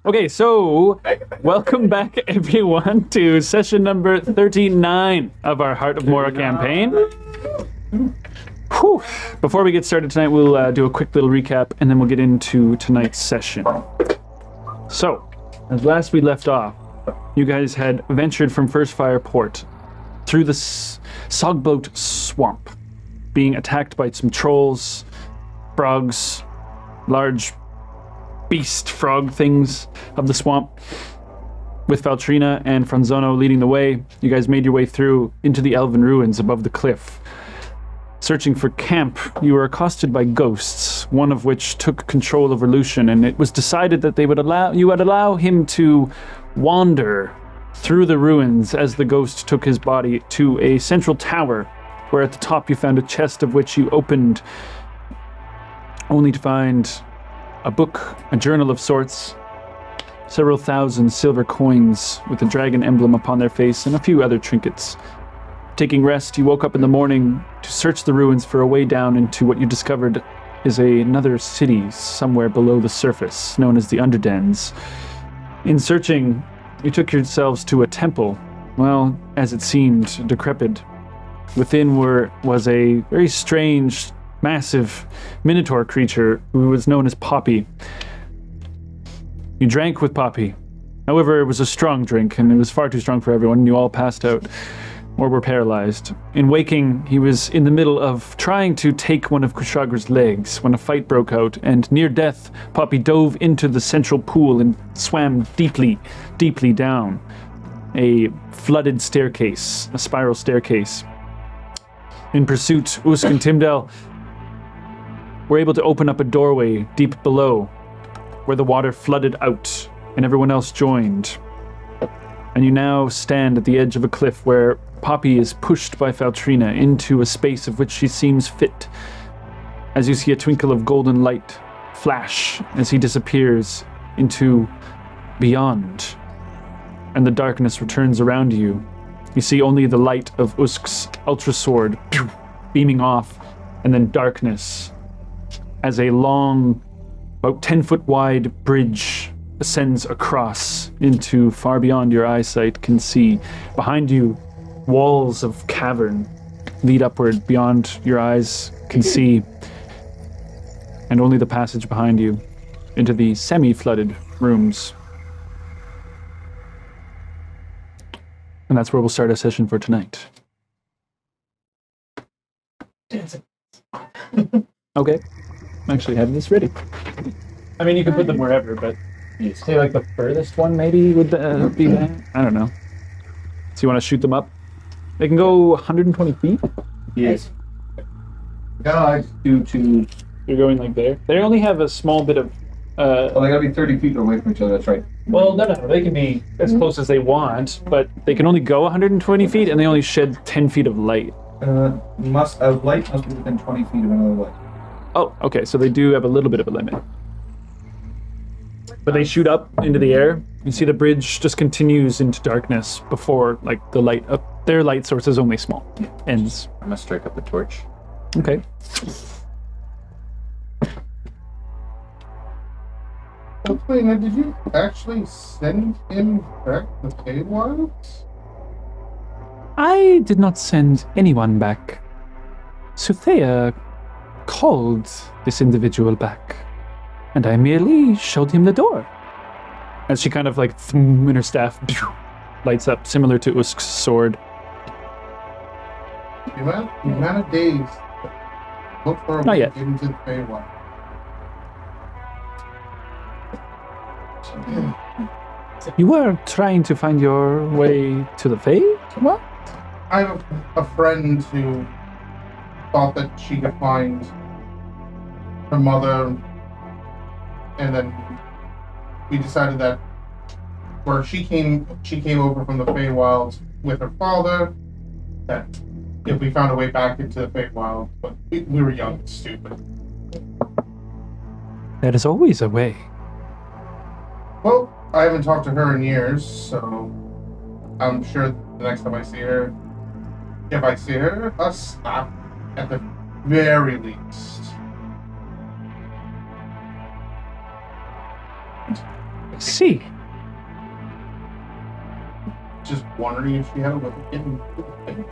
Okay, so welcome back everyone to session number 39 of our Heart of Mora campaign. Whew. Before we get started tonight, we'll do a quick little recap and then we'll get into tonight's session. So, as last we left off, you guys had ventured from First Fire Port through the Sogboat Swamp, being attacked by some trolls, frogs, large beast frog things of the swamp. With Valtrina and Franzono leading the way, you guys made your way through into the elven ruins above the cliff. Searching for camp, you were accosted by ghosts, one of which took control over Lucian, and it was decided that you would allow him to wander through the ruins as the ghost took his body to a central tower, where at the top you found a chest of which you opened, only to find a book, a journal of sorts, several thousand silver coins with a dragon emblem upon their face, and a few other trinkets. Taking rest, you woke up in the morning to search the ruins for a way down into what you discovered is another city somewhere below the surface, known as the Underdens. In searching, you took yourselves to a temple, well, as it seemed, decrepit. Within was a very strange, massive minotaur creature who was known as Poppy. You drank with Poppy. However, it was a strong drink, and it was far too strong for everyone, and you all passed out or were paralyzed. In waking, he was in the middle of trying to take one of Kushagra's legs when a fight broke out, and near death, Poppy dove into the central pool and swam deeply, deeply down a flooded staircase, a spiral staircase. In pursuit, Usk and Timdel were able to open up a doorway deep below, where the water flooded out, and everyone else joined. And you now stand at the edge of a cliff where Poppy is pushed by Valtrina into a space of which she seems fit, as you see a twinkle of golden light flash as he disappears into beyond, and the darkness returns around you. You see only the light of Usk's ultra sword beaming off, and then darkness as a long, about 10-foot wide bridge ascends across into far beyond your eyesight can see. Behind you, walls of cavern lead upward beyond your eyes can see, and only the passage behind you into the semi-flooded rooms. And that's where we'll start our session for tonight. Okay. I actually have this ready. I mean, you can put them wherever, but you say like the furthest one maybe would be that? I don't know. So you want to shoot them up? They can go 120 feet? Yes. Guys, due to... You're going like there? They only have a small bit of... Well, they gotta be 30 feet away from each other, that's right. Well, no, they can be as close as they want, but they can only go 120 feet and they only shed 10 feet of light. Light must be within 20 feet of another light. Oh, okay, so they do have a little bit of a limit. But they shoot up into the air. You see the bridge just continues into darkness before, like, the light up. Their light source is only small. Ends. I'm gonna strike up the torch. Okay. Wait, now, did you actually send him back the Paywilds? I did not send anyone back. Thye called this individual back, and I merely showed him the door. As she kind of like in her staff lights up, similar to Usk's sword. The amount of days. Look for a Not way yet. into the Paywilds. You were trying to find your way to the Fae? What? I have a friend who thought that she could find her mother, and then we decided that where she came over from the Feywilds with her father, that if we found a way back into the Feywilds, but we were young and stupid. There is always a way. Well, I haven't talked to her in years, so I'm sure the next time I see her, if I see her, a slap at the very least. See. Just wondering if she had a little hidden thing.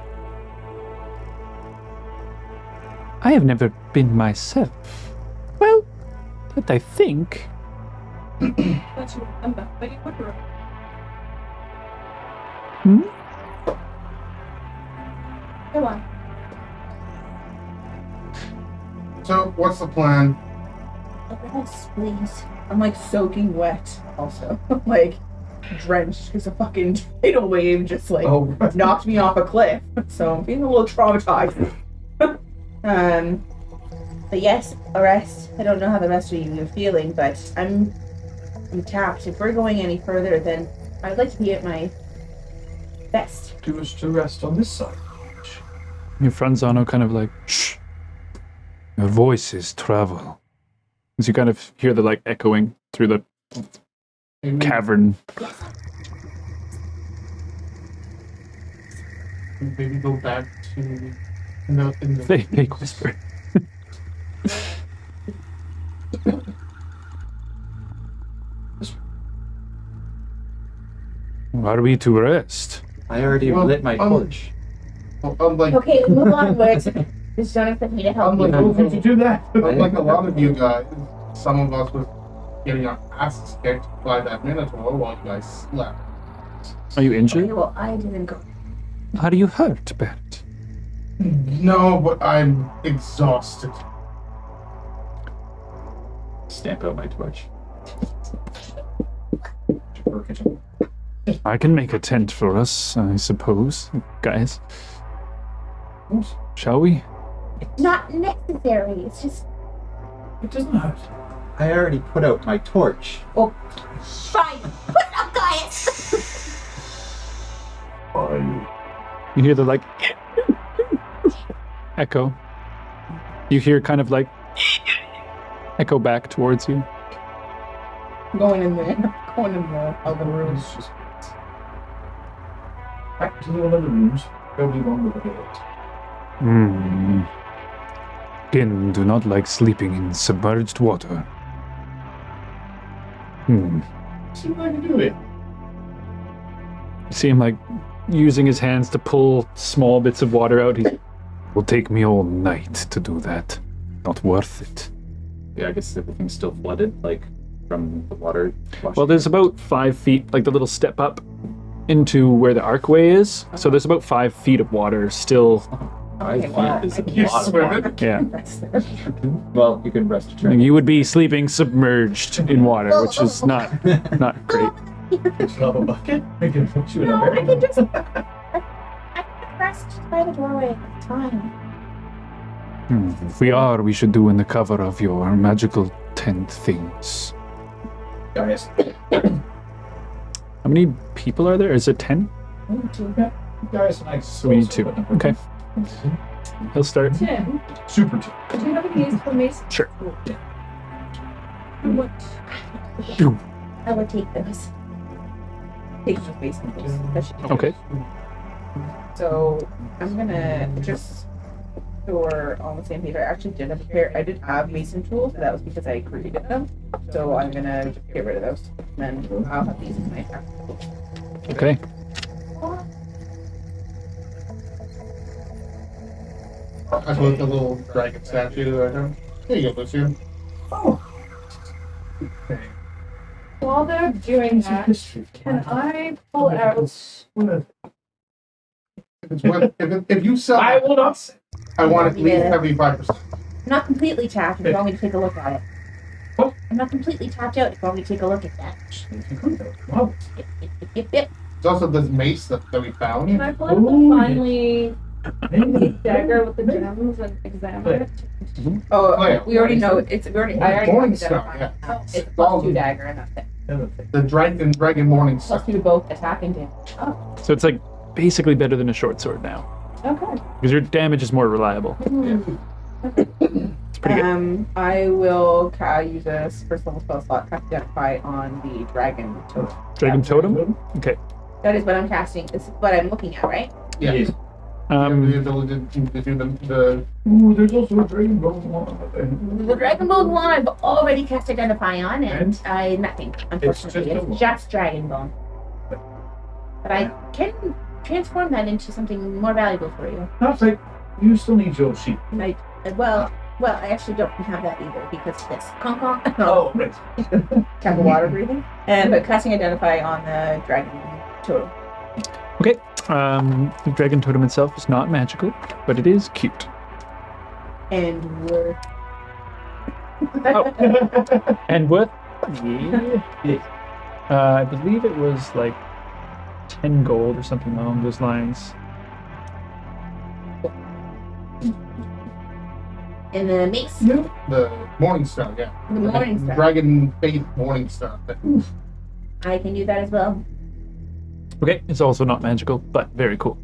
I have never been myself. Well, that I think. But you remember, but you would remember. Hmm? Go on. So, what's the plan? Yes, please. I'm like soaking wet also. Like drenched because a fucking tidal wave just like knocked me off a cliff. So I'm feeling a little traumatized. But yes, arrest. I don't know how the rest of you are feeling, but I'm tapped. If we're going any further, then I'd like to be at my best. Do you wish to rest on this side? Your Franzano kind of like, shh. Your voices travel. As you kind of hear the like echoing through the cavern. Maybe go back to in the Fake whisper. Are we to rest? I already lit my torch. Unlike, Okay, move onwards. Just don't expect me to help unlike, you. Did you do that? unlike a lot of you guys, some of us was getting our asses kicked by that Minotaur while you guys slept. Are you Okay, injured? well, I didn't go. Are you hurt, Barrett? No, but I'm exhausted. Stamp out my torch. I can make a tent for us, I suppose, guys. Shall we? It's not necessary. It's just It doesn't hurt. I already put out my torch. fine. Put it up, Gaius. Fine. You hear the like echo. You hear kind of like echo back towards you. Going in there. Going in the other room. It's just back to the other rooms. Probably wrong with it. Kin do not like sleeping in submerged water. See what I can do it. You see him like using his hands to pull small bits of water out. He will take me all night to do that. Not worth it. Yeah, I guess everything's still flooded, like from the water. Well, there's about 5 feet, like the little step up into where the archway is. So there's about 5 feet of water still. 5 feet wow. is a You lot of swim water. it? Yeah. Well, you can rest assured. You would be sleeping submerged in water, which is not great. It's not a bucket. I can put you in No, a I can just. I can rest by the doorway. It's fine. If we are, we should do in the cover of your magical tent things. Gaius. How many people are there? Is it 10? Gaius and I So we need 2. Okay. He'll start. Tim, Super team. do you have any use for mason? Sure. What? Phew. I would take those. Take the mason tools. That should be Okay. So I'm gonna just so we're on the same page. I actually did have a pair. I did have mason tools, but that was because I created them. So I'm gonna just get rid of those. And then I'll have these in my practical tools. Okay. I put the little dragon statue that I have. There you go, Lucian. Okay. While they're doing that, can I pull out? If you sell, I will not say. I want at least Yeah. 75%. I'm not completely tapped if you want me to take a look at it. What? I'm not completely tapped out if you want me to take a look at that. If you could, though. Wow. Yep. There's also this mace that we found. Can I pull out Oh, the finely made dagger with the gems and examine it? Oh, yeah. we already know it's. I already Morning have Star, identified. yeah. It's +2 dagger and that's it. The dragon morning star. +2 both attacking damage. Oh, So it's like basically better than a short sword now. Okay. Because your damage is more reliable. It's pretty good. I will use a first level spell slot cast identify on the dragon totem. Dragon Totem? Okay. That is what I'm casting. This is what I'm looking at, right? Yeah. Yes. the ability to do the Ooh, there's also a dragon bone one. The Dragon Bone one I've already cast Identify on, and nothing, unfortunately. just a It's just Dragon Bone. But I can transform that into something more valuable for you. That's like, you still need your sheep. Well, I actually don't have that either because of this. Conk conk. Oh, right. Tap of water breathing. And but casting Identify on the dragon totem. Okay. The dragon totem itself is not magical, but it is cute. And we're And what? Yeah. I believe it was like 10 gold or something along those lines. And the mace. the morning star, yeah. The morning star. Dragon faith morning star. I can do that as well. Okay, it's also not magical, but very cool.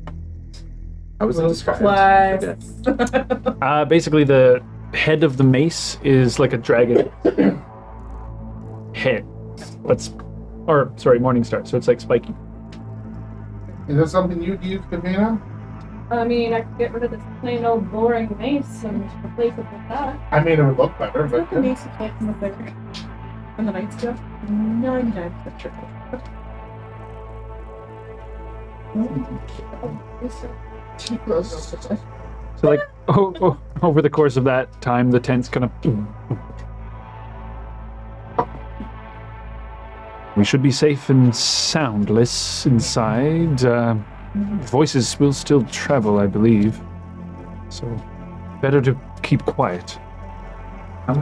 How was it described? plus. Basically, the head of the mace is like a dragon head. Morning star. So it's like spiky. Is that something you'd use, Kavina? I mean, I could get rid of this plain old boring mace and replace it with that. I mean, it would look better, but The mace can't come up better. And the night stuff. 99% sure. So like over the course of that time, the tent's kind of. We should be safe and soundless inside. Voices will still travel, I believe. So, better to keep quiet. How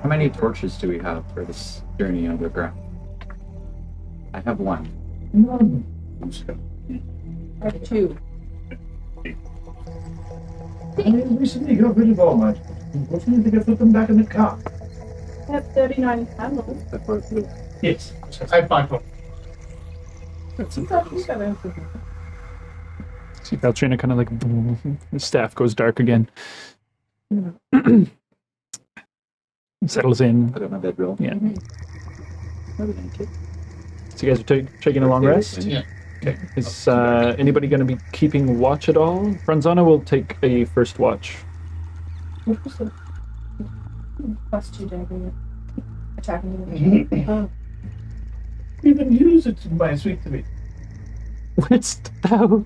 many torches do we have for this journey underground? I have one. I have 2. I recently got rid of all my tools. Unfortunately, they put them back in the car. I have 39 candles. Yes. I have 5 total. See Valtrina kind of like the staff goes dark again. Settles in. Put it on my bedroll. Yeah. Thank you. So you guys are taking a long rest? Yeah. Okay. Is anybody going to be keeping watch at all? Franzana will take a first watch. What was the +2 dagger? Attacking you. Even use it in my sweet to me. Wouldst thou?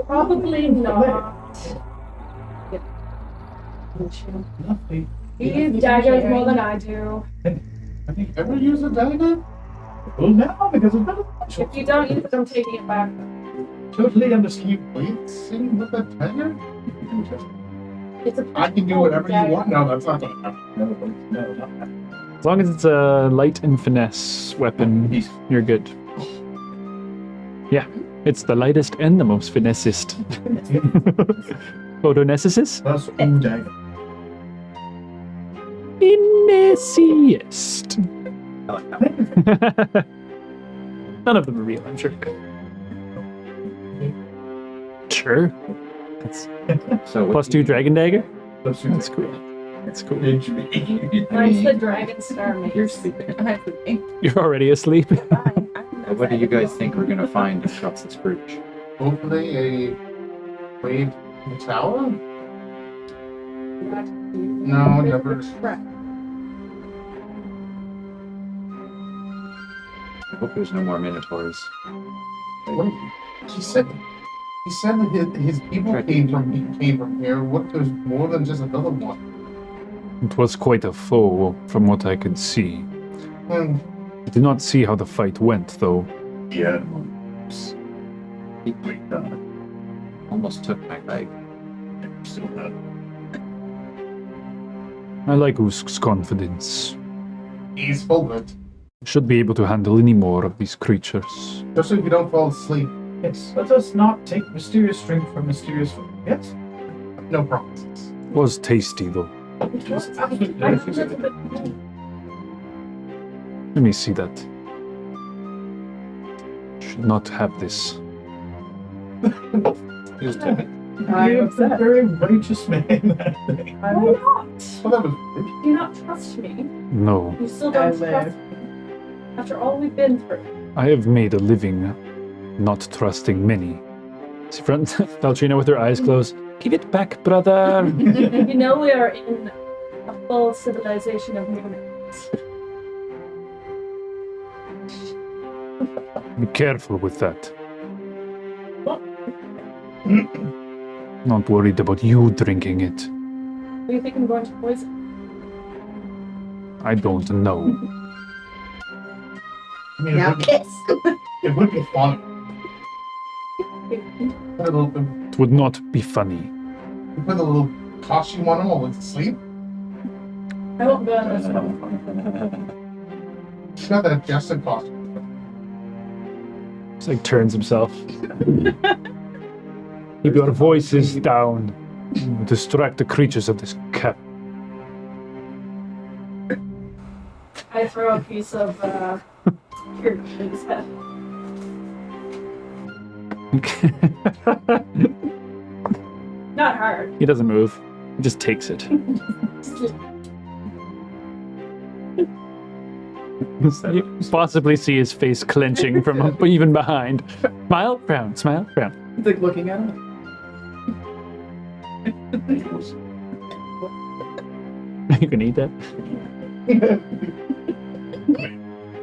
Probably not. Nothing. You use daggers more than I do. I think Ever use a dagger? well now because of better options. If you don't use it, I'm taking it back. Totally understand. Bleeding with a dagger? It's a I can do whatever you want. No, that's not gonna happen. No, not that. As long as it's a light and finesse weapon, He's you're good. Yeah, it's the lightest and the most finessist. Photonesis? plus 2 dagger. Finessiest. I like that one. None of them are real, I'm sure. Sure. That's So plus 2 dragon dagger? Plus 2 That's cool. That's cool. Mine's the Dragon Star mace. You're sleeping. You're already asleep. What do you guys think we're gonna find across this bridge? Hopefully a wave in the tower? No, never. I hope there's no more minotaurs. What? He said that his people came from here. What? There's more than just another one. It was quite a foe, from what I could see. Hmm. I did not see how the fight went, though. Yeah. He almost took my leg. Still not. I like Usk's confidence. He's full of it. Should be able to handle any more of these creatures. Just so you don't fall asleep. Yes, let us not take mysterious strength from mysterious food. Yes? No promises. Was tasty, though. It was absolutely delicious. Let me see that. Should not have this. Just take it. You're a very righteous man that day. Why not? Well, that was rude. Do you not trust me? No. You still don't I trust live. me. After all we've been through. I have made a living not trusting many. See Valtrina with her eyes closed. Give it back, brother. You know we are in a full civilization of humans. Be careful with that. Not worried about you drinking it. Do you think I'm going to poison? I don't know. I mean, Now kiss. it would be fun. Put a little bit. It would not be funny. Put a little costume on him while he's asleep. I won't go on this one. She's got that adjusted costume. Just like turns himself. Keep your voices down. Distract the creatures of this cap. I throw a piece of cured in his head. Not hard. He doesn't move. He just takes it. You possibly see his face clenching from even behind. Smile, frown, smile, frown. He's like looking at him. You can eat that.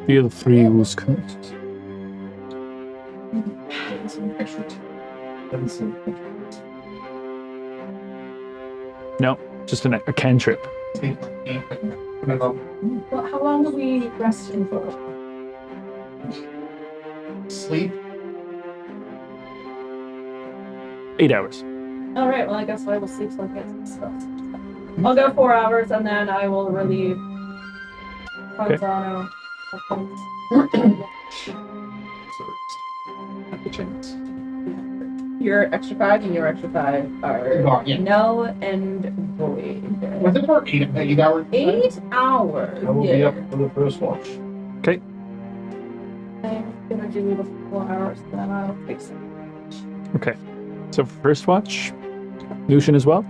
Feel free, Wuskut. No, just a cantrip. Take my feet and put it up. Well, how long are we resting for? Sleep. 8 hours. Alright, well I guess I will sleep so I get some stuff. I'll go 4 hours and then I will relieve Panzano. Your extra 5 and your extra 5 are Oh, yeah. no and void. Was it for 8 hours? 8 hours. I will yeah. be up for the first watch. Okay. I'm gonna do the 4 hours, then I'll take some. Okay. So for first watch, Lucian as well.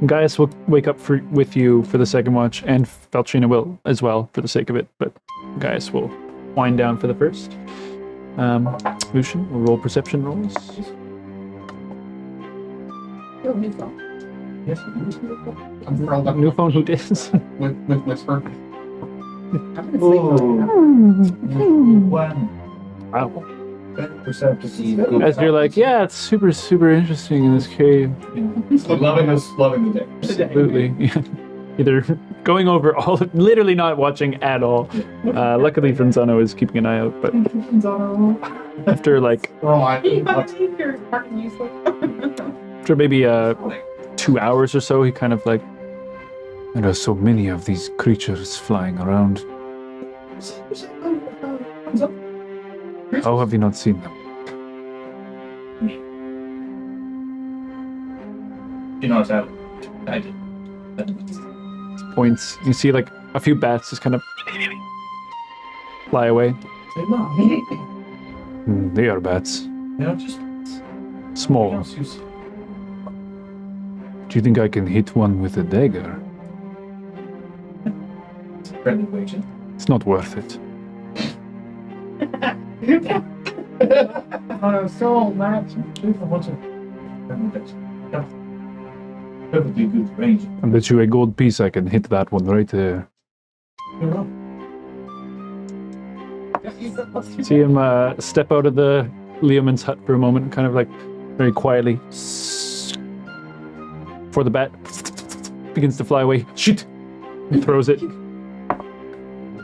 Gaius will wake up with you for the second watch, and Valtrina will as well for the sake of it, but Gaius will wind down for the first. Lucian will roll perception rolls. You have a new phone. Yes. I'm curled up New phone, who dis? with Whisper. I'm gonna sleep. One. Wow. Perceptive. As you're like, yeah, it's super, super interesting in this cave. Loving the day. Absolutely. Yeah. Either going over all, literally not watching at all. Luckily, Franzano is keeping an eye out, but after like, You're fucking useless. after maybe 2 hours or so, he kind of like, there are so many of these creatures flying around. How have you not seen them? You know what's happening? I did. Points. You see like a few bats just kind of fly away. Say no. They are bats. You know, just Small. else you see. Do you think I can hit one with a dagger? It's a friendly wager. It's not worth it. So much. Perfectly good range. I bet you a gold piece I can hit that one right there. You know? See him step out of the Leoman's hut for a moment, kind of like very quietly. For the bat begins to fly away. Shoot! He throws it.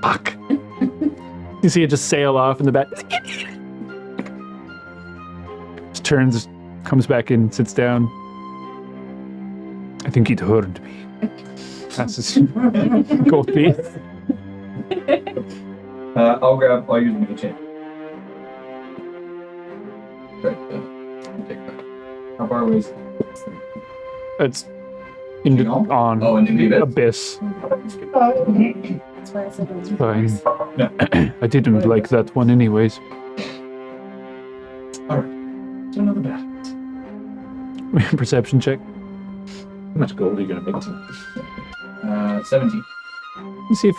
Fuck! You see it just sail off, and the bat just turns, comes back in, sits down. I think he'd heard me. Passes gold piece. I'll use my chain. Right, take that. How far away is it? It's in the, on Oh, in the abyss. That's why I said it was Fine. No. I didn't like that one anyways. Alright. Do another bat. Perception check. How much gold are you gonna make? 17. You see if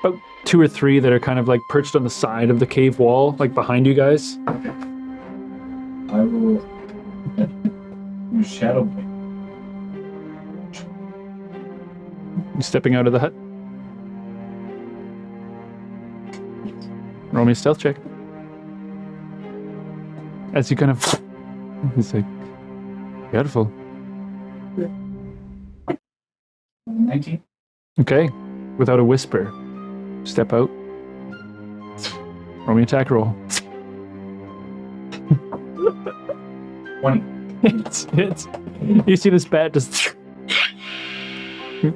about 2 or 3 that are kind of like perched on the side of the cave wall, like behind you guys. I will use shadow play. You stepping out of the hut. Roll me a stealth check. As you kind of, it's like, careful. 19. Okay, without a whisper, step out. Roll me attack roll. 20. It's, you see this bat just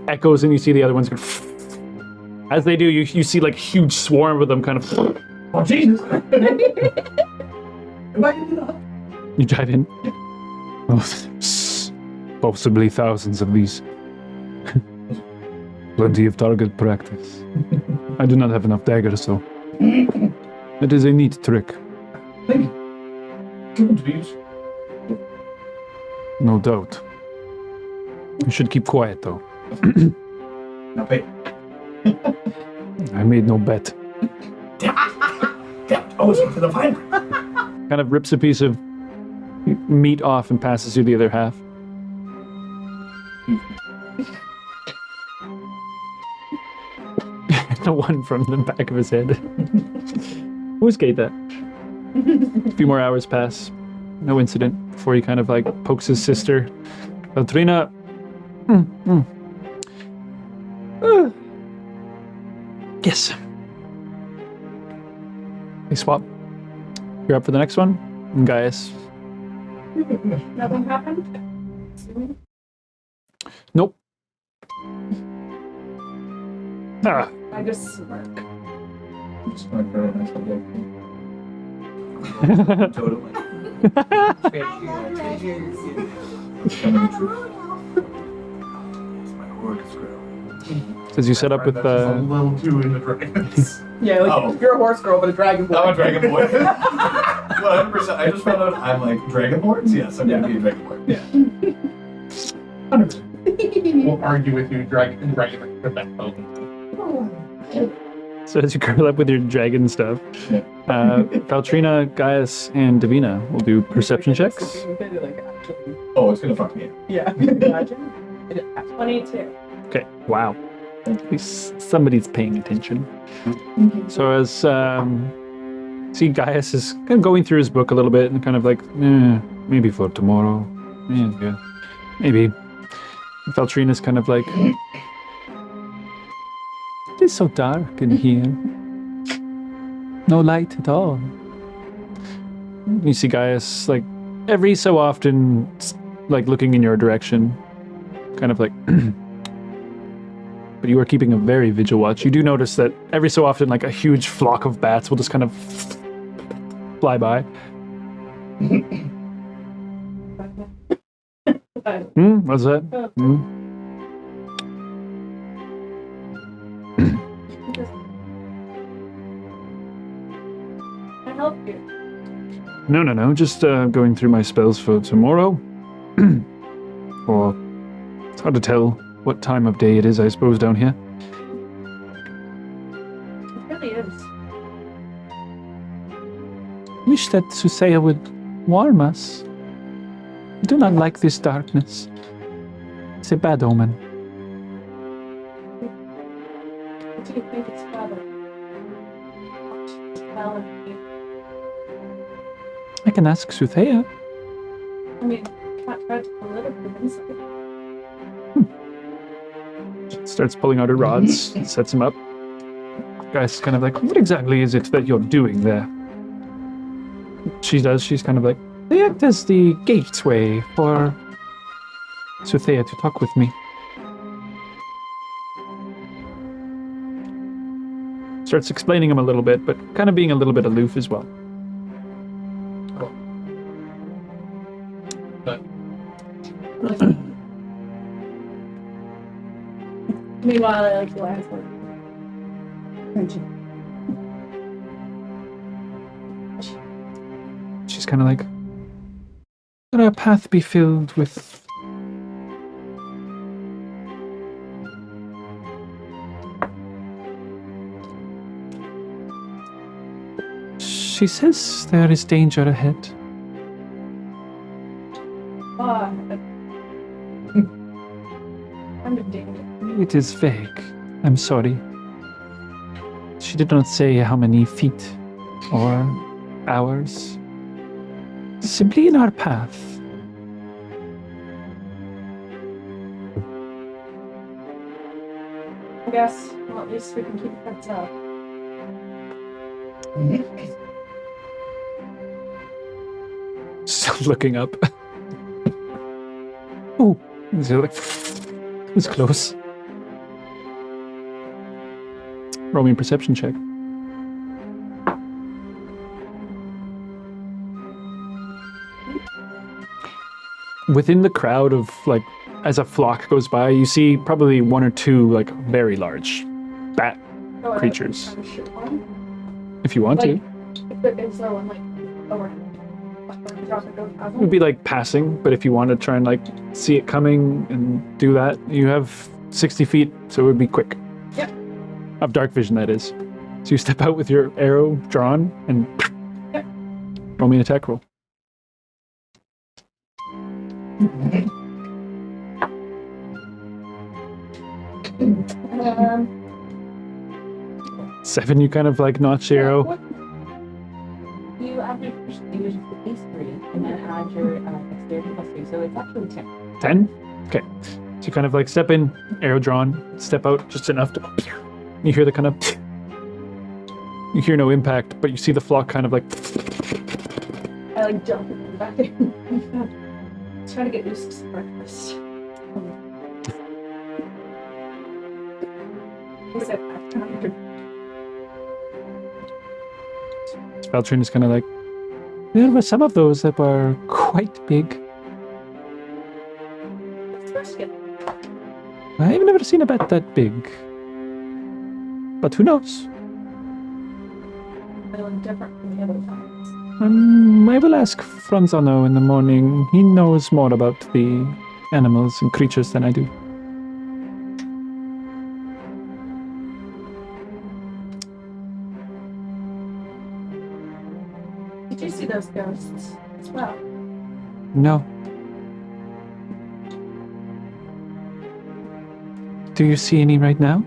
echoes, and you see the other ones go. As they do, you see like a huge swarm of them kind of. Oh, Jesus! Am I gonna do that? You drive in. Oh, possibly thousands of these. Plenty of target practice. I do not have enough daggers, so. It is a neat trick. Thank you. Good to use. No doubt. You should keep quiet, though. Now pay. I made no bet. Damn, I was into the fire. Kind of rips a piece of meat off and passes you the other half. The one from the back of his head. Who's gate that? A few more hours pass. No incident before he kind of like pokes his sister. Valtrina. Yes. They swap. You're up for the next one? And Gaius. Nothing happened? Nope. Ah. I just smirk. Just my very nice little totally. Coming true. My horde is growing. As you set up with That's just a little too into dragons. Yeah, like Oh. you're a horse girl, but a dragon boy. I'm a dragon boy. 100%. I just found out I'm like dragonborns. Yes, I'm gonna be a dragonborn. Yeah. 100%. We'll argue with you, dragon. So as you curl up with your dragon stuff, Yeah. Valtrina, Gaius, and Davina will do perception checks. Oh, it's gonna fuck me up. Yeah. Imagine. 22. Okay, wow. At least somebody's paying attention. So as see Gaius is kind of going through his book a little bit and kind of like, maybe for tomorrow. Yeah, maybe. Valtrina's kind of like, it is so dark in here. No light at all. You see Gaius like every so often like looking in your direction. Kind of like but you are keeping a very vigil watch. You do notice that every so often like a huge flock of bats will just kind of fly by. What's that? Can I help you? No. Just going through my spells for tomorrow. Or it's hard to tell what time of day it is, I suppose, down here. It really is. Wish that Susea would warm us. I do not like this darkness. It's a bad omen. What do you think it's about? I can ask Susea. I mean, can't try to pull it from inside. Starts pulling out her rods, sets him up. Guy's kind of like, what exactly is it that you're doing there? She's kind of like, they act as the gateway for Susea to talk with me. Starts explaining him a little bit, but kind of being a little bit aloof as well. Meanwhile, I like glance like She's kind of like, let our path be filled with She says there is danger ahead. I'm in danger. It is vague. I'm sorry. She did not say how many feet or hours. Simply in our path. I guess, well, at least we can keep heads up. Still looking up. Oh, is it like it was close. Roll me a perception check. Within the crowd of, like, as a flock goes by, you see probably one or two, like, very large bat creatures. Try to shoot one. If you want Like, to. if so, I'm like, over. Drop it, go It would be like passing, but if you want to try and, like, see it coming and do that, you have 60 feet, so it would be quick. Yep. Of dark vision, that is. So you step out with your arrow drawn and Yep. roll me an attack roll. Um, 7, you kind of like notch the arrow. what- You add your prestige to base 3 and then add your dexterity plus 3, so it's actually 10. 10? Okay. So you kind of like step in, arrow drawn, step out just enough to. You hear the kind of. You hear no impact, but you see the flock kind of like. I like jump back in. Trying to get used to breakfast. Speltrin is kind of like. There were some of those that were quite big. I've never seen a bat that big. But who knows? Feeling different from the other times. I will ask Franzano in the morning. He knows more about the animals and creatures than I do. Did you see those ghosts as well? No. Do you see any right now?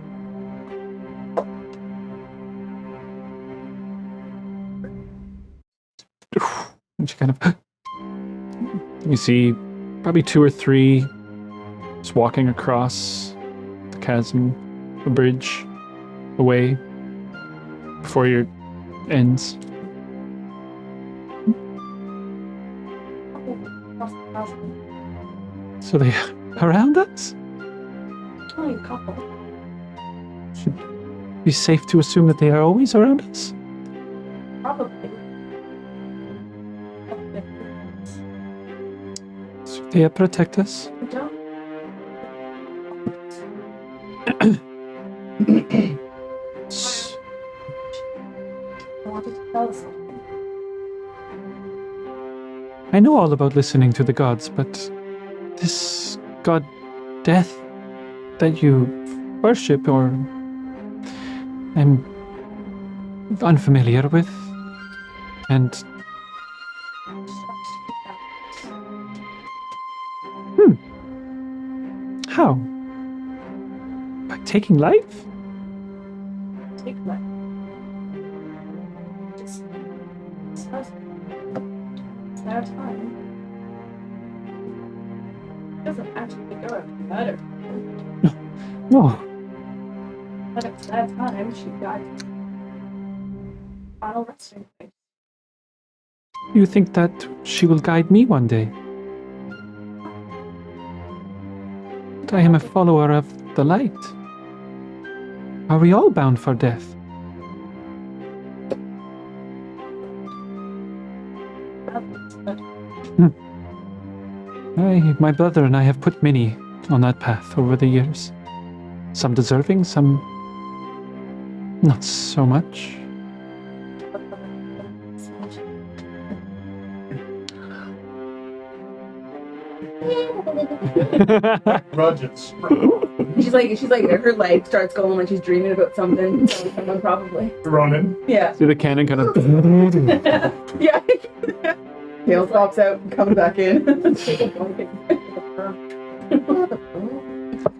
And she kind of. You see probably 2 or 3 just walking across the chasm, the bridge, away before your ends. Across the chasm. So they around us? Only a couple. Should be safe to assume that they are always around us? Probably. So they protect us? I don't. S- I wanted to tell us something. I know all about listening to the gods, but this god death that you worship or I'm unfamiliar with, and how? By taking life? Take that. It's our time. It doesn't actually go after murder. No. But it's that time she got final resting place. You think that she will guide me one day? But I am a follower of the light. Are we all bound for death? My brother and I have put many on that path over the years. Some deserving, some not so much. Grudges. She's like, her leg starts going like she's dreaming about something. Someone probably. Running. Yeah. See the cannon kind of. Yeah. Tail pops out and comes back in.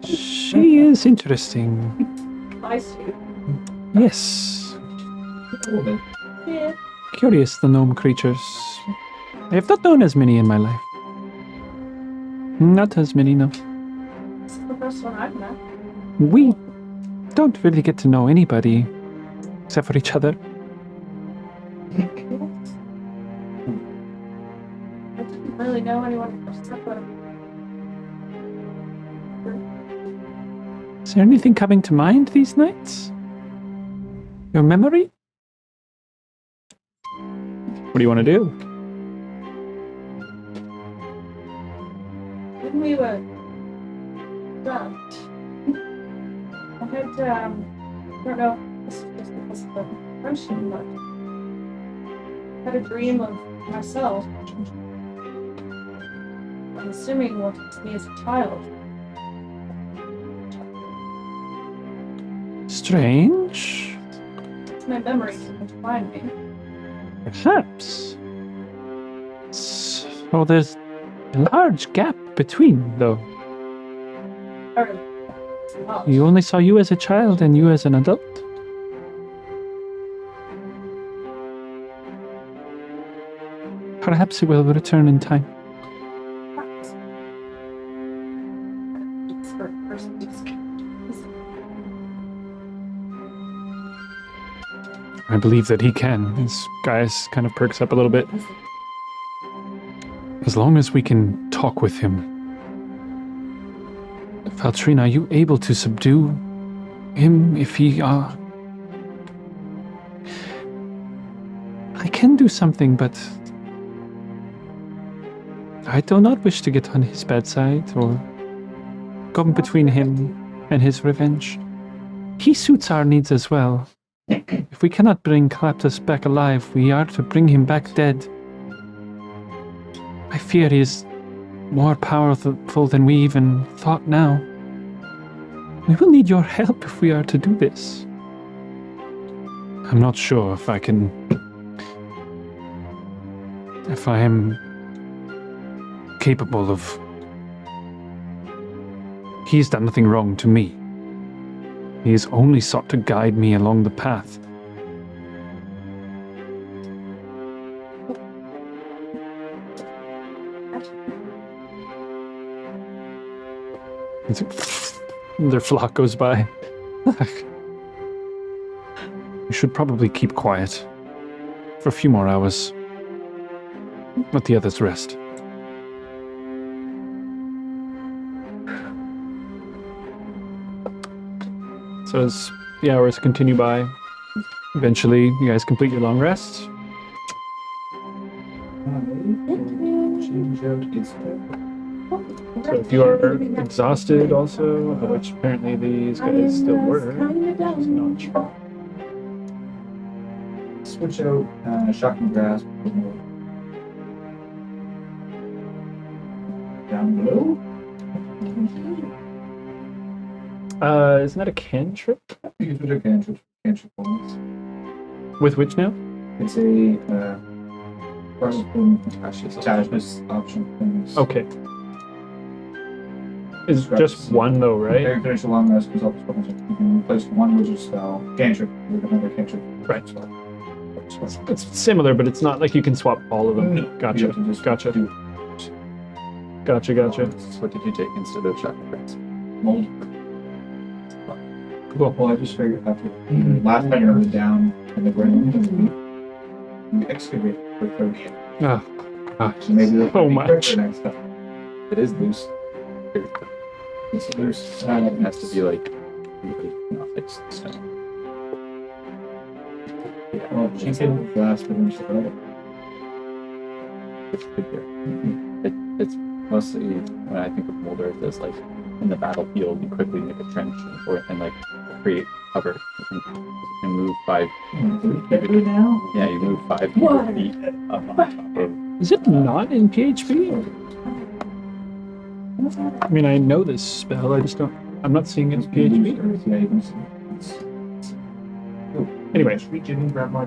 She is interesting. I see. Yes. A little bit. Yeah. Curious, the gnome creatures. I have not known as many in my life. Not as many, no. This is the first one I've met. We don't really get to know anybody except for each other. I didn't really know anyone except for Is there anything coming to mind these nights? Your memory? What do you want to do? when we were dropped. I had I don't know if this was because of the depression, but I had a dream of myself. I'm assuming what it's me as a child. Strange. My memory can find me. Perhaps. So there's a large gap between, though. You only saw you as a child and you as an adult. Perhaps it will return in time. I believe that he can. As Gaius kind of perks up a little bit. As long as we can talk with him. Valtrina, are you able to subdue him if he I can do something, but I do not wish to get on his bad side or come between him and his revenge. He suits our needs as well. If we cannot bring Claptus back alive, we are to bring him back dead. I fear he is more powerful than we even thought now. We will need your help if we are to do this. I'm not sure if I can... if I am capable of... He's done nothing wrong to me. He has only sought to guide me along the path. Their flock goes by. We should probably keep quiet for a few more hours. Let the others rest. So as the hours continue by, eventually you guys complete your long rest. So if you are exhausted also, which apparently these guys still were, which is not true. Switch out Shocking Grasp. Down low? Isn't that a cantrip? You can switch out cantrip points. With which now? It's a attachment option. Things. Okay. It's just one though, right? After you finish a long rest, result spells. You can replace one wizard spell, cantrip, with another cantrip. Right. Spell. It's similar, but it's not like you can swap all of them. No. Gotcha. You have to just Gotcha. do Gotcha. What did you take instead of Shocking Grasp? Mold. Cool. Well, I just figured after last time you were down in the ground, you excavate for 30. Oh, So maybe that's So much. next time. It is loose. It's loose. It has to be like not fixed stone. Yeah, well, she can glass, but then she's got it. It's good here. It's mostly when I think of Molder, it's like in the battlefield, you quickly make a trench and like create cover. You can move 5 feet. Yeah, you move 5 feet up on top of. is it not in PHP? I mean, I know this spell. I just don't. I'm not seeing its PHP. Anyway, reach in and grab my.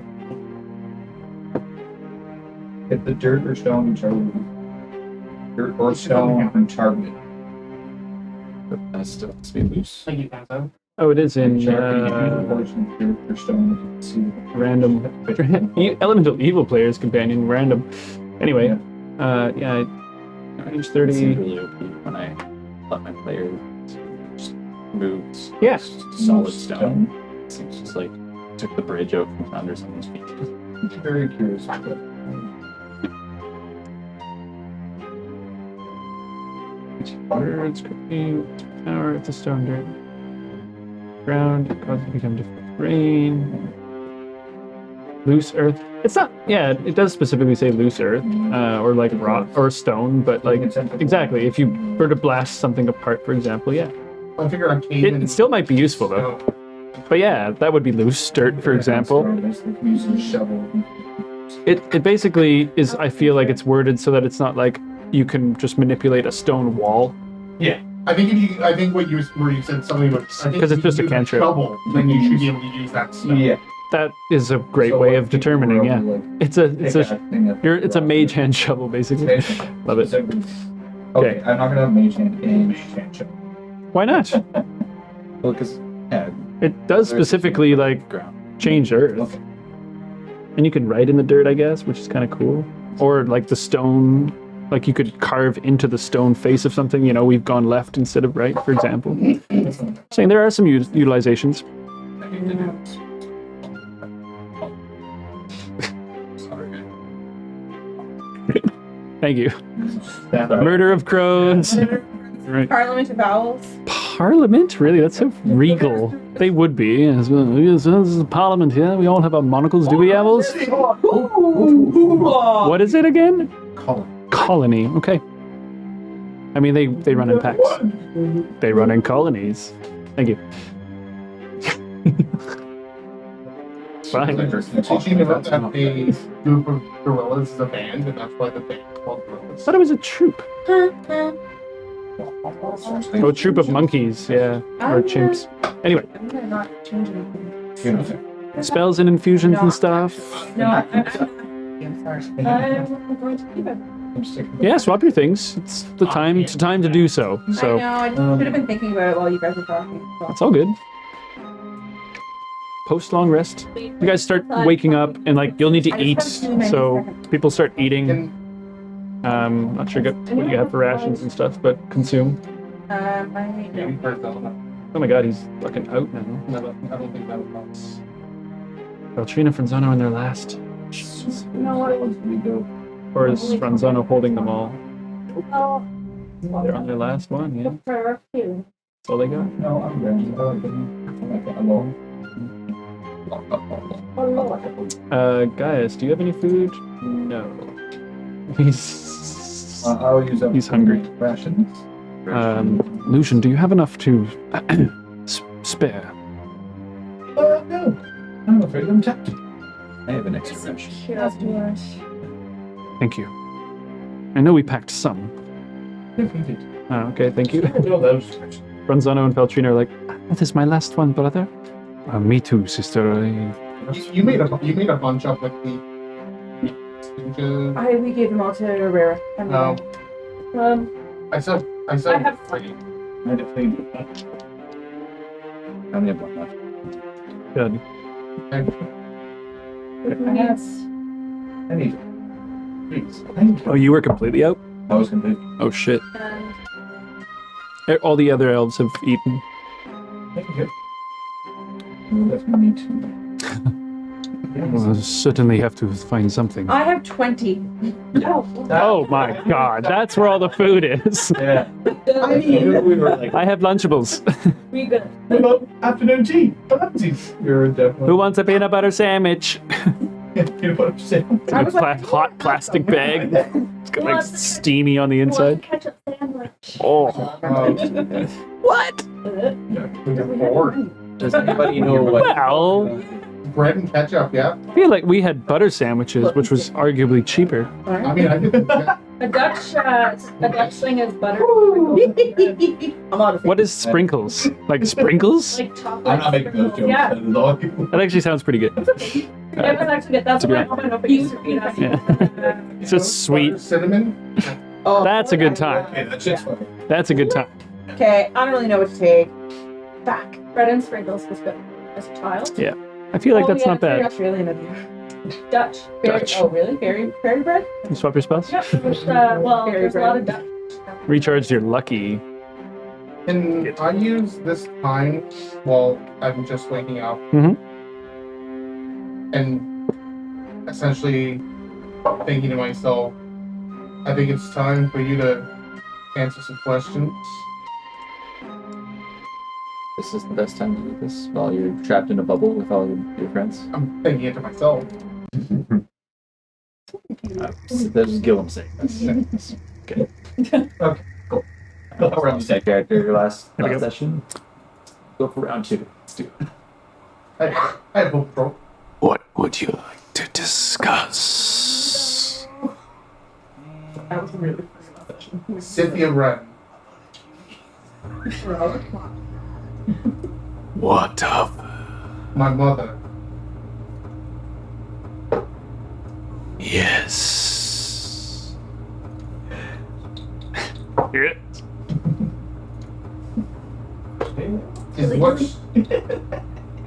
Hit the dirt or stone and charge. Dirt or stone and charge it. That still has to be loose. Thank you, Panzo. oh, it is in Dirt or stone. See. random elemental evil players companion random. Anyway, yeah, range 30. Seems really OP when I let my players just move. Yeah. Solid stone. It seems just like took the bridge out from under someone's feet. I'm very curious. Words, cooking, power of the stone dirt. Ground, causes it to become difficult rain. Loose earth. It's not, yeah, it does specifically say loose earth, or like rock or stone, but like, exactly, if you were to blast something apart, for example, yeah. I figure I came It still might be useful though. But yeah, that would be loose dirt, for example. It basically is, I feel like it's worded so that it's not like you can just manipulate a stone wall. I think where you said something about Because it's just a cantrip. Shovel, then you should be able to use that stuff. Yeah. That is a great way of determining, yeah. It's a mage hand shovel, basically. Love it. Okay, I'm not gonna have mage hand in mage hand shovel. Why not? Well, because It does specifically like ground. change earth. Okay. And you can write in the dirt, I guess, which is kind of cool. Or like the stone, like you could carve into the stone face of something, you know, we've gone left instead of right, for example. Saying there are some utilizations. Sorry. Thank you. Murder of crows. Right. Parliament of Owls. Parliament? Really? That's so regal. They would be. As well. This is a parliament here. We all have our monocles, do we, Elves? What is it again? Colony. Okay. I mean, they run in packs. They run in colonies. Thank you. Fine. Did you know that a group of gorillas is a band, and that's why the band is called gorillas? I thought it was a troop. Oh, a troop of monkeys, yeah. Or chimps. Anyway, I'm gonna not change anything. spells and infusions and stuff. No, I'm I'm sorry. going to keep it. Yeah, swap your things. It's the time to do so. I So know, I should have been thinking about it while you guys were talking. So. that's all good. Post long rest. You guys start waking up and like you'll need to eat. So people start eating. Not sure what you have for rations and stuff, but consume. I Oh my god, he's fucking out now. I don't think that would help. Beltrina and Franzano in their last. No, what? Or is Franzano holding them all? Oh, They're on their last one, yeah. look for a few. That's all they got. No, I'm ready. I'm alone. Oh, Lord. Gaius, do you have any food? No. He's I'll use up He's hungry. rations. Lucian, do you have enough to spare? No. I'm afraid I'm tempted. I have an extra ration. That's yours. Thank you. I know we packed some. Okay, thank you. Franzano and Peltrina are like, that is my last one, brother. Me too, sister. You made a bunch up with the. we gave them all to Rara. No. I said. I have I had to clean it up. I only have one left. Good. Yes. I need it. Please. Thank you. Oh, you were completely out? I was complete. Oh, shit. And All the other elves have eaten. Thank you. That's my need. We'll certainly have to find something. I have 20. Oh my god, that's where all the food is. Yeah. I mean, We were like, I have Lunchables. we good. what about afternoon tea? Funsies. You're definitely. Who wants a peanut butter sandwich? Peanut butter sandwich. In a hot plastic bag. It's got like steamy on the inside. Ketchup sandwich. Oh. What? Does anybody know what? Well, bread and ketchup, yeah. I feel like we had butter sandwiches, which was arguably cheaper. I mean, I didn't. A Dutch thing is butter. I'm out of What is sprinkles? Like sprinkles? Like chocolate. I'm not making those sprinkles. jokes. Yeah. That is all. That actually sounds pretty good. That was actually good. That's To be what my mom used to read us. Yeah. It's just sweet. Cinnamon. Oh, That's a good time. Okay, that shit's fine. That's a good time. Okay, I don't really know what to take. Fuck. Bread and sprinkles was good as a child. Yeah. I feel like Oh, that's yeah, not bad. Australian of you. Dutch. Dutch. Oh, really? Fairy bread? You swap your spells? Yep. There's, there's a lot of Dutch. Recharged your lucky. Can I use this time while I'm just waking up Mhm. and essentially thinking to myself, I think it's time for you to answer some questions. This is the best time to do this while you're trapped in a bubble with all your friends. I'm thinking it to myself. That's Gillum saying this. Okay. Okay, cool. We're on the same character last There we go. session. Go for round 2. Let's do it. I have hope, bro. What would you like to discuss? That was really funny. Cynthia Wren. What of? My mother. Yes. Yeah.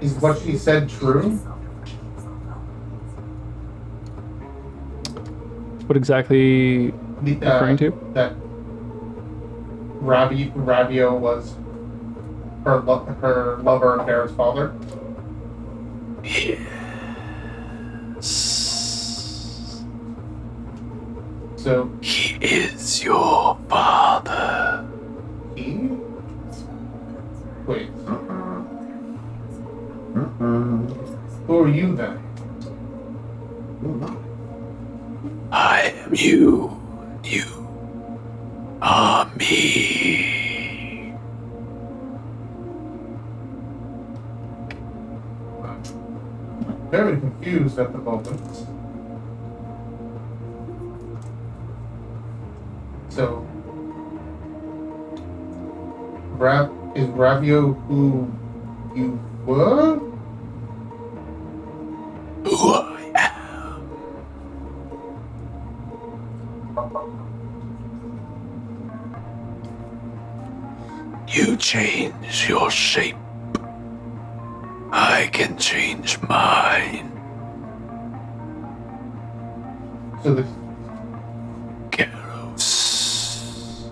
Is what she said true? What exactly The, referring to? That Ravio was her lover and Bear's father. Yes. So He is your father. he? Wait. Who are you then? I am you. You are me. I'm very confused at the moment. So, is Ravio who you were? Who I am. You change your shape. I can change mine. So the Gaius.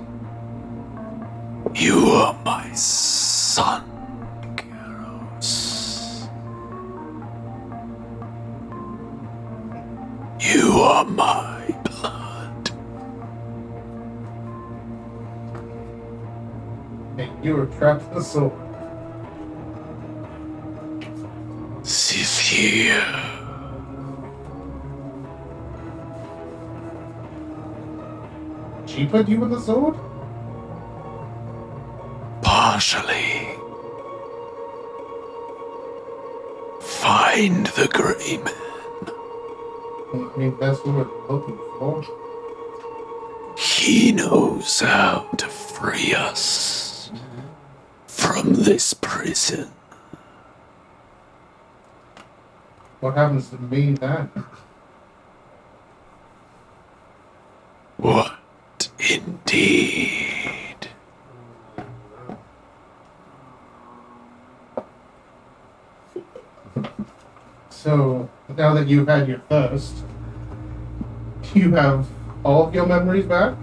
You are my son, Gaius. You are my blood. and you were trapped in the sword. Cynthia. She put you in the sword? Partially. Find the gray man. I mean, that's what we're looking for. He knows how to free us from this prison. What happens to me then? What indeed? So, now that you've had your thirst, you have all of your memories back?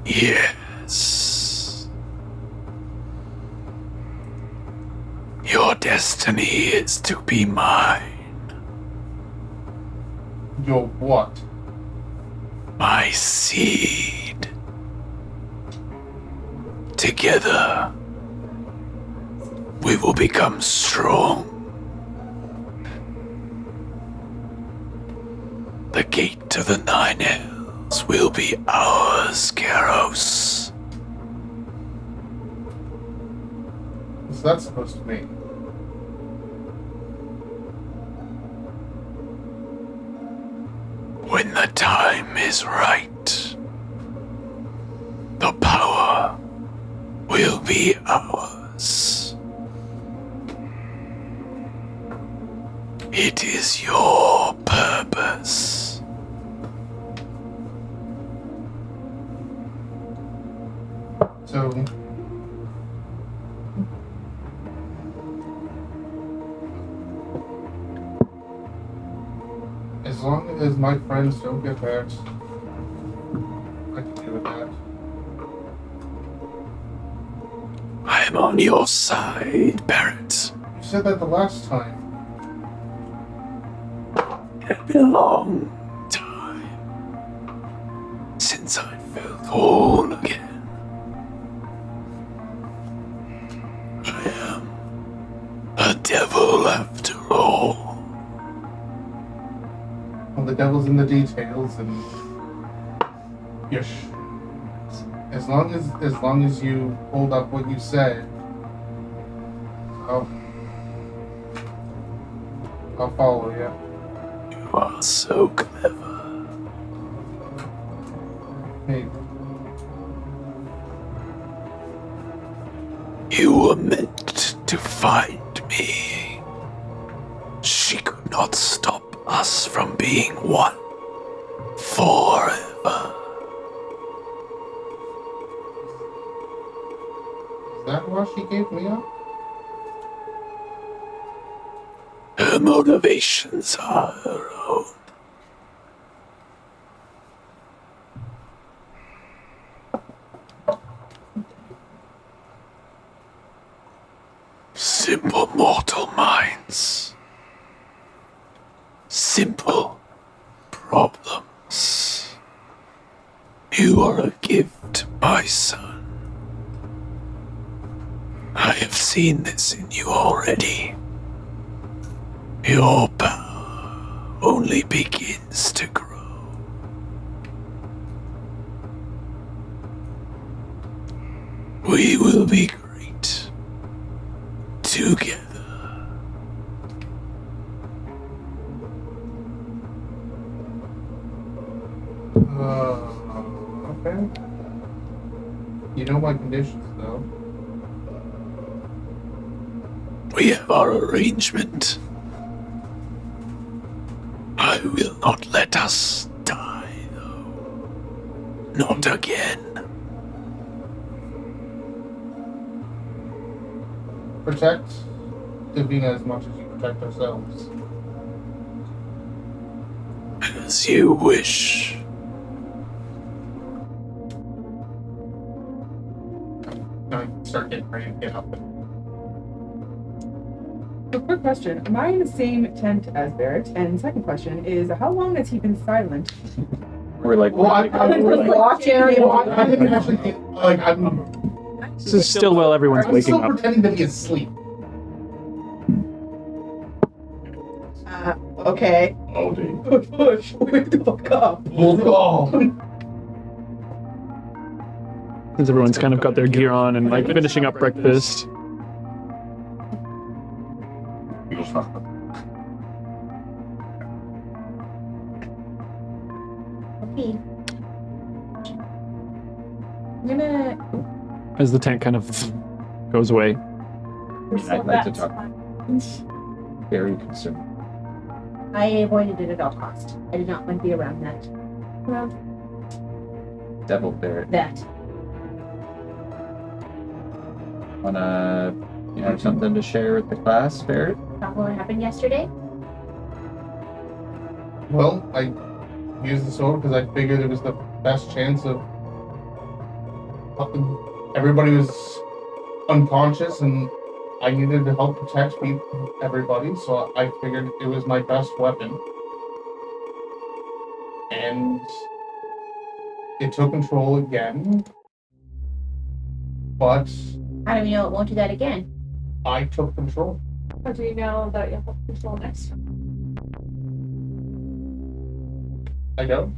Yes. Your destiny is to be mine. Your what? My seed. Together, we will become strong. The gate to the Nine Hells will be ours, Gaius. What's that supposed to mean? When the time is right, the power will be ours. It is your purpose. So, as long as my friends don't get hurt, I can deal with that. I'm on your side, Barrett. You said that the last time. It's been a long time since I felt whole again. I am a devil after all. Well, the devil's in the details, and yes. As long as you hold up what you said, I'll follow you. You are so clever. Hey, You were meant to find me. She could not stop us from being one forever. is that why she gave me up? Her motivations are her own. Simple mortal minds. Simple problems. You are a gift, my son. I have seen this in you already. Your power only begins to grow. We will be great together. Okay. You know my conditions, though. We have our arrangement. I will not let us die, though. Not again. Protect Davina as much as you protect ourselves. As you wish. Now I start getting ready to get up. So, quick question: am I in the same tent as Barrett? And second question is, how long has he been silent? We're like, Well, I'm watching. I didn't actually get, like, I'm This is still while everyone's I'm waking still up. pretending to be asleep. Okay. oh, dude. Push. Wake the fuck up. Oh. Since everyone's kind of got their gear on and like finishing up breakfast. Okay. I'm gonna. As the tent kind of goes away. I'd like to talk. Very concerned. I avoided it at all costs. I did not want to be around that. Well, Devil Bear. that. Wanna, you have something to share with the class, Barrett? About what happened yesterday? Well, I used the sword because I figured it was the best chance of. Everybody was unconscious and I needed to help protect everybody, so I figured it was my best weapon. And it took control again, but How do we know it won't do that again? I took control. How do you know that you'll have control next time? I know.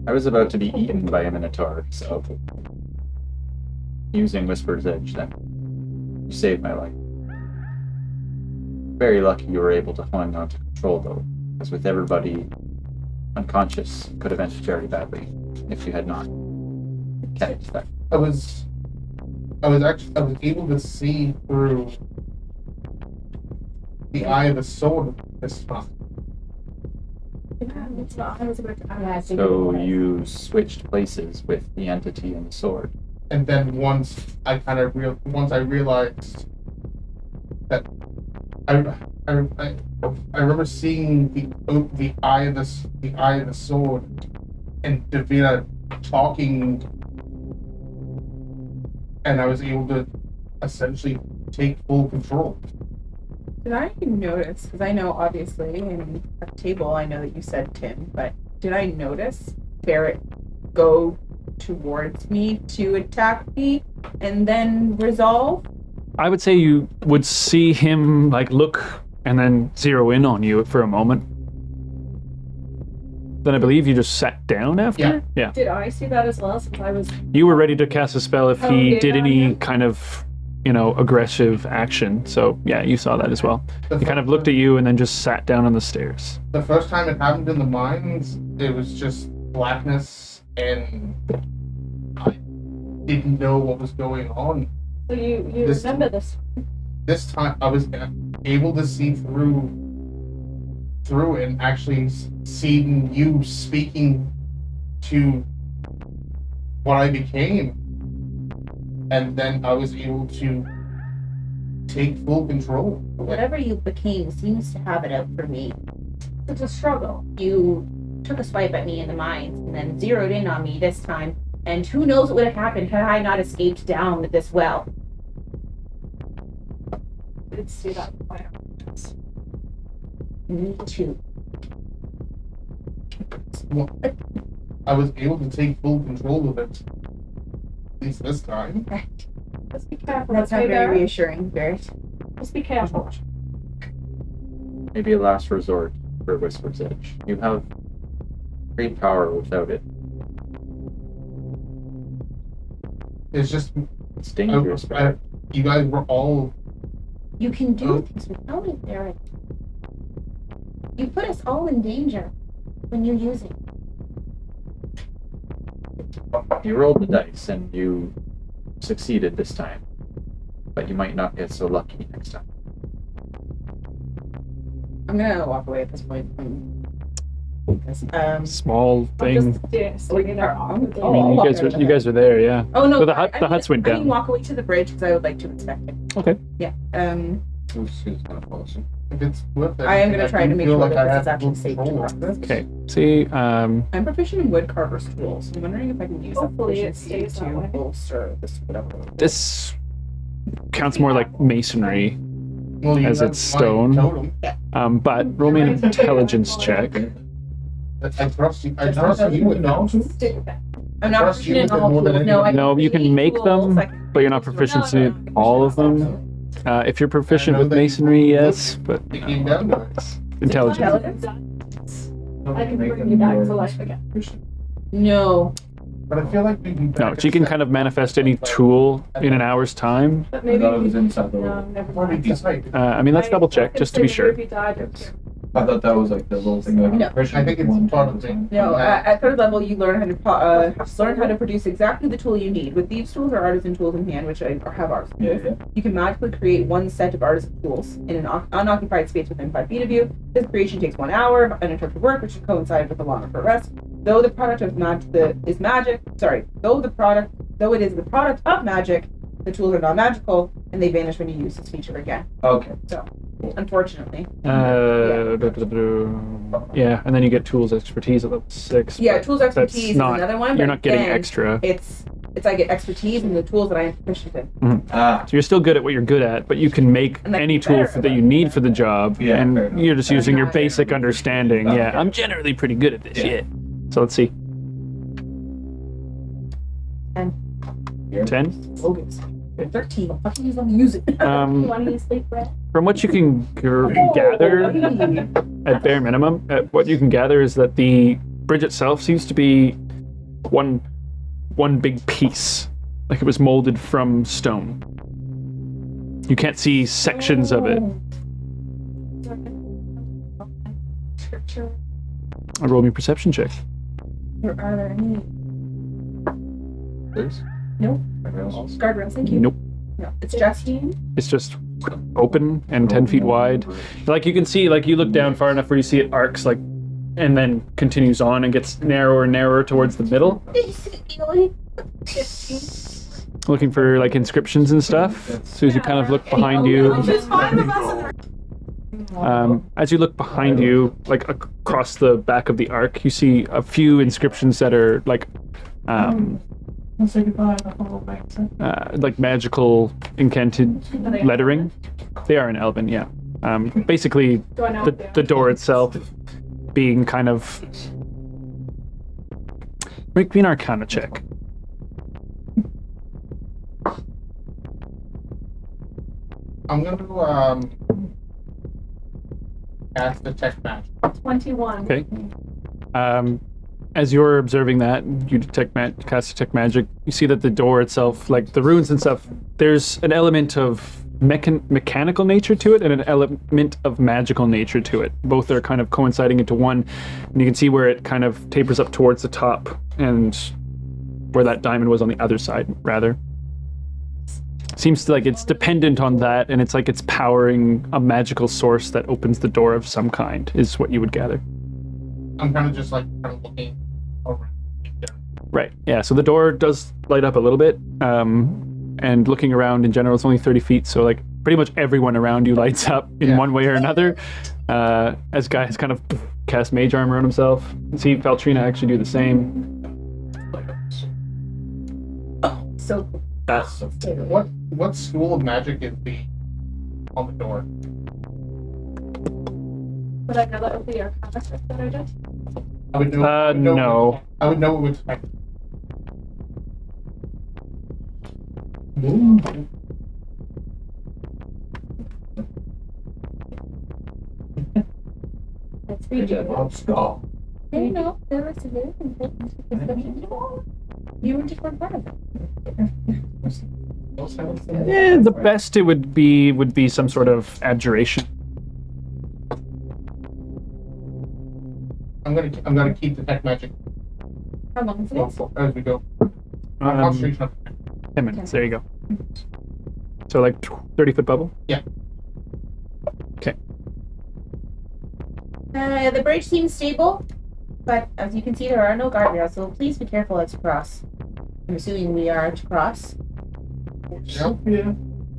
I was about to be eaten by a minotaur, so using Whisper's Edge then. You saved my life. Very lucky you were able to hang on to control though, because with everybody unconscious could have ended very badly if you had not catched that. I was able to see through the eye of the sword this time. It's not. I was about to Yeah, So you switched places with the entity and the sword. And then once I realized that I remember seeing the eye of the sword and Davina talking, and I was able to essentially take full control. Did I notice, because I know obviously in a table I know that you said Tim, but did I notice Barrett go towards me to attack me and then resolve? I would say you would see him like look and then zero in on you for a moment. Then I believe you just sat down after? Yeah. Did I see that as well? Since I was. You were ready to cast a spell if Oh, he yeah, did any yeah. kind of, aggressive action. So, yeah, you saw that as well. The He kind of looked at you and then just sat down on the stairs. The first time it happened in the mines, it was just blackness, and I didn't know what was going on. So you This- remember this? This time, I was able to see through and actually seeing you speaking to what I became, and then I was able to take full control. Whatever you became seems to have it out for me. It's a struggle. You took a swipe at me in the mines and then zeroed in on me this time. And who knows what would have happened had I not escaped down this well. I did see that. Me too. I was able to take full control of it. At least this time. Let's be careful. That's not okay, very Barrett? reassuring, Barrett. Let's be careful. Maybe a last resort for Whisper's Edge. You have great power without it. It's just It's dangerous, I- right? you guys were all You can do Oh. things without it, Barrett. You put us all in danger when you use it. You rolled the dice and you succeeded this time. But you might not get so lucky next time. I'm gonna walk away at this point. Because, Small I'm thing. just sticking our arm. I mean, you guys are there, yeah. oh no, But the sorry, hut- the huts went I down. mean walk away to the bridge because I would like to inspect it. Okay. Yeah. Who's gonna follow us? if it's worth it. I am gonna try to make feel sure like that I this is have actually full safe to control practice. of it. Okay. See, I'm proficient in wood carver's tools. I'm wondering if I can use that Hopefully it proficiency stays that to way. bolster this whatever. this counts more like masonry, Well, you As have it's my stone. totem. but roll me an intelligence check. I trust you. I trust you with those. Stick with that. I'm not Trust you proficient in with it all more than tools. No, I No, you can create make tools, them, I can but you're not create proficient No, in all of them. If you're proficient I know with that you masonry, would. yes, but It came down to it. intelligence. I can bring you back to life again. No. But I feel like we'd be No, she can kind of manifest any tool in an hour's time. But I maybe thought it was inside the no, room. never Probably mind. decide. I mean, let's double check just to be sure. If he died, it's- I thought that was like the little thing that No. I think it's part of it. No, at third level, you learn how to learn how to produce exactly the tool you need. With these tools or artisan tools in hand, which I have artisan Yeah, tools, you can magically create one set of artisan tools in an unoccupied space within 5 feet of you. This creation takes 1 hour of uninterrupted work, which should coincide with a longer for rest. Though the product of is magic, though it is the product of magic, the tools are non-magical and they vanish when you use this feature again. Okay. Unfortunately. Yeah, and then you get tools expertise at level 6. Yeah, but tools expertise is not- another one. You're but not getting then extra. It's I get expertise in the tools that I am proficient in. Ah. So you're still good at what you're good at, but you can make And I can any be tool better that you need for the job, Yeah, fair and enough. you're just But I'm using your not- basic understanding. Yeah, Okay. I'm generally pretty good at this Yeah. shit. So let's see. 10? Slogans. 13. I'll fucking use it. You Um, want to use sleep breath? from what you can gather, at bare minimum, what you can gather is that the bridge itself seems to be one big piece, like it was molded from stone. You can't see sections of it. Scripture. roll me a perception check. Are there any Please. guardrails? Thank you. Nope. No, it's just It's just open and 10 feet wide. Like you can see, like you look down far enough where you see it arcs, like, and then continues on and gets narrower and narrower towards the middle. Looking for like inscriptions and stuff. So as you kind of look behind you, as you look behind you, like across the back of the arc, you see a few inscriptions that are like, like magical incanted lettering. They are in Elven, yeah. Basically, Do I know what they are? the door itself being kind of. Make me an Arcana check. I'm going to cast Detect Magic. 21. Okay. As you're observing that, you cast detect magic. You see that the door itself, like the runes and stuff, there's an element of mechanical nature to it and an element of magical nature to it. Both are kind of coinciding into one, and you can see where it kind of tapers up towards the top and where that diamond was on the other side, rather. Seems like it's dependent on that, and it's like it's powering a magical source that opens the door of some kind, is what you would gather. I'm kind of just like looking around. Right, yeah, so the door does light up a little bit, and looking around in general, it's only 30 feet, so like pretty much everyone around you lights up in one way or another. As Gaius kind of cast mage armor on himself. See Feltrina actually do the same. So That's What school of magic is the on the door? Would I know that with the Arcana check that I did? I would know. no. I would know what to expect. That's pretty good. Let's go. You know, there was a very important discussion. You were just one part of it. Yeah, the best it would be some sort of abjuration. I'm gonna keep Detect Magic How long is it? as we go. Concentration of 10 minutes, there you go. So like 30-foot bubble? Yeah. Okay. The bridge seems stable, but as you can see, there are no guardrails, so please be careful as you cross. I'm assuming we are to cross. Yeah.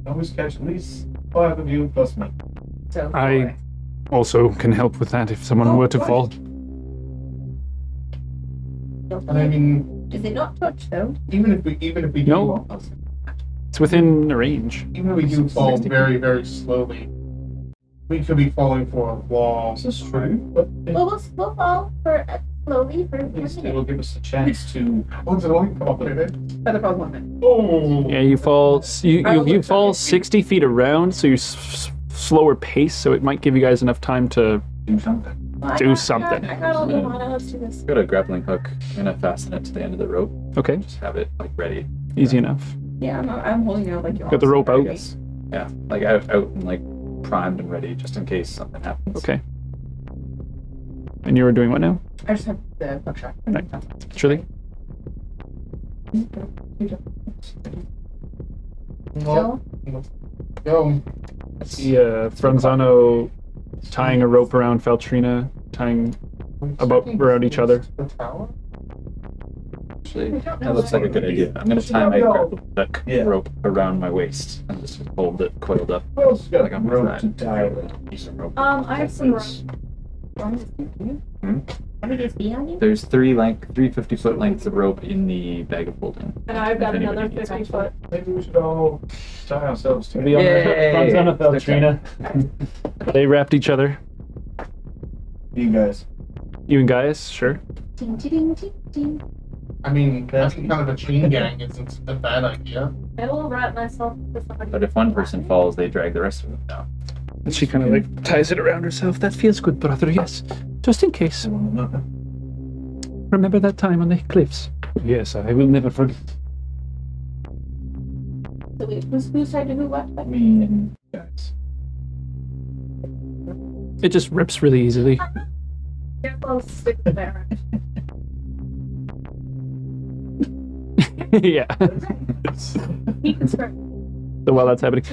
Always catch at least 5 of you plus me. So I also can help with that if someone were to fall. And I mean, Does it not touch though? even if we do No. It's within the range. even if we do fall very, very slowly, we could be falling for a long This is true, but Well, we'll fall for slowly for a at least it minute. will give us a chance to. What's it only called? feather falls 1 minute. Oh! Yeah, you fall. You fall 60 feet around, so you're slower pace. So it might give you guys enough time to Do something. Well, do something. I got all the mana. Let's do this. I've got a grappling hook. I'm gonna fasten it to the end of the rope. Okay, Just have it like ready. easy enough. Yeah, I'm holding out like you Got the rope out. Yes. Yeah, like out and like primed and ready just in case something happens. Okay. And you were doing what now? I just have the buckshot. Right. Shirley? Well, go. See Franzano tying a rope around Feltrina, tying about around each other. The tower? Actually, that looks like a good idea. I'm gonna tie my grappling hook Yeah. rope around my waist and just hold it coiled up. Who else got Like I'm rope fine. to tie with a piece of rope? I have some rope. How many days be on you? There's three 50-foot lengths of rope in the bag of holding. And I've got If another anybody needs 50 foot. Maybe we should all tie ourselves to Be on Franzano, Feltrina. They wrapped each other. You guys. You and Gaius, sure. Ding, ding, ding, ding. I mean, having kind of a chain gang isn't a bad idea. I will wrap myself to somebody. But if one person falls, they drag the rest of them down. And she kind of like ties it around herself. That feels good, brother, yes. Just in case. Remember that time on the cliffs? Yes, I will never forget. So wait, who's tied to who? What? Me and guys. It just rips really easily. Careful, stick there. Yeah. He can start. So while that's happening,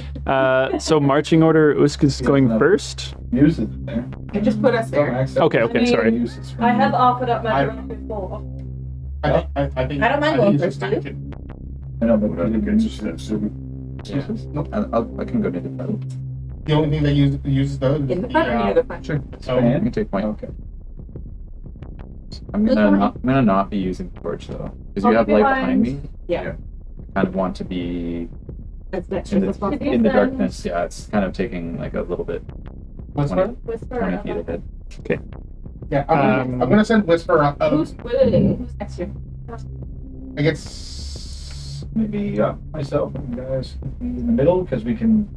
so marching order, Uska's going first. Use it there. I just put us there. Okay, sorry. I have offered up my I- drink before. I think. I don't mind going think first, do you? I know, but I think it's just that. Nope. I can go to the battle. The only thing that uses those is In the front or near the front? Sure. So- I can take point. Okay. I'm gonna not be using torch though, because you I'll have be light behind. behind me. Yeah. I kind of want to be That's next in responsibility. the darkness. Yeah, it's kind of taking like a little bit. Whisper. Whisper. 20 feet ahead. Yeah, I'm gonna send Whisper up. Who's next here? I guess. Maybe myself and you guys in the middle because we can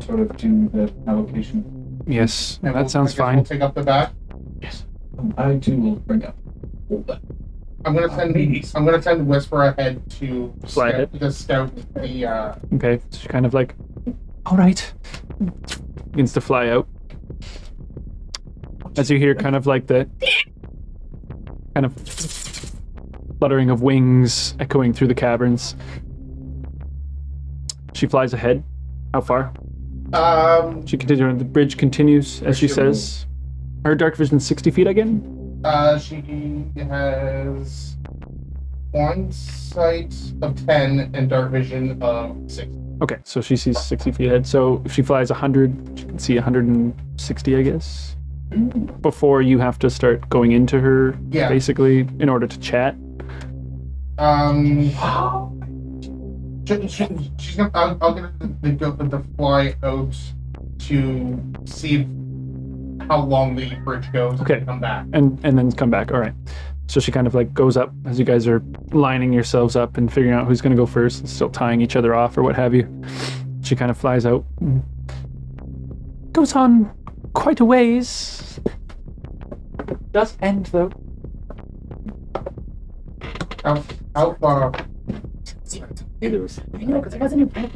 sort of do the allocation. Yes, and that sounds I guess fine. We'll take up the back. Yes. I too will bring up all that. I'm gonna send Whisper ahead to Fly ahead. to scout the. Okay, so she kind of like, all right, begins to fly out. As you hear kind of like the kind of fluttering of wings echoing through the caverns. She flies ahead. How far? She continues. The bridge continues, as she says. Her dark vision 60 feet again? She has one sight of 10 and dark vision of 6. Okay, so she sees 60 feet ahead. So if she flies 100, she can see 160, I guess. Before you have to start going into her, Yeah. basically, in order to chat. She's gonna. I'll get the fly out to see how long the bridge goes. Okay. And come back. And then come back. All right. So she kind of like goes up as you guys are lining yourselves up and figuring out who's going to go first and still tying each other off or what have you. She kind of flies out. Goes on quite a ways. Does end though. How far? I know, because I wasn't in bed.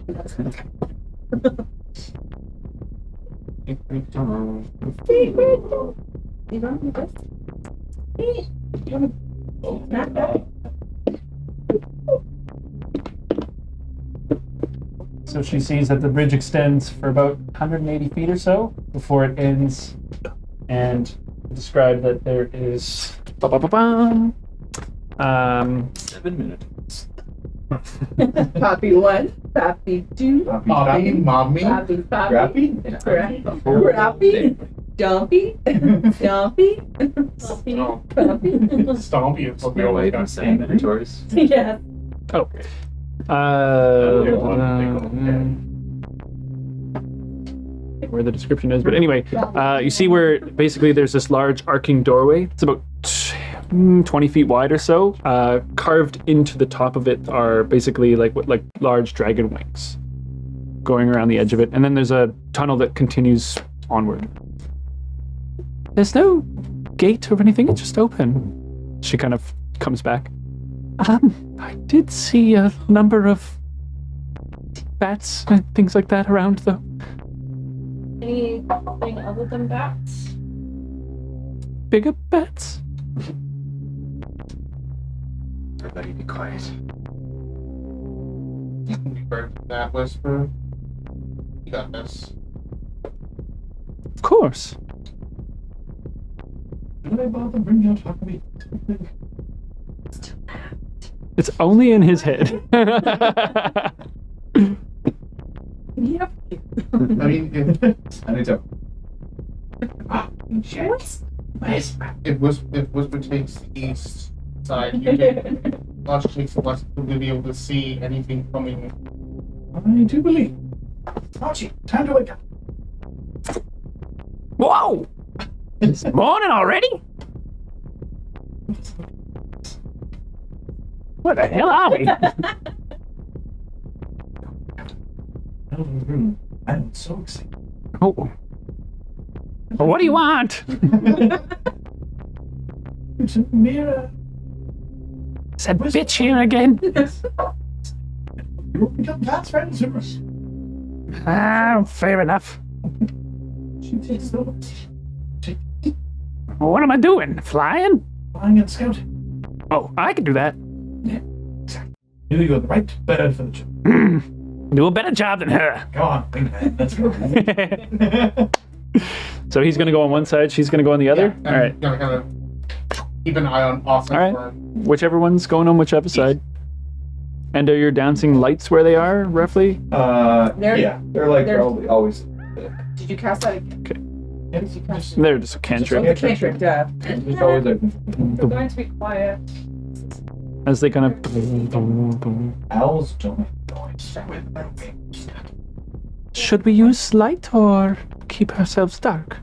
You don't need this? Not bad. So she sees that the bridge extends for about 180 feet or so before it ends, and describe that there is 7 minutes. Poppy 1, Poppy 2, Poppy, mommy. Poppy, Rappy? Rappy, Dumpy, Dumpy, Puppy. Stompy. It's what we No always way got. from saying inventories. Yeah. oh. Where the description is, but anyway, you see where basically there's this large arcing doorway. It's about 20 feet wide or so. Carved into the top of it are basically like large dragon wings going around the edge of it, and then there's a tunnel that continues onward. There's no gate or anything; it's just open. She kind of comes back. I did see a number of bats and things like that around, though. Anything other than bats? Bigger bats? Everybody be quiet. You can be brave for that, Whisper. You got this. Of course. Did I bother bringing out Huckabee? It's only in his head. Yep. I mean, I need to. Shit. if Whisper takes the east side, you can. Lush takes the west, you'll be able to see anything coming. I do believe. Archie, time to wake up. Whoa! It's morning already? Where the hell are we? I'm so excited. Oh. Well, what do you want? It's a mirror. Is that bitch here again? You will become fast friends, Zimmer. Ah, fair enough. She takes those. What am I doing? Flying? Flying and scouting. Oh, I can do that. You do the right bird for the job. Do a better job than her. Go on, wingman. Let's go. So he's gonna go on one side, she's gonna go on the other? Yeah, Alright. I'm gonna kind of keep an eye on offense. Alright. for- Whichever one's going on whichever side. And are your dancing lights where they are, roughly? They're like they're- probably always. Did you cast that again? Okay. Did you cast it? They're just a cantrip. Oh, the cantrip, duh. Just always there. We're going to be quiet. As they kind of... Owls don't make noise with their wings. Should we use light or keep ourselves dark?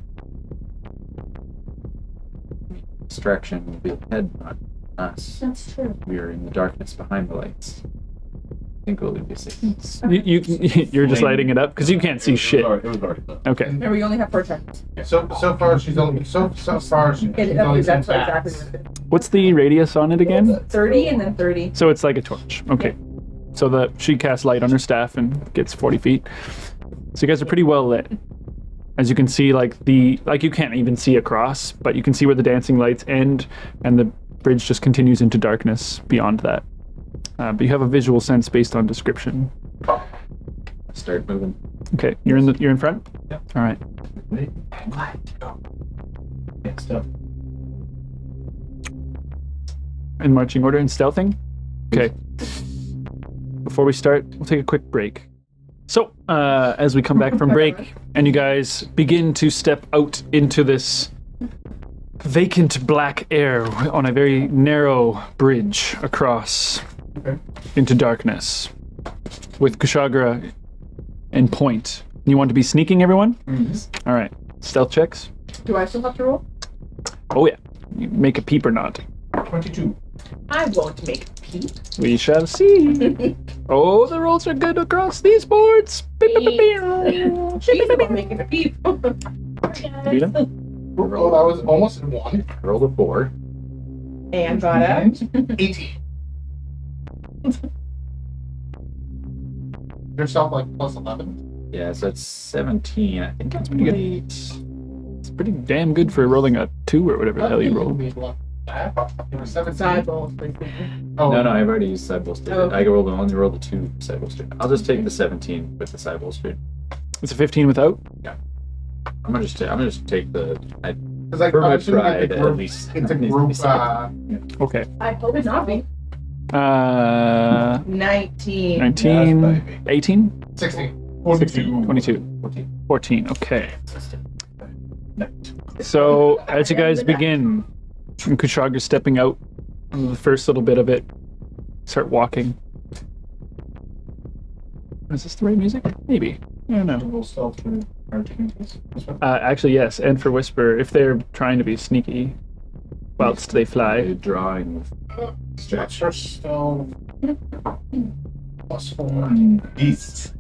Distraction will be ahead, not us. That's true. We are in the darkness behind the lights. I think we'll be safe. You're just lighting it up? Because you can't see shit. It was already done. Okay. Remember, we only have 4 turns. So far she's only she's only That's seen exactly bats. what it is. What's the radius on it again? 30 and then 30. So it's like a torch. Okay. So she casts light on her staff and gets 40 feet. So you guys are pretty well lit. As you can see, you can't even see across, but you can see where the dancing lights end, and the bridge just continues into darkness beyond that. But you have a visual sense based on description. Start moving. Okay, you're in front? Yeah. All right. Ready? Quiet. Go. Next up. In marching order and stealthing? Okay. Before we start, we'll take a quick break. So, as we come back from break, and you guys begin to step out into this vacant black air on a very narrow bridge across into darkness, with Kushagra in point. You want to be sneaking, everyone? Mm-hmm. All right. Stealth checks. Do I still have to roll? Oh yeah. You make a peep or not. 22. I won't make a peep. We shall see. Oh, the rolls are good across these boards. Beep, beep, beep, beep. She's about making a peep. Vita? Oh, that was almost a 1. Roll a 4. And got a 18. Yourself like plus 11. Yeah, so that's 17. I think that's Pretty good. It's pretty damn good for rolling a 2 or whatever the hell you rolled. It was 17. sideball, basically. Oh, No, I've already used sideball straight. Oh, okay. I only rolled the 2 sideball straight. I'll just take the 17 with the sideball straight. It's a 15 without? I'm gonna just take the. Because I For my I'm assuming pride, it's a at group. least. It's a Needs to be group. said. Okay. I hope it's not me. 19. 19, Yes, baby. 18, 16. 42. 22, 14. 14. Okay. So, as you guys begin, and Kushagra stepping out on the first little bit of it, start walking. Is this the right music? Maybe. I don't know. Roll stealth for archangels. Actually, yes, and for Whisper, if they're trying to be sneaky whilst they A fly. drawing with What's her still? Plus 4. Beasts.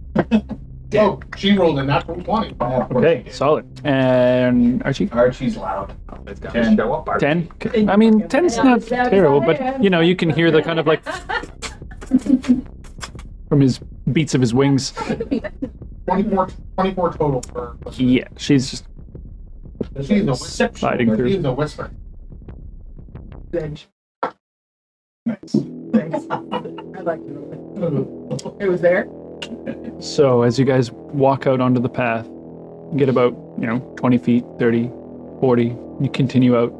Oh, she rolled a natural 20. Okay, solid. And Archie? Archie's loud. it's got 10. show up. 10? Okay. I mean, 10's not terrible, but, you know, you can hear the kind of like from his beats of his wings. 24 total for. Yeah, she's just She's a whisper. sliding through. She's a whisper. Bench. Nice. Thanks. I like it. It was there. So as you guys walk out onto the path, you get about, 20 feet, 30, 40, you continue out.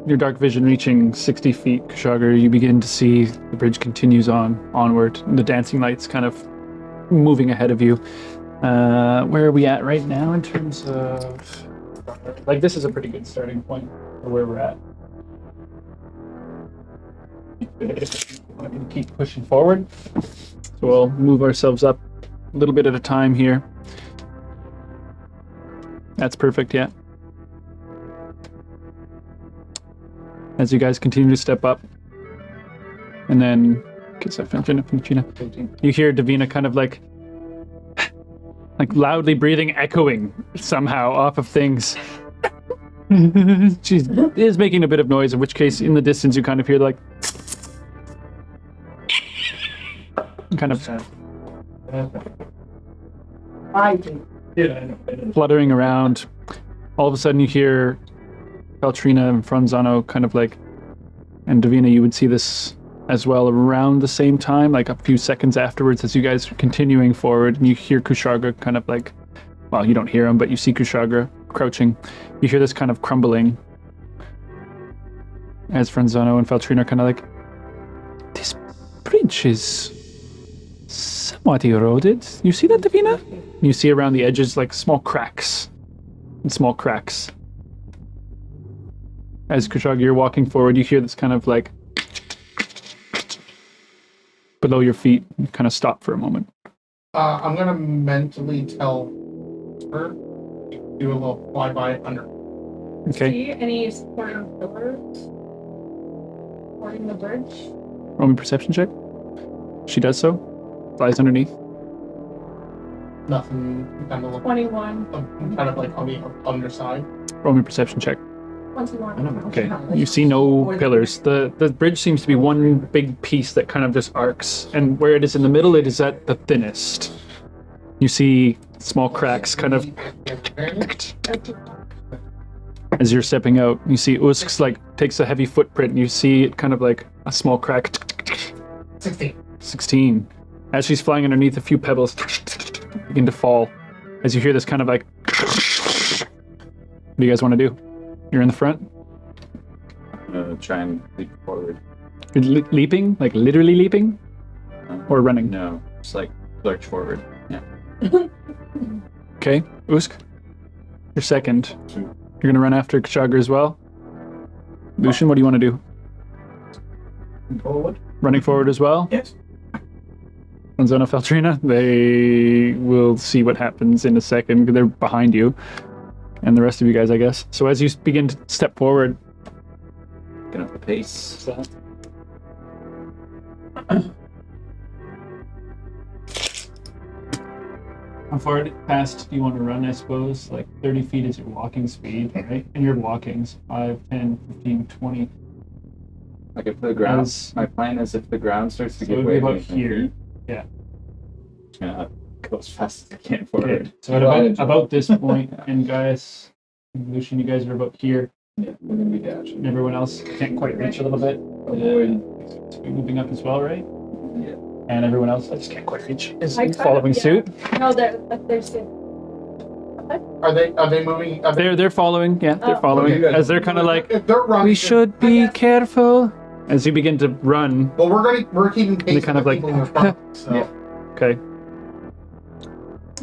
Your dark vision reaching 60 feet, Kushagra, you begin to see the bridge continues onward. The dancing lights kind of moving ahead of you. Where are we at right now in terms of... Like, this is a pretty good starting point for where we're at. I'm going to keep pushing forward. So we'll move ourselves up a little bit at a time here. That's perfect, yeah. As you guys continue to step up. And then, you hear Davina kind of like loudly breathing, echoing somehow off of things. She is making a bit of noise, in which case, in the distance, you kind of hear like... kind of I do. Yeah, I know. fluttering around. All of a sudden you hear Valtrina and Franzano kind of like, and Davina, you would see this as well around the same time, like a few seconds afterwards as you guys are continuing forward, and you hear Kushagra kind of like, well, you don't hear him, but you see Kushagra crouching. You hear this kind of crumbling as Franzano and Valtrina are kind of like, this bridge is somewhat eroded. You see that, Davina? You see around the edges like small cracks. As Kushagra, you're walking forward, you hear this kind of like below your feet. You kind of stop for a moment. I'm gonna mentally tell her to do a little flyby under. Okay. See any supporting pillars supporting the bridge? Roll me a perception check. She does so. Flies underneath. Nothing. Kind of look. 21. Kind of like on the underside. Roll me a perception check. 21. Okay. You see no pillars. The bridge seems to be one big piece that kind of just arcs, and where it is in the middle, it is at the thinnest. You see small cracks kind of as you're stepping out. You see Usk's like takes a heavy footprint, and you see it kind of like a small crack. 16. As she's flying underneath, a few pebbles begin to fall. As you hear this kind of like, what do you guys want to do? You're in the front? I'm gonna try and leap forward. You're leaping? Like literally leaping? Or running? No, just like lurch forward. Yeah. Okay, Usk, you're second. You're gonna run after Kushagra as well. Lucian, what do you want to do? Forward? Running forward as well? Yes. Franzano, Valtrina, they will see what happens in a second. They're behind you. And the rest of you guys, I guess. So as you begin to step forward... Get up the pace. How far fast do you want to run, I suppose? Like 30 feet is your walking speed, right? And your walking's 5, 10, 15, 20. Like if the ground, As- my plan is if the ground starts to So give it'd way be to about me from here. feet, Yeah. Go as fast as I can forward. Okay. So at about this point, and Gaius, and Lucian, you guys are about here. Yeah, we're gonna be dashing. And everyone else can't quite reach a little bit. So we're moving up as well, right? Yeah. And everyone else, I just can't quite reach, is I kind following of, yeah. suit. No, there's the. Are they moving? Are they, They're following, yeah, they're Oh. following. Okay, good. As they're kind of like, if they're running, we should be careful. As you begin to run, Well, we're keeping pace. They kind with of the people in the front, so. Yeah. okay.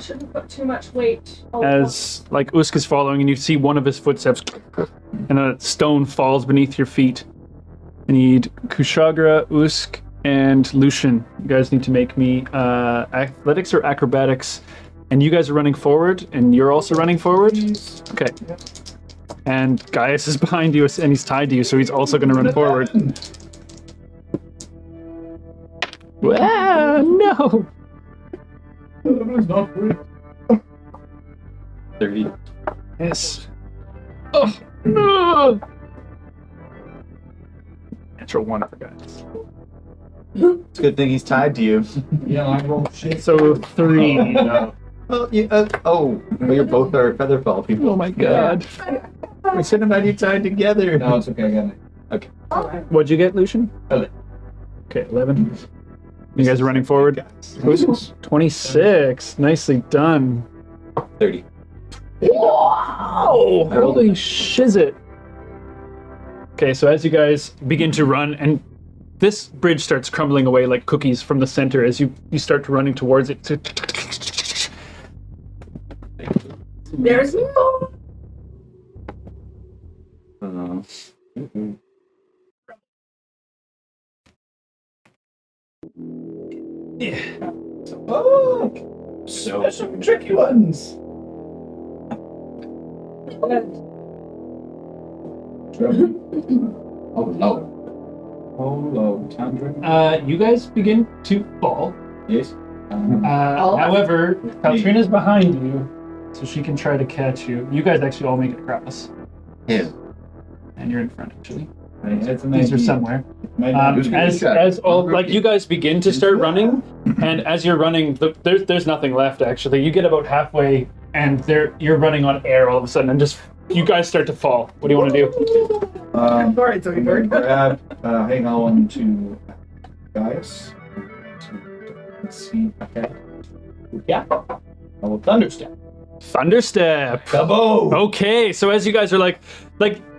Shouldn't put too much weight. As like Usk is following, and you see one of his footsteps, and a stone falls beneath your feet. I need Kushagra, Usk, and Lucian. You guys need to make me athletics or acrobatics. And you guys are running forward, and you're also running forward? Okay. And Gaius is behind you, and he's tied to you, so he's also going to run forward. Ah, no! It's not great. 30. Yes. Oh, no! Natural 1 for Gaius. It's a good thing he's tied to you. Yeah, I rolled shit. So 3. No. Well, well, you're both our featherfall people. Oh my god. We should have had you tied together. No, it's okay, I got it. What'd you get, Lucian? 11. Okay, 11. You guys are running forward. 26. Nicely done. 30. Wow! Holy shizzit. Okay, so as you guys begin to run, and this bridge starts crumbling away like cookies from the center as you start running towards it. There's more. Oh! So some tricky ones. Oh no. Oh no, Chandra. You guys begin to fall. Yes. However, Valtrina's behind you, so she can try to catch you. You guys actually all make it across. Yeah. And you're in front, actually. That's an These are idea. somewhere. Who's gonna As shot? as all like you guys begin to start running, and as you're running, there's nothing left actually. You get about halfway, and you're running on air all of a sudden, and just you guys start to fall. What do you want to do? Alright, so bird. Grab, hang on to Gaius. Let's see. Okay. Yeah. I will thunderstep. Thunderstep. Kaboom! Okay, so as you guys are like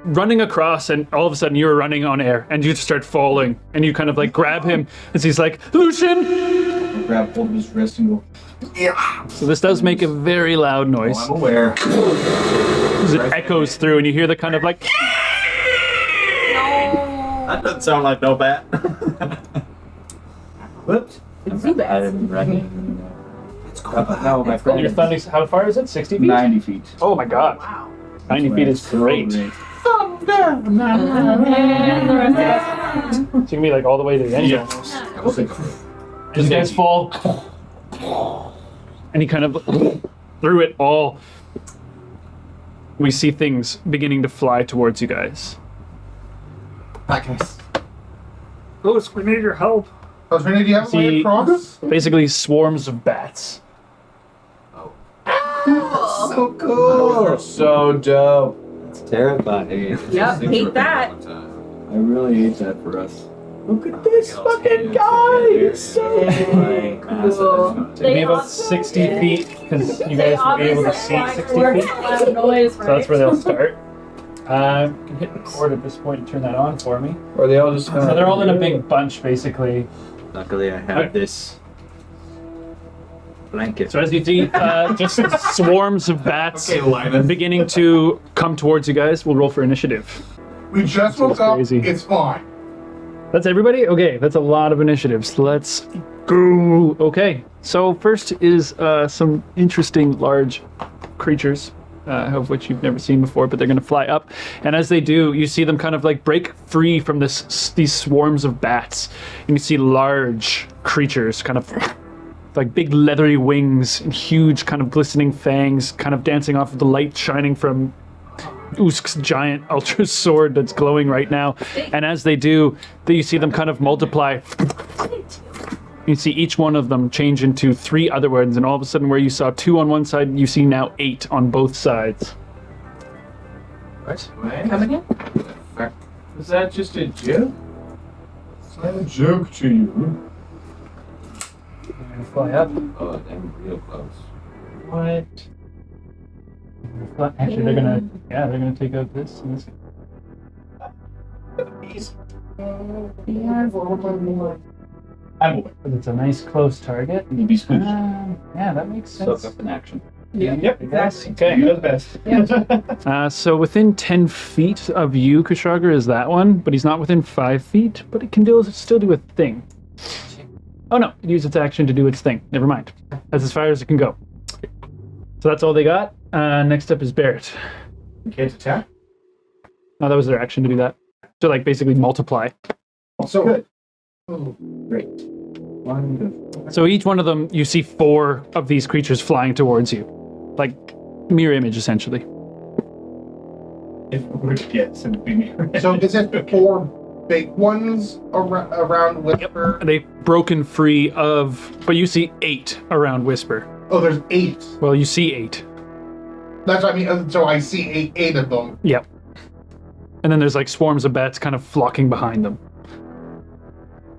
running across, and all of a sudden you're running on air, and you just start falling, and you kind of like grab him, as he's like, Lucian! I'll grab hold of his wrist and go, yeah. So this does make a very loud noise. I'm aware. As it echoes through, and you hear the kind of like, That doesn't sound like no bat. Whoops. I'm running. No, my friend. your thunder. How far is it? 60 feet? 90 feet. Oh my god. Wow. 90 feet is great. So you can be like all the way to the end almost. As you guys fall, and he kind of through it all, we see things beginning to fly towards you guys. Back, guys. Louis, we need your help. Do you have a way See- across? Basically, swarms of bats. So cool. So dope. It's terrifying. Yep, hate that. I really hate that for us. Look at this fucking guy. He's so Cool. It'd be about 60 feet because you guys will be able to see 60 feet. Noise, So that's where they'll start. You can hit record at this point and turn that on for me. Or they all just So they're all in a big bunch, basically. Luckily, I have this blanket. So as you see, just swarms of bats Okay, Linus. beginning to come towards you guys. We'll roll for initiative. We just woke up. crazy. It's fine. That's everybody? Okay, that's a lot of initiatives. Let's go. Okay, so first is some interesting large creatures, of which you've never seen before, but they're going to fly up. And as they do, you see them kind of like break free from these swarms of bats. And you see large creatures, kind of like big leathery wings and huge kind of glistening fangs, kind of dancing off of the light shining from Usk's giant ultra sword that's glowing right now. And as they do, you see them kind of multiply. You see each one of them change into 3 other ones, and all of a sudden where you saw 2 on one side, you see now 8 on both sides. What? Come again? Was that just a joke? It's not a joke to you. They're gonna fly up. Oh, I'm real close. What? Actually, they're gonna take out this and this. I'm aware. But it's a nice close target. You'd be spooked. Yeah, that makes Soak sense. up in action. Yep, exactly. Okay, you're the best. So within 10 feet of you, Kushagar, is that one, but he's not within 5 feet, but it can still do a thing. Oh no, it used its action to do its thing. Never mind. That's as far as it can go. So that's all they got. Next up is Barrett. You can't attack? Oh, that was their action to do that. So like basically multiply. So good. Oh, Great. Wonderful. So each one of them, you see 4 of these creatures flying towards you. Like mirror image, essentially. If we were to get some big so is it 4 big ones around Whisper? They've broken free of, but you see 8 around Whisper. Oh, there's 8. Well, you see 8. That's what I mean. So I see eight of them. Yep. And then there's like swarms of bats kind of flocking behind them.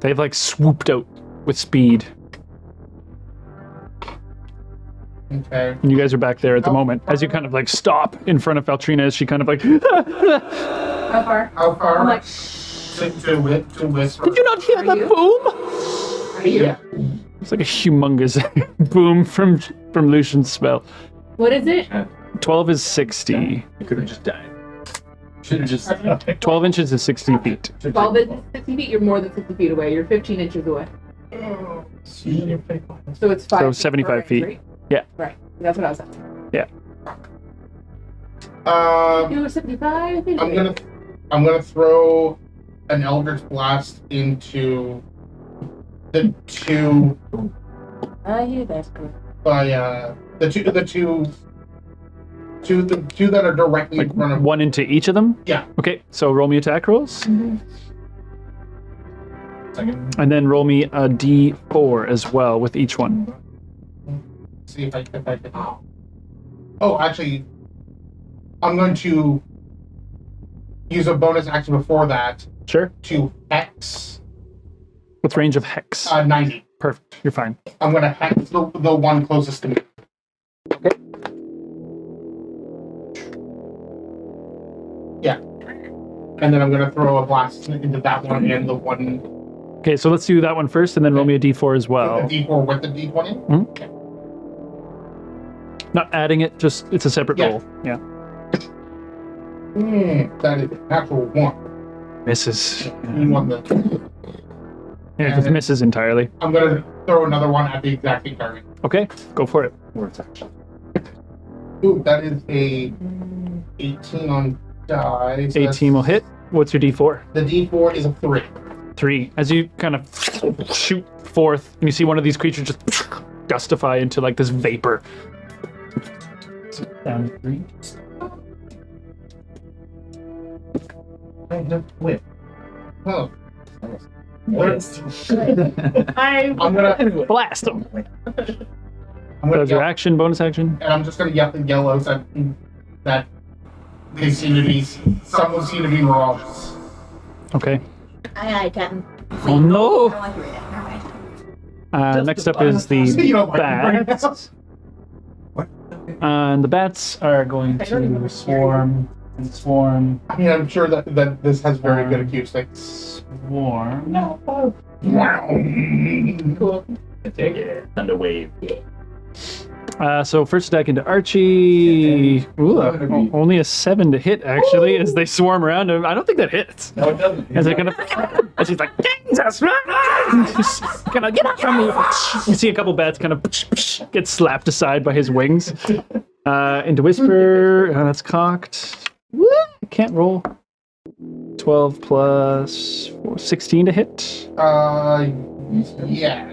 They've like swooped out with speed. Okay. And you guys are back there at the moment as you kind of like stop in front of Faltrina as she kind of like, How far? How far? I'm like, to Whisper. did you not hear that boom? Yeah. It's like a humongous boom from Lucian's spell. what is it? 12 is 60. You could have just died. Should have just 12 inches is 60 feet. 12 inches, 60 feet, you're more than 50 feet away. You're 15 inches away. So it's 5 So 75 feet. Right? Yeah. Right. That's what I was saying. Yeah. You were 75 feet away. I'm gonna throw an Eldritch Blast into the 2 I hear that's good. by the two that are directly Like in front of. 1 into each of them? Yeah. Okay, so roll me attack rolls. And then roll me a d4 as well with each one. See if I can. Oh, actually, I'm going to use a bonus action before that Sure. to hex What's range of hex? 90. Perfect. You're fine. I'm going to hex the one closest to me. Okay. Yeah. And then I'm going to throw a blast into that one and the one. Okay, so let's do that one first, and then roll me a d4 as well. The D4 with the D20? Not adding it, just it's a separate Yeah. roll. Yeah. That is natural 1. Misses. You want the. Yeah, it just misses entirely. I'm going to throw another one at the exact same target. Okay, go for it. Words action. Ooh, that is a 18 on die. So 18 will hit. What's your d4? The D4 is a 3. 3. As you kind of shoot forth, and you see one of these creatures just gustify into like this vapor. So down to 3. Whip. Oh. I'm I'm gonna Blast them. I'm gonna That's your yell, action, bonus action. and I'm just gonna yell out that they seem to be some seem to be mirages. Okay. Aye, Captain. Oh no! I don't like to read it. Never mind. Next up is the You don't like it. bats. And the bats are going to swarm and swarm. I mean, I'm sure that this has very good acoustics. Swarm. Cool. Take it. Thunder wave. So first attack into Archie. Ooh, only a 7 to hit actually, as they swarm around him. I don't think that hits. No, it doesn't. As they kind of, as he's like, Jesus, kind of get up from me. You see a couple bats kind of get slapped aside by his wings. Into Whisper, that's cocked. Woo! Can't roll. 12 plus 4, 16 to hit. Yeah.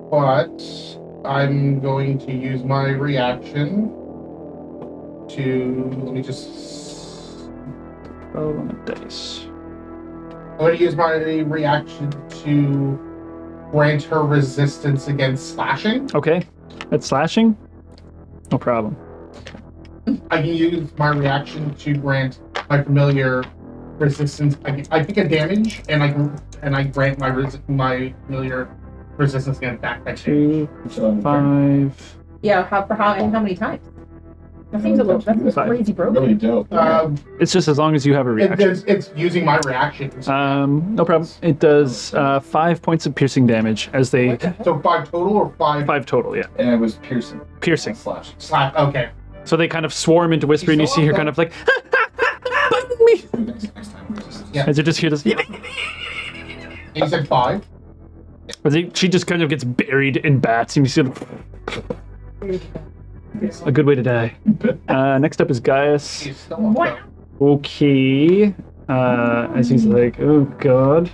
But I'm going to use my reaction to. Let me just. Roll on the dice. I'm going to use my reaction to grant her resistance against slashing. Okay, that's slashing. No problem. I can use my reaction to grant my familiar resistance. I pick a damage, and I grant my familiar resistance against back damage. 2, 5. Yeah, how many times? That seems a little. That's Five. crazy broken. Really dope. It's just as long as you have a reaction. It's using my reaction. No problem. It does 5 points of piercing damage as they. So 5 total or 5? 5 total, yeah. And it was piercing. Piercing. Slash. Slap. Okay. So they kind of swarm into Whisper, and you see her kind of like, bite me! Next time. Yeah. As you just hear this. You said 5. She just kind of gets buried in bats, and you see a good way to die. Next up is Gaius. He's still up, Okay. As he's like, oh god.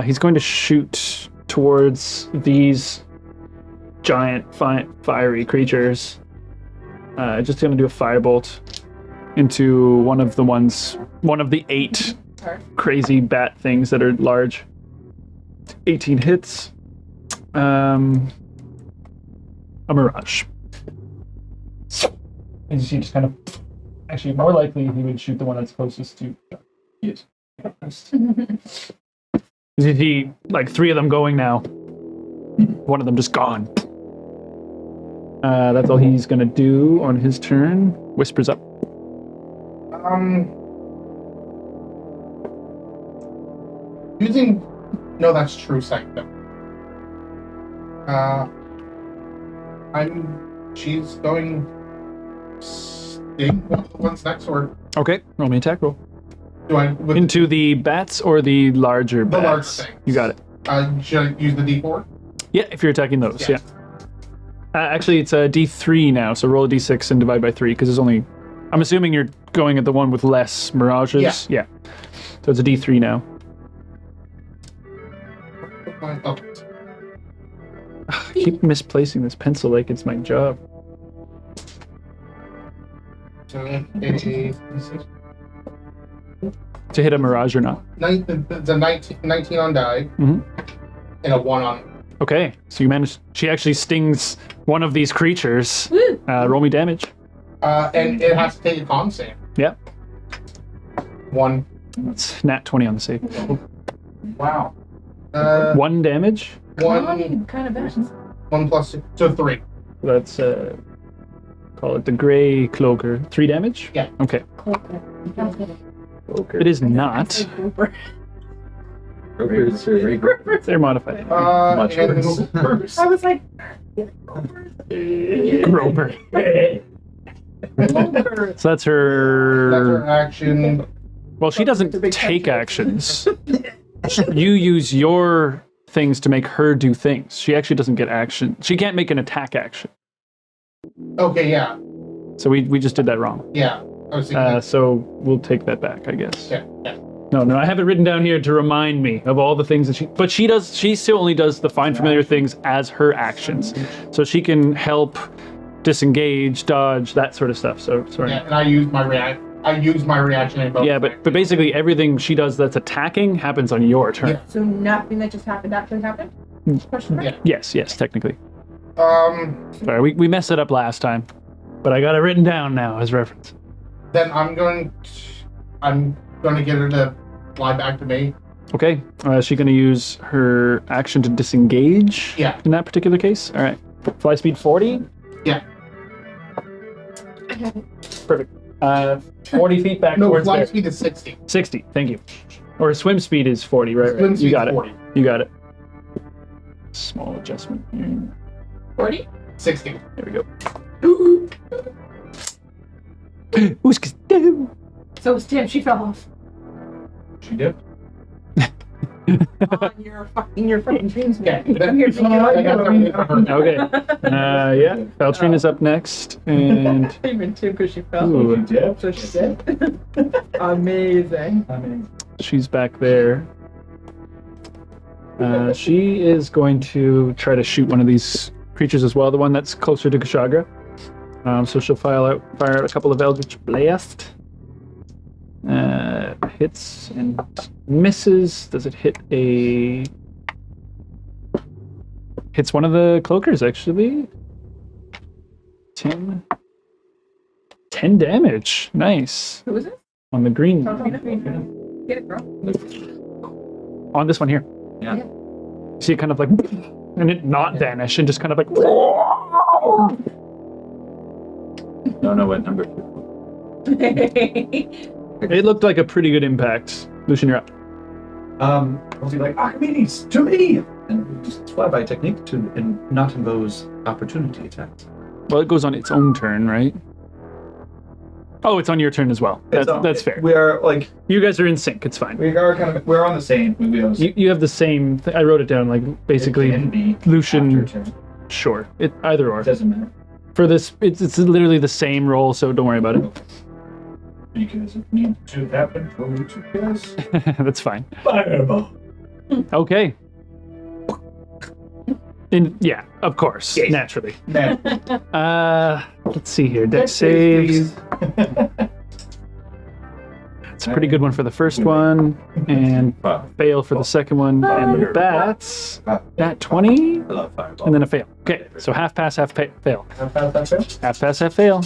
He's going to shoot towards these giant fiery creatures. Just going to do a firebolt into one of the 8 crazy bat things that are large. 18 hits. A mirage. And you see just kind of. Actually, more likely he would shoot the one that's closest to. Yes. You see, like 3 of them going now. One of them just gone. That's all he's gonna do on his turn. Whispers up. Using. No, that's true sight though. She's going. Sting one of the ones next, or Okay, roll me attack roll. do I? With Into the bats or the larger The bats? large things. You got it. should I use the D4? Yeah, if you're attacking those, Yeah. yeah. Actually, it's a D3 now, so roll a D6 and divide by 3, because there's only... I'm assuming you're going at the one with less mirages? Yeah. So it's a D3 now. Oh, I keep misplacing this pencil like it's my job. so it's To hit a mirage or not. the 19 on die, Mhm. and a 1 on. Okay, so you managed... She actually stings one of these creatures. Woo! Roll me damage. And it has to take a con save. Yep. 1. It's nat 20 on the save. Wow. 1 damage. One kind of bad. 1 plus 2, so 3. That's call it the gray cloaker. 3 damage. Yeah. Okay. Okay. It is not. Brokers are very good. They're modified. Much And worse. I was like, Groper. So that's her. that's her action. Well, she doesn't take actions. You use your things to make her do things. She actually doesn't get action. She can't make an attack action. Okay, yeah. So we just did that wrong. Yeah. I was thinking So we'll take that back, I guess. yeah. No, I have it written down here to remind me of all the things that she. But she still only does the find familiar things as her actions, so she can help, disengage, dodge, that sort of stuff. So sorry. Yeah, and I use my reaction in both. Yeah, but basically everything she does that's attacking happens on your turn. Yeah. so nothing that just happened actually happened? Question mark? Yeah. Yes, technically. Then Sorry, we messed it up last time, but I got it written down now as reference. I'm going to get her to fly back to me. Okay, is she going to use her action to disengage? Yeah. In that particular case? All right. Fly speed 40? Yeah. Perfect. 40 feet back No, towards fly there. speed is 60. 60, thank you. Or swim speed is 40, right? Swim You speed got is it. 40. You got it. Small adjustment here. 40? 60. There we go. Who's down? So Tim, she fell off. She did. On your fucking dreams, Yeah. man. I'm here thinking I about got you. them. Okay. Yeah. Beltrine is up next, and Even Tim, because she fell. Ooh. She did. So she did. Amazing. I mean, she's back there. She is going to try to shoot one of these creatures as well, the one that's closer to Kshagra. So she'll fire out a couple of Eldritch Blast. Hits and misses. Does it hit hits one of the cloakers, actually. 10 damage. Nice. Who is it? On the green. Get it, girl. On this one here. Yeah. See it kind of like, and it not vanish and just kind of like. Don't know what number. It looked like a pretty good impact. Lucian, you're up. I'll be like, Archimedes, to me! And just flyby technique to not impose opportunity attacks. Well, it goes on its own turn, right? Oh, it's on your turn as well. That's fair. We are like, You guys are in sync. It's fine. we're on the same. We have You have the same. I wrote it down like basically. It can be Lucian- after turn. Sure. Either or. It doesn't matter. For this, it's literally the same roll, so don't worry about it. Because it needs to happen for me to guess. That's fine. Fireball. Okay. Yeah, of course, Yes. naturally. Nah. Let's see here. Dex saves. It's a pretty good one for the first one, and fail for the second one. And the bats, that 20, I love fireball. and then a fail. Okay, so half pass, half fail. How fast that fail? Half pass, half fail.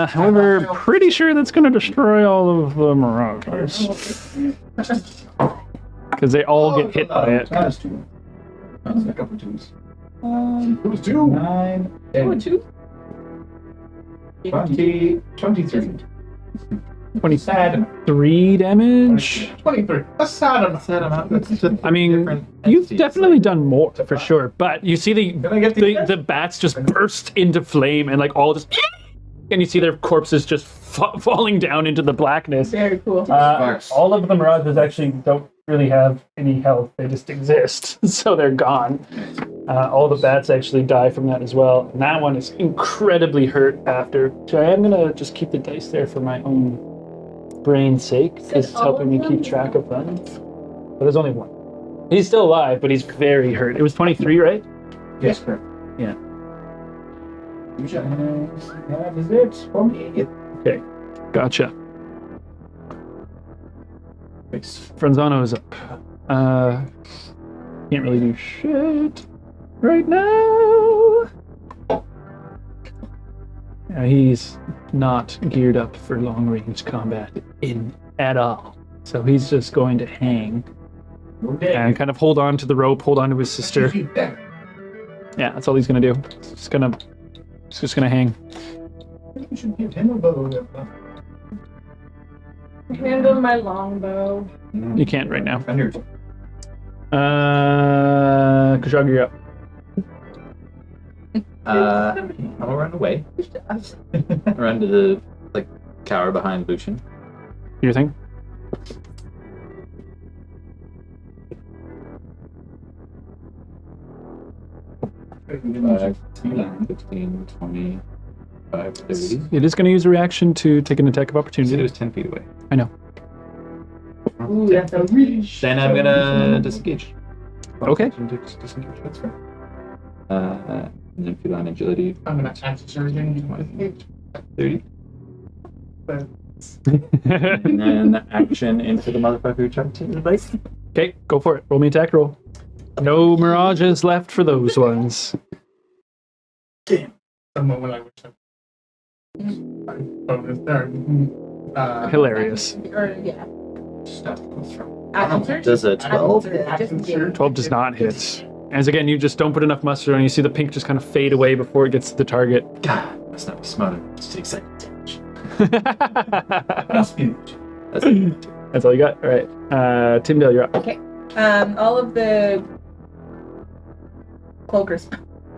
However, pretty sure that's going to destroy all of the mirages. Because they all get hit by it. That's 2. That's a couple 2s. It was 2. 9, 10, 20, 23. 23 damage. 23. A sad amount. That amount. That's a I mean, different you've entity. definitely done more for sure, but you see Can I get the bats just burst into flame and like all just, and you see their corpses just falling down into the blackness. Very cool. All of the mirages actually don't really have any health; they just exist, so they're gone. All the bats actually die from that as well, and that one is incredibly hurt after. So I am gonna just keep the dice there for my own brain's sake, because it's helping me keep track of them. But there's only one. He's still alive, but he's very hurt. It was 23, right? Yes, correct. Yeah. That is it for me. Okay, gotcha. Nice. Franzano is up. Can't really do shit right now. He's not geared up for long-range combat at all. So he's just going to hang and kind of hold on to the rope, hold on to his sister. Yeah, that's all he's gonna do. He's just gonna hang. You should give him a bow. Handle my longbow. You can't right now. Under. Kajag, you're up. I'll run away. Run to the cower behind Lucian. Your thing? Uh, 15, 20, 5, 30. It is going to use a reaction to take an attack of It opportunity. was 10 feet away. I know. Ooh, that's a reach. Then I'm gonna disengage. Okay. Disengage. That's right. And then feline agility. I'm gonna answer again. 30. And then action into the motherfucker who tried to device. Okay, go for it. Roll me attack roll. No mirages left for those ones. The moment I wish I bonus there. Hilarious. Or, yeah. Stuff goes from. Action surge? Does a 12? Action surge. 12 does not hit. As again, you just don't put enough mustard on. You see the pink just kind of fade away before it gets to the target. God, must not be smothered. Just take second damage. That's huge. That's it. That's all you got? All right. Timdale, you're up. Okay. All of the cloakers.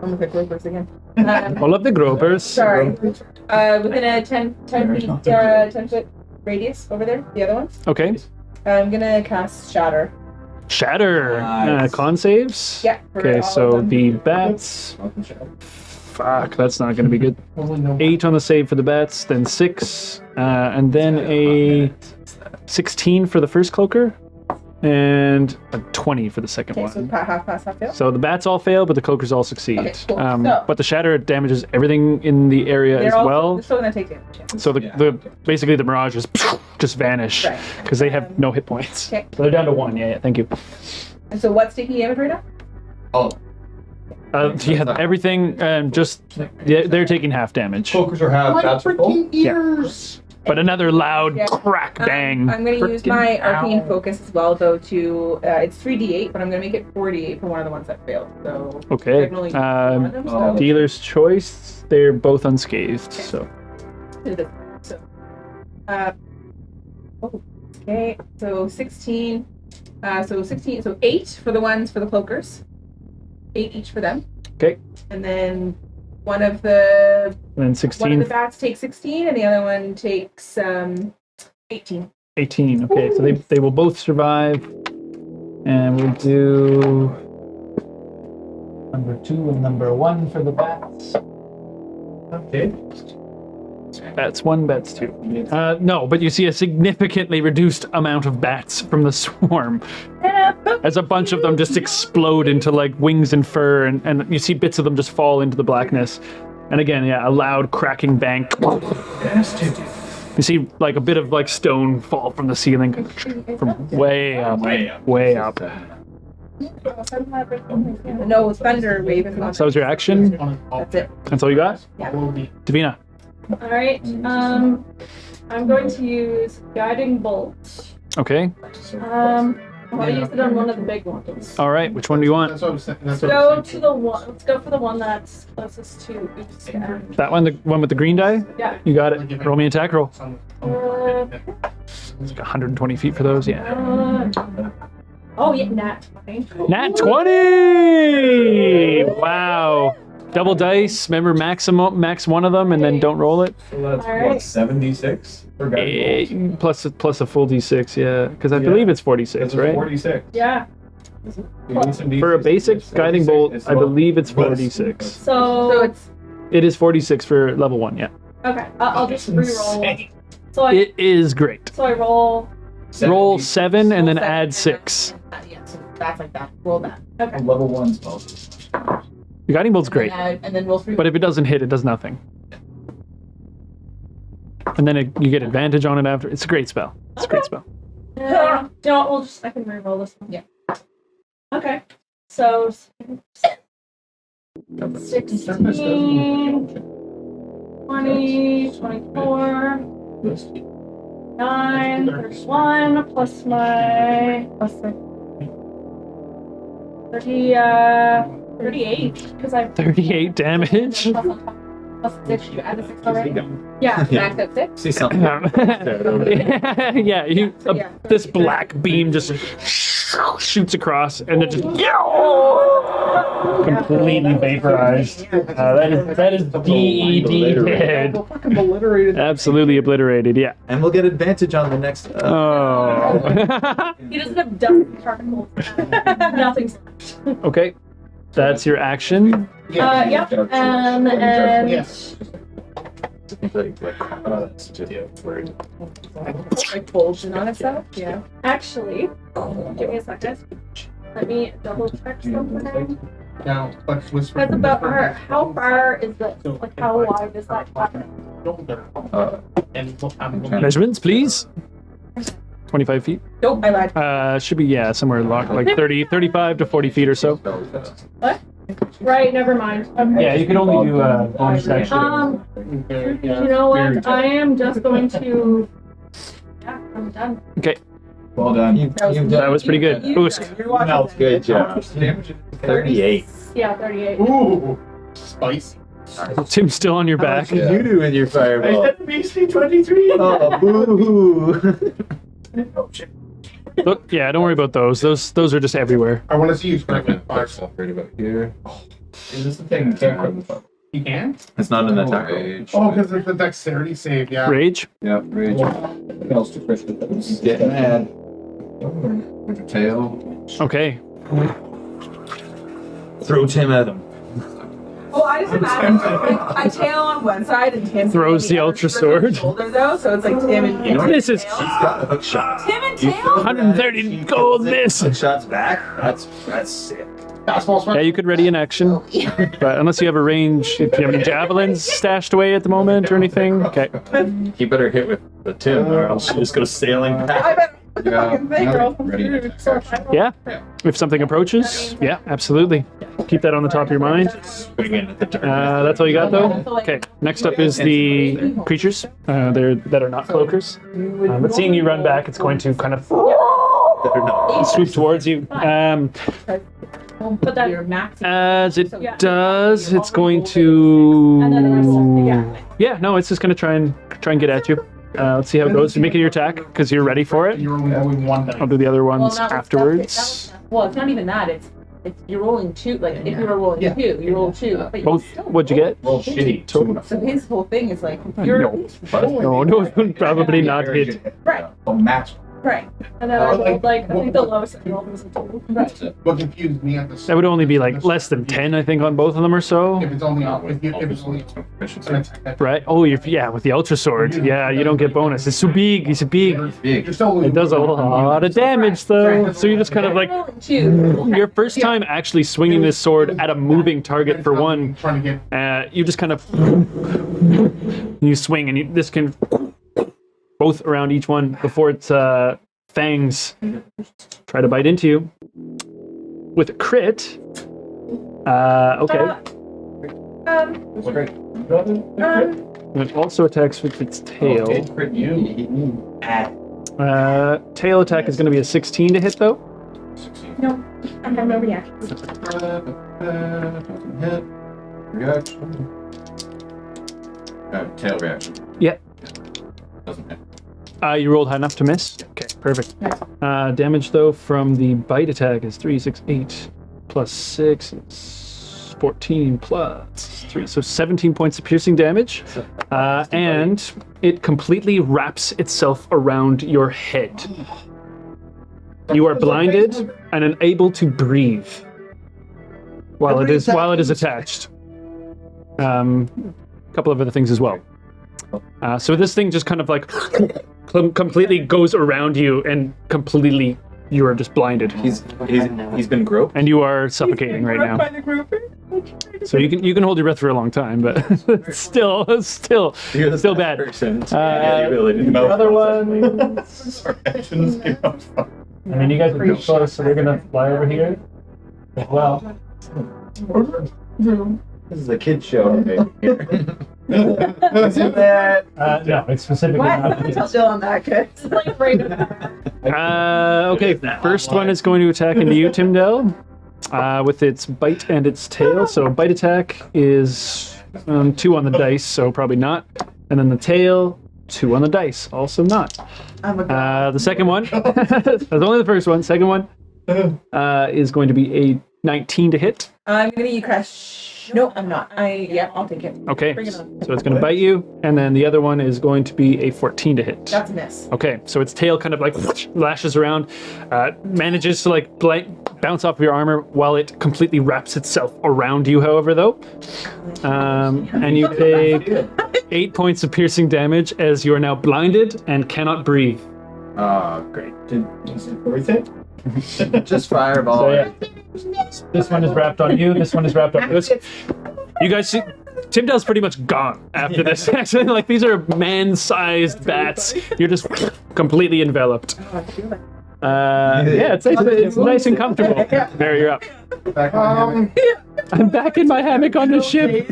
Almost like cloakers again. All of the gropers. Sorry. Within a 10 foot radius over there, the other ones. Okay. I'm gonna cast Shatter. Shatter. Nice. Con saves. Yeah. for Okay, all so of them. the bats. Fuck, that's not going to be good. 8 on the save for the bats, then 6, and then a 16 for the first cloaker, and a 20 for the second Okay, so one. half pass, half fail. So the bats all fail, but the cloakers all succeed. Okay, cool. So- But the shatter damages everything in the area They're as all well. still gonna take damage. Yeah. So Yeah. the basically the mirages just vanish Right. because they have no hit points. Okay. So they're down to 1. Yeah, thank you. And so what's taking damage right now? Oh, Yeah, everything. Just they're taking half damage. cloakers are half. That's full. freaking ears! But another loud Yeah. crack bang. I'm gonna use my arcane focus as well, though. To it's 3d8, but I'm gonna make it 4d8 for one of the ones that failed. So Okay. I can only use one of them, so Dealer's choice. They're both unscathed. So So, okay, so 16. So 8 for the ones for the cloakers. 8 each for them. Okay. And then one of the and 16, bats takes 16, and the other one takes 18. 18. Okay, so they will both survive. And we'll do number 2 and number 1 for the bats. Okay. Bats 1, bats 2. No, but you see a significantly reduced amount of bats from the swarm. As a bunch of them just explode into like wings and fur, and you see bits of them just fall into the blackness. And again, yeah, a loud cracking bang. You see like a bit of like stone fall from the ceiling from way up. Way up. No, thunder wave is not. So that was your action? That's it. That's all you got? Davina. Alright, I'm going to use Guiding Bolt. Okay. I want to use it on one of the big ones. All right. Which one do you want? That's what I was saying. Let's go for the one that's closest to Oops. That one, the one with the green die? Yeah. You got it. Roll me an attack roll. It's It's like 120 feet for those, yeah. Oh yeah, nat 20. Nat 20! Wow. Double dice. Remember, max one of them, and then don't roll it. So that's Alright. what, 76 for guiding bolts? Plus a full d6, yeah. Because I Yeah. believe it's 46, It's right? 46. Yeah. You need some For a D6s. basic It's guiding 46. bolt, It's I believe it's well, 46. So it's It is 46 for level 1, yeah. okay. I'll just re-roll. insane. So I It is great. roll. Roll 76. 7 and then Roll 7 add and 6. Yeah, so that's like that. Roll that. Okay. Level 1 spells. Your guiding bolt's great. And then roll 3. But if it doesn't hit, it does nothing. And then you get advantage on it after. It's a great spell. It's a great spell. We'll just I can re-roll this one. Yeah. Okay. So 16 20, 24, 9, 31, plus my plus 38, because I 38 damage. plus 6, you add the 6 already? Yeah, Max at 6. See something. Yeah, this black beam just shoots across and it just completely vaporized. That is DED dead. Fucking obliterated. Absolutely obliterated. Yeah. And we'll get advantage on the next. Oh. He doesn't have dust particles. Nothing's left. Okay, that's your action. Yep. And Yes. That's just weird. Like bulging on itself. Yeah. actually, give me a second. Let me double check something. Now, let's whisper. That's about her. How far is the, like, how wide is that cavern? Measurements, please. 25 feet. Nope, I lied. Should be, yeah, somewhere like 35 to 40 feet or so. Right, never mind. Okay. Yeah, you can only do bonus action. You know what? I am just going to. Yeah, I'm done. Okay, Well done. that was pretty good. Boost. You're watching. Good job. 38. Yeah, 38. Ooh, spicy. Tim's still on your back. What did you do in your fireball? BC 23. Oh, boo! Look, yeah, don't worry about those. Those are just everywhere. I want to see you strike with fire. Right about here. Is this the thing you can't run the You can? It's not an attack roll. Oh, because it's a dexterity save, yeah. Rage. Yeah, rage. Getting mad. With your tail. Okay. Throw Tim at him. Oh, I just imagine like, I tail on one side and Tim Throws the ultra sword. Shoulder though, so it's like Tim and You know, This is He's got a hook shot. Tim and You tail. throw 130 gold miss. Hook shots back. That's sick. Fastball Yeah, swing. you could ready an action, but unless you have a range, if you have any javelins stashed away at the moment or anything, okay. He better hit with the Tim, or else she just goes sailing I back. bet the fucking thing rolls Ready through. to attack. Yeah, if something approaches, yeah, absolutely. Keep that on the top of your mind. Swing in at the turn. That's all you got though? Okay, next up is the creatures that are not cloakers. But seeing you run back, it's going to kind of They're not. swoop towards you. But that. Your max. As it Yeah. does, it's going And then the rest of to... yeah. Yeah, no, it's just going to try and get at you. Let's see how it goes. You make it your attack because you're ready for it. You're only rolling one I'll dice. do the other ones Well, no, afterwards. Well, it's not even that. It's you're rolling two. Like if you were rolling Yeah. two, you roll two. But you Both. still What'd you roll. get? Roll shitty. So his whole thing is like you're No, probably not hit. right, Oh, match. Right. And then I rolled like, I think the lowest I rolled was a 2. Right. What confused me at the That would only be like less than 10, I think, on both of them or so. If it's only if it's only an attack. Right? Oh, yeah, with the ultra sword. Yeah, you don't get bonus. It's so big. It's big. Big. You're still It does a lot of damage though. So you just kind of like rolling two. your first time actually swinging this sword at a moving target for one. Trying to get You just kind of you swing and this can both around each one before its fangs try to bite into you with a crit. Okay. It also attacks with its tail. Crit you. Tail attack is going to be a 16 to hit though. No, I have no reaction. Hit. Reaction. Tail reaction. Yeah. Doesn't hit. You rolled high enough to miss. Okay, perfect. Damage though from the bite attack is 3, 6, 8 plus 6 is 14 plus 3, so 17 points of piercing damage. And it completely wraps itself around your head. You are blinded and unable to breathe while it is attached. A couple of other things as well. So this thing just kind of like completely goes around you and completely you are just blinded. He's been groped. And you are suffocating right now. So you can hold your breath for a long time, but it's still bad. Person. The other one. Sorry, I shouldn't say that. I mean, you guys are pretty close, so they're gonna fly over here. Well, This is a kid show. Isn't that? No, it's specifically not. Still on that good. It's like right Okay, first one is going to attack into you, Timdale, with its bite and its tail. So bite attack is 2 on the dice, so probably not. And then the tail, 2 on the dice, also not. The second one, that's only the first one. Second one is going to be a 19 to hit. I'm gonna you crash. No, I'm not. I'll take it. Okay, Bring it so on. it's going to bite you, and then the other one is going to be a 14 to hit. That's a miss. Okay, so its tail kind of like lashes around, manages to like bounce off of your armor while it completely wraps itself around you, however, though. And you take 8 points of piercing damage as you are now blinded and cannot breathe. Oh, great. Is it worth it? Just fireball. So, yeah. This one is wrapped on you, this one is wrapped on this. You guys see, Timdale's pretty much gone after this. Actually, like these are man-sized bats. You're just completely enveloped. Yeah, it's nice and comfortable. There, you're up. I'm back in my hammock on the ship.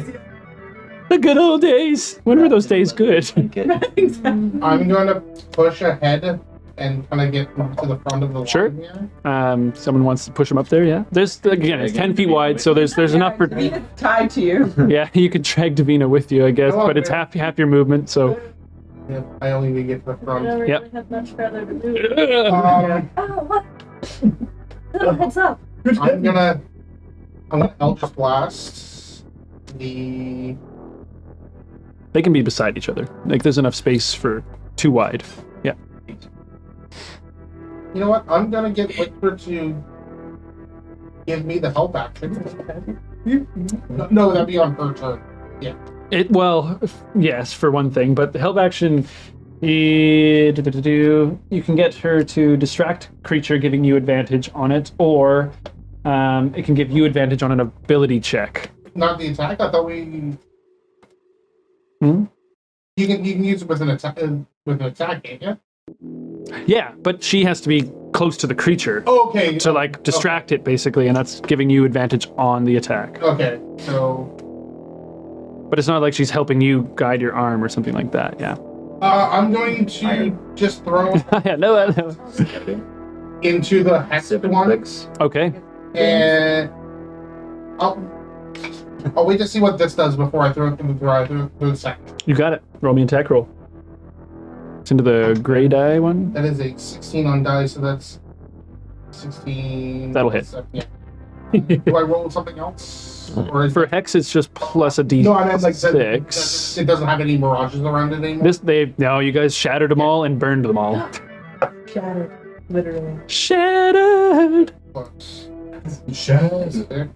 The good old days. When were those days good? I'm gonna push ahead and kind of get to the front of the Sure. line here. Someone wants to push him up there, yeah? There's, again, it's 10 feet wide, so there's enough for... Davina's tied to you. Yeah, you could drag Davina with you, I guess, Go on, but it's man. half your movement, so... Yeah, I only need to get to the I front. don't really Yep. have much further to do. Oh, what? Oh, heads up. I'm gonna Eldritch Blast the... They can be beside each other. Like, there's enough space for 2 wide. Yeah. You know what? I'm gonna get Whisper to give me the help action. No, that'd be on her turn. Yes, for one thing, but the help action, you can get her to distract creature, giving you advantage on it, or it can give you advantage on an ability check. Not the attack. I thought we. Hmm? You can use it with an attack. With an attack, can't you? Yeah, but she has to be close to the creature Okay. to like distract it, basically, and that's giving you advantage on the attack. Okay. So. But it's not like she's helping you guide your arm or something like that. Yeah. I'm going to just throw No. into the hex one, Okay. and I'll wait to see what this does before I throw it through the second. You got it. Roll me an attack roll. It's into the gray die one. That is a 16 on die, so that's 16. That'll hit. Yeah. Do I roll something else? Or is For hex, it's just plus a d6. no, I meant like it doesn't have any mirages around it anymore. You guys shattered them all and burned them all. Shattered. Literally. Shattered. Is it there?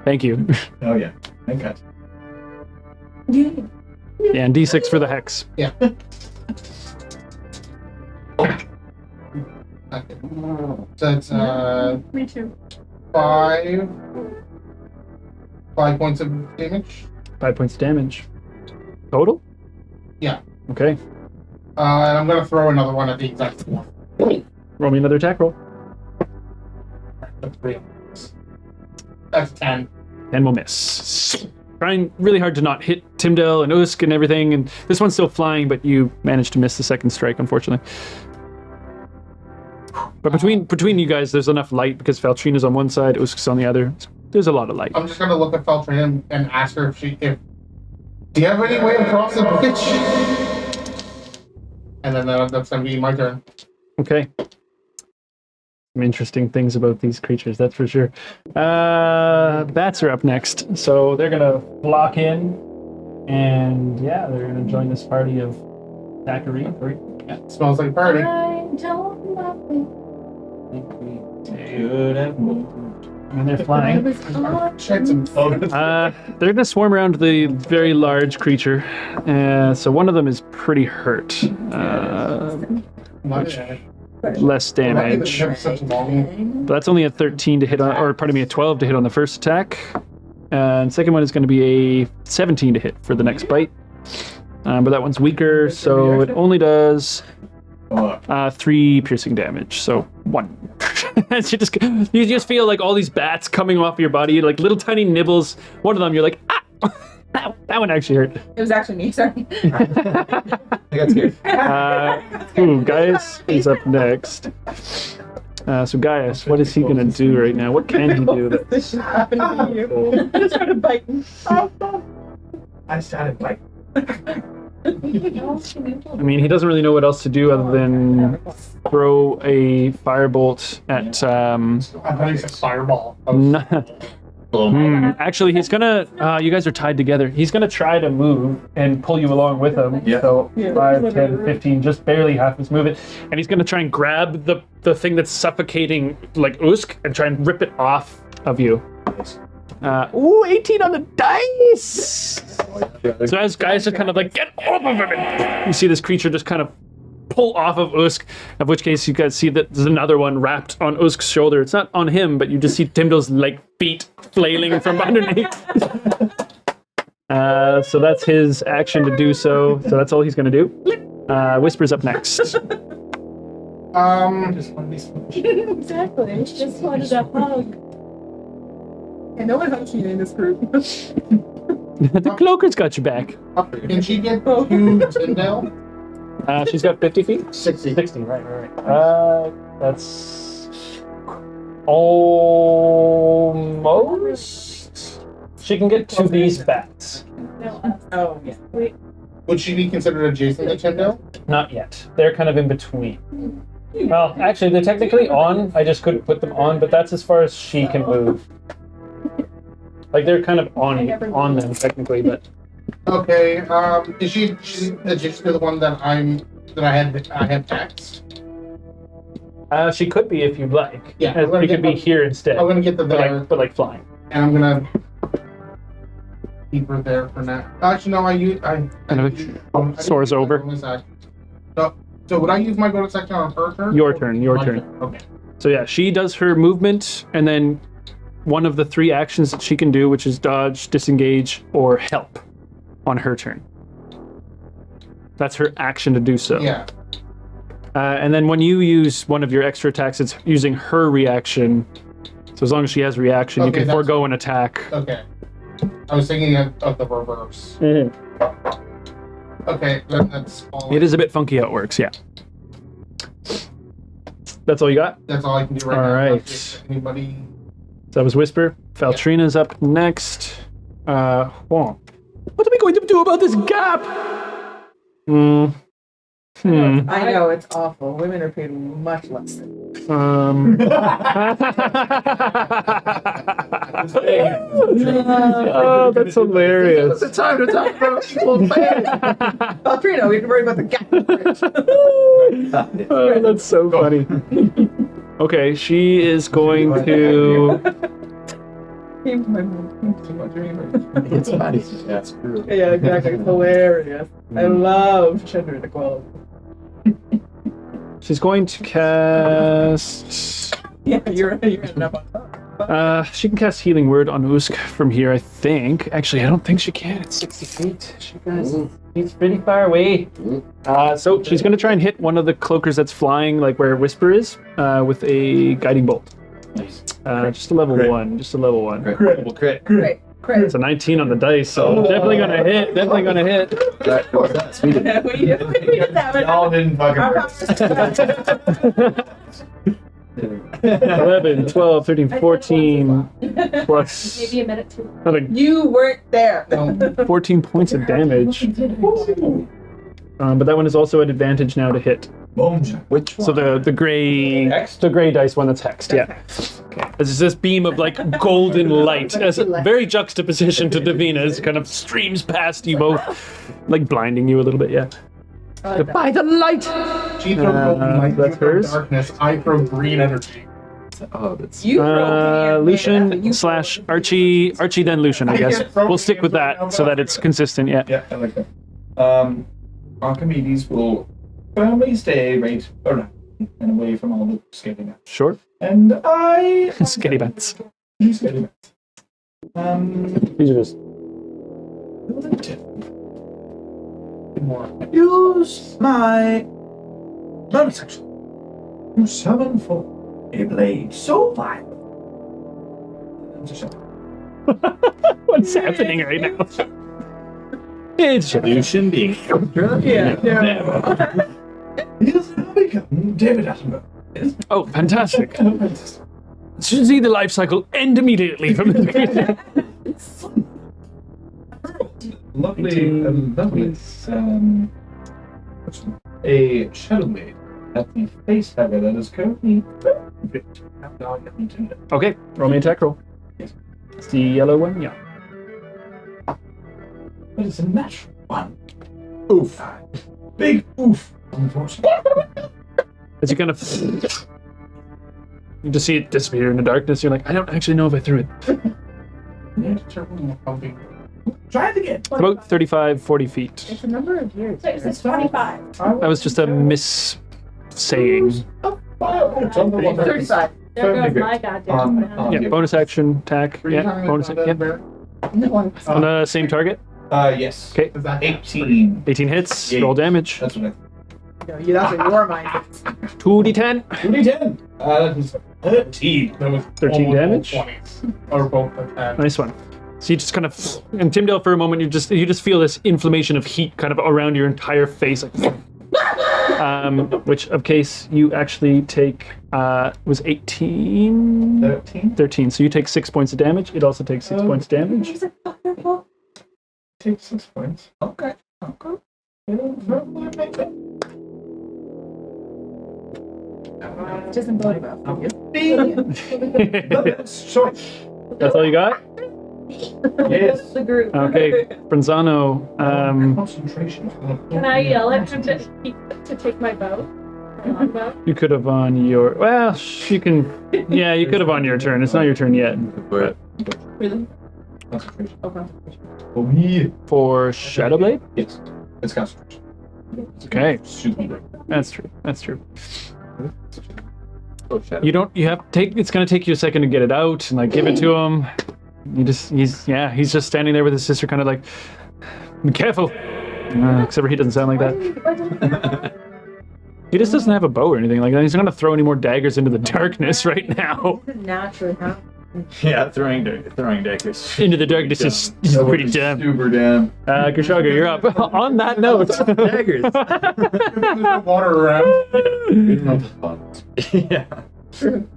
Thank you. Oh yeah, I got Yeah, and d6 for the hex. Yeah. Okay. So it's Me too. 5 points of damage. 5 points of damage. Total? Yeah. Okay. And I'm gonna throw another one at the exact one. Roll me another attack roll. That's 3. That's 10. And we'll miss. Trying really hard to not hit Timdale and Usk and everything, and this one's still flying, but you managed to miss the second strike, unfortunately. But between you guys, there's enough light because Faltrina's on one side, Usk's on the other. There's a lot of light. I'm just gonna look at Feltrina and ask her if do you have any way across the bridge? And then that's gonna be my turn. Okay. Some interesting things about these creatures, that's for sure. Bats are up next, so they're gonna block in, and yeah, they're gonna join this party of Thackeray. Yeah. Smells like a party. I don't love me. Good at And they're flying. Tried some They're gonna swarm around the very large creature. So one of them is pretty hurt. Less damage. Such long. But that's only a 13 to hit on, or pardon me, a 12 to hit on the first attack. And second one is going to be a 17 to hit for the next bite. But that one's weaker, so it only does 3 piercing damage. So 1. You just feel like all these bats coming off your body, like little tiny nibbles. One of them, you're like, ah! That one actually hurt. It was actually me, sorry. I got scared. Gaius is up next. So Gaius, what is he gonna do right now? What can he do? This should happen to you. I started biting. I started like. I mean, he doesn't really know what else to do other than throw a firebolt at. I thought he said fireball. Actually, he's gonna. You guys are tied together. He's gonna try to move and pull you along with him. Yeah. So 5, 10, 15, just barely half his movement, and he's gonna try and grab the thing that's suffocating like Usk and try and rip it off of you. 18 on the dice. So as guys are kind of like, get off of him, and you see this creature just kind of pull off of Usk, of which case you guys see that there's another one wrapped on Usk's shoulder. It's not on him, but you just see Timdo's like feet flailing from underneath. So that's his action to do so. So that's all he's gonna do. Whisper's up next. Just want to be smushed. Exactly. Just wanted a hug. And no one hugs me in this group. The cloaker's got your back. Can she get 2 Tyndale? She's got 50 feet? 60. 60, right. That's almost. She can get to these bats. No, Oh, yeah. wait. Would she be considered adjacent to Tyndale? Not yet. They're kind of in between. Well, actually, they're technically on. I just couldn't put them on, but that's as far as she can move. Like they're kind of on them technically, but Okay. Is she adjacent to the one that I had text? she could be if you'd like. Yeah, I'm gonna She could get be here instead. I'm gonna get the there, but like flying. and I'm gonna keep her there for now. Actually, no. Soars over. So would I use my bonus action on her turn? Your turn. My Okay. So yeah, she does her movement, and then one of the 3 actions that she can do, which is dodge, disengage, or help, on her turn. That's her action to do so. Yeah. And then when you use one of your extra attacks, it's using her reaction. So as long as she has reaction, you Okay, can that's- forego an attack. Okay. I was thinking of the reverse. Okay, then that's all. It is a bit funky how it works, yeah. That's all you got? That's all I can do right All now. right. If anybody? So that was Whisper. Faltrina's up next. What are we going to do about this gap? I know, it's awful. Women are paid much less than. Oh, that's hilarious. It's time to talk about equal pay. Valtrino, we have to worry about the gap. Oh, that's so funny. Okay, she is going to. Came to my dream. It's funny. Yeah, it's true. Yeah, exactly. It's hilarious. I love gender inequality. She's going to cast. Yeah, you're ending up on top. She can cast Healing Word on Usk from here, I think. Actually, I don't think she can. It's 60 feet. She's pretty far away. So she's going to try and hit one of the cloakers that's flying, like where Whisper is, with a Guiding Bolt. Nice. Just a level Crit. 1. Just a level 1. Crit. Great. It's a 19 on the dice, so definitely going to hit. Definitely going to hit. That's we did. We did that one. Y'all didn't fucking work. 11, 12, 13, 14, plus Maybe a minute too. another You weren't there. 14 points of damage. But that one is also at advantage now to hit. Boom. Which one? So the gray Hexed? the gray dice one that's hexed, yeah. Okay. There's this beam of like golden light as a very juxtaposition to Davina's kind of streams past you both, like blinding you a little bit, yeah. By the light! She throws golden light. that's You throw hers. darkness. I throw green energy. Oh, that's. You broke me. Lucian slash Archie then Lucian, I guess. We'll stick with that so that it's consistent, yeah. Yeah, I like that. Archimedes will firmly stay right around and away from all the skinny bats. Sure. And I... Skinny bats. Skinny bats. These are just Use my bonus action to summon for a blade so violent. what's happening right now. It's Solution being. Yeah. He is now become David Attenborough. Oh, fantastic. Should see the life cycle end immediately from the creature. Lovely, lovely. A shadow blade at the face dagger that is currently Okay, roll me an attack roll. Yes. It's the yellow one, yeah. But it's a natural one. Oof. Big oof. Unfortunately. As you kind of... You just see it disappear in the darkness. You're like, I don't actually know if I threw it. Try it again. It's about 35, 40 feet. It's a number of years. It says 25. That was just a miss-saying. 35. There goes my goddamn plan. Yeah, bonus action, attack. Were you Yeah, talking bonus about action. that, Yeah. Bear? No. On the same target. Yes. Okay, Is that 18. 18 hits. Yeah. Roll damage. That's what I That's what your mind is. 2d10. 2d10. That was 13. That was 13 almost damage? all 20s. Or both of that. Nice one. So you just kind of, and Timdale, for a moment, you just feel this inflammation of heat kind of around your entire face, like, which of case you actually take was 18, 13. 13. So you take 6 points of damage. It also takes 6 points of damage. Is it wonderful? Take 6 points. Okay. It doesn't bode well for you. Sure. That's all you got. Yes. The group. Okay, Bronzano. Concentration. Can I yell at him to take my bow? My longbow? You could have on your. Well, you can. Yeah, you could have on your turn. It's not your turn yet. For Really? Concentration. Okay. For me. For Shadowblade. Yes. It's concentration. Okay, Excuse me. that's true. That's true. Oh, shadow. You don't. You have to take. It's gonna take you a second to get it out and like give it to him. He's just standing there with his sister, kind of like, be careful. Except for he doesn't sound like that. He just doesn't have a bow or anything like that. He's not gonna throw any more daggers into the darkness right now. Naturally, huh? Yeah, throwing daggers. Into the darkness is pretty dumb. Super dumb. Krishaga, you're up. On that note, Daggers. There's water around. Yeah. You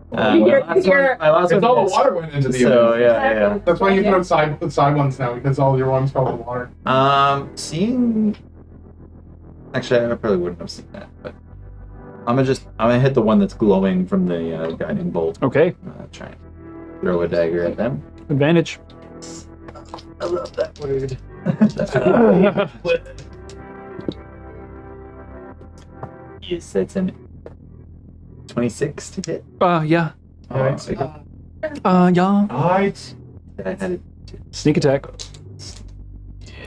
hear- my last you hear- one- my last Because one all the missed. water went into the So ocean. yeah. That's why you throw side ones now, because all your ones fell in the water. Seeing. Actually, I probably wouldn't have seen that, but I'm gonna hit the one that's glowing from the guiding bolt. okay. Try and throw a dagger at them. Advantage. I love that word. Yes, that's an 26 to hit. Yeah. Alright. Yeah. Alright. I had it. Sneak attack.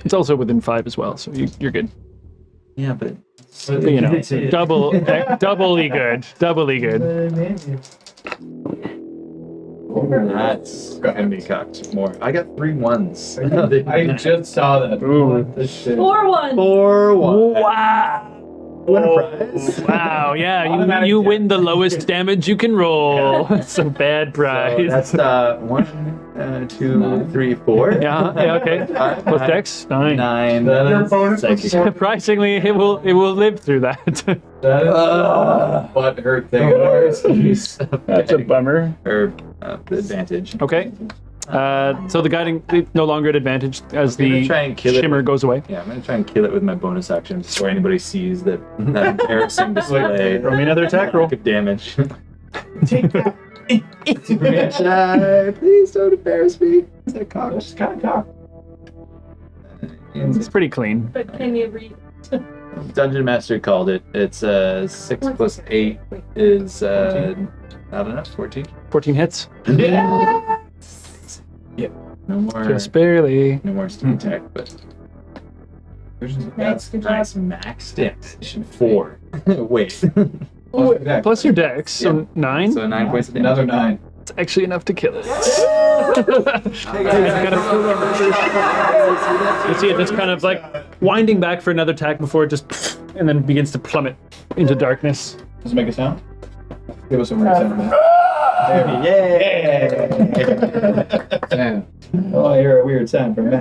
It's also within 5 as well, so you're good. Yeah, but You know, doubly good. Doubly good. that's gonna be cocked more. I got 3 ones. I just saw that. Ooh. What the shit? 4-1. 4-1. Wow. Win a prize. Wow, yeah, Automatic you death. win the lowest damage you can roll. It's a bad So prize. that's 1, 2, 3, 4. Yeah, okay. Plus dex, 9. 9. Your bonus was Psychic. Surprisingly, it will live through that. That is butt hurt thing. That's a bummer. Or advantage. Okay. So the guiding no longer at advantage as I'm gonna the try and kill it shimmer with- goes away. Yeah, I'm gonna try and kill it with my bonus action before anybody sees that embarrassing display. Roll me another attack roll. Good damage. Take that. Please don't embarrass me. Is that cocked? That's kind of cock. It's pretty clean. But can you read? Dungeon Master called it. It's 6 plus 8 is not enough. 14. 14 hits. Yeah. No more. Just barely. No more sneak attack, but That's Good job. nice max damage. 4. Wait. Plus your dex, so 9. So 9 points of damage. Another 9. It's actually enough to kill it. You see it just kind of like winding back for another attack before it just and then begins to plummet into darkness. Does it make a sound? Give us a weird sound. Yeah. Oh, I hear a weird sound from that.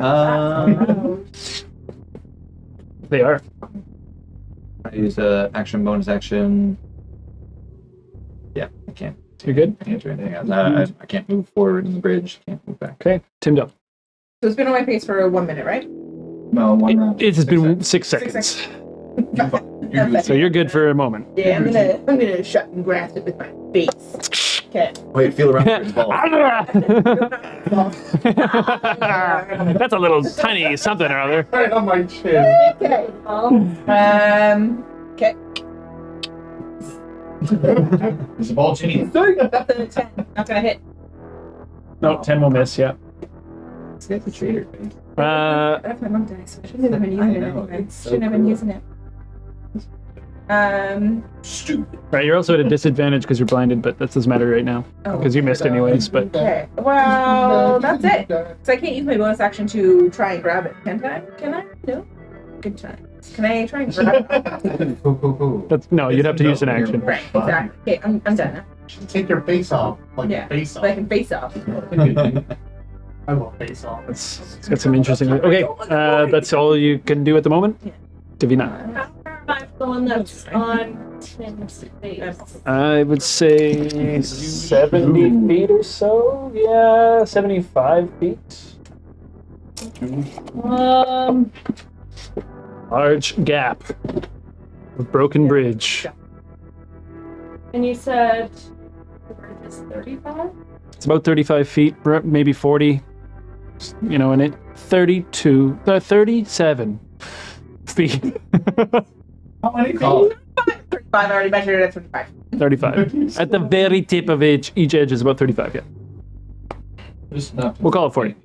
They are. I use a action, bonus action. Yeah, I can't. You're good? I can't do anything else. I can't move forward in the bridge. Can't move back. Okay. Timdale. So it's been on my face for 1 minute, right? Well, one round. It has been 6 6 seconds. You're good. So you're good for a moment. Yeah, I'm gonna shut and grasp it with my face. Okay. Wait, feel around for his ball. That's a little tiny something or other. Right on my chin. Okay. Okay. Is the ball chinny? That's a 10. Not gonna hit. No, 10 will miss, yeah. This guy's a traitor. That's my monk dice. I shouldn't have been using it anyway. Shouldn't have been using it. Stupid. Right, you're also at a disadvantage because you're blinded, but that doesn't matter right now. Because you missed anyways, but... Okay. Well, that's it. So I can't use my bonus action to try and grab it. Can I? Can I? No. Good time. Can I try and grab it? That's, no, you'd have to use an action. Right. Exactly. Okay. I'm done now. Take your face off. Like Yeah. face off. So I can face off. I will face off. It's got some interesting... Okay, that's all you can do at the moment? Yeah. Davina. How far am I from the one that's on Tim's face? I would say 70 feet or so. Yeah, 75 feet. Large gap. A broken bridge. And you said the bridge is 35? It's about 35 feet, maybe 40. You know, and it 37 feet. How many feet? 35. I already measured it at 35. 35. At the very tip of each edge is about 35, yeah. Just enough. We'll call it 40.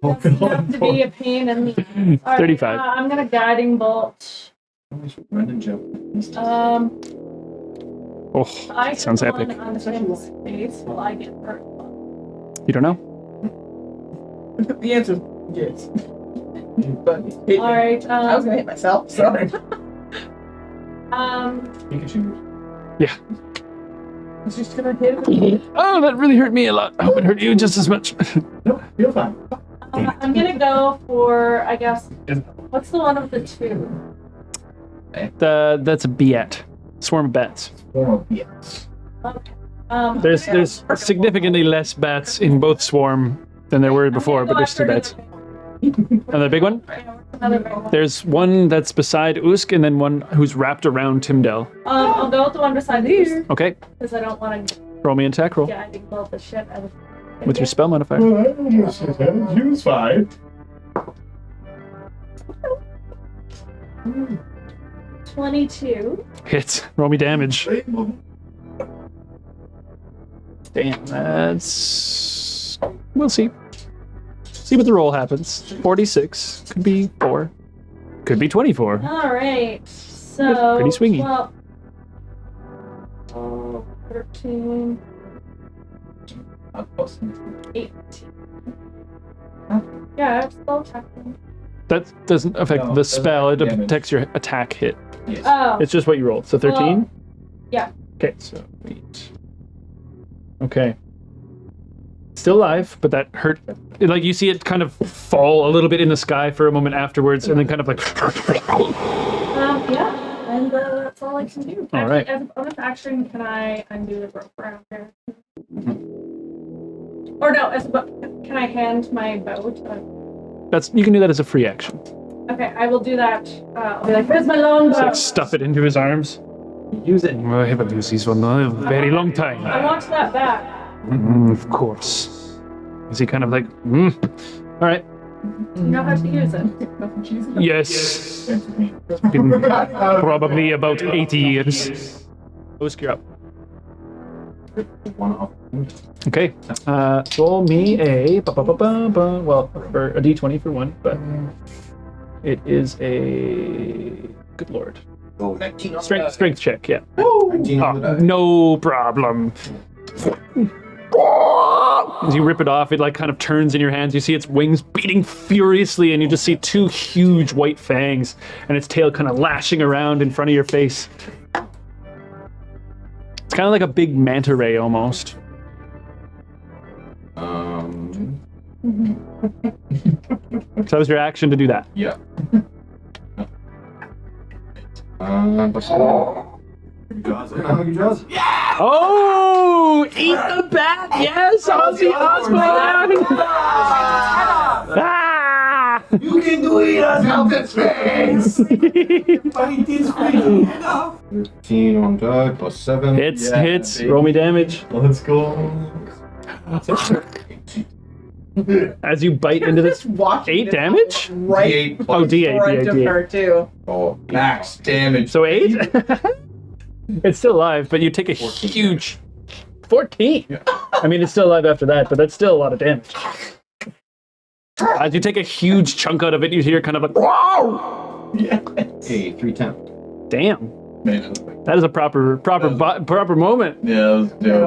That's enough to be a pain in the ass. All right, 35. I'm gonna guiding bolt. Random jump. Oh, I sounds can epic. run on Tim's face while I get hurt. You don't know? The answer is yes. But All right. I was gonna hit myself. Sorry. Pikachu. Yeah. I was just gonna hit it. Oh, that really hurt me a lot. I hope it hurt you just as much. Nope, feel fine. I'm gonna go for, I guess, what's the one of the two? That's a Biet. Swarm of bats. Oh, yes. Okay. There's significantly less bats in both Swarm than there were before, but there's 2 bats. Another big one? Another big one. There's one that's beside Usk and then one who's wrapped around Timdale. I'll go with the one beside these Okay, because I don't want to roll me an attack roll guiding bolt the shit out of with your spell modifier. He was fine. 22. Hits. Roll me damage. Damn, that's... We'll see. See what the roll happens. 46. Could be 4. Could be 24. All right. So Pretty swingy. Well, 13, 18. Yeah, I'm still attacking. That doesn't affect No, the it spell. It doesn't damage. protects your attack hit. Yes. Oh, It's just what you rolled. So 13? Well, yeah. Okay, so 8. Okay. Still alive, but that hurt. Like, you see it kind of fall a little bit in the sky for a moment afterwards, and then kind of like... yeah, and that's all I can do. All right. As a bonus action, can I undo the rope around here? Or no, can I hand my bow to... You can do that as a free action. Okay, I will do that. I'll be like, where's my long Just bow? like stuff it into his arms. Use it. I haven't used these one in a very long time. I want that back. Of course. Is he kind of like, All right. You know how to use it. Yes. Been probably about 80 years. Usk, you're up. One off. Okay. Roll me a well, for a d20 for one, but it is a good lord. Strength check, yeah. No problem. As you rip it off, it like kind of turns in your hands. You see its wings beating furiously, and you just see 2 huge white fangs, and its tail kind of lashing around in front of your face. It's kind of like a big manta ray almost. So that was your action to do that. Yeah. Jaws. How many jaws? Oh, eat the bat! Yes, Ozzy Osbourne! Ah! You can do it as help in space! Fight is free. 13 on die plus 7. Hits, Yeah, hits. baby. Roll me damage Let's go. as you bite into this. Watching 8 this damage? right Oh, D8, front of D8. her too. Oh, Max damage. So 8. It's still alive, but you take a huge 14. Yeah. I mean, it's still alive after that, but that's still a lot of damage. As you take a huge chunk out of it, you hear kind of a wow. Yes. hey, 310. Damn, Man, that is a proper moment. yeah, that was dope.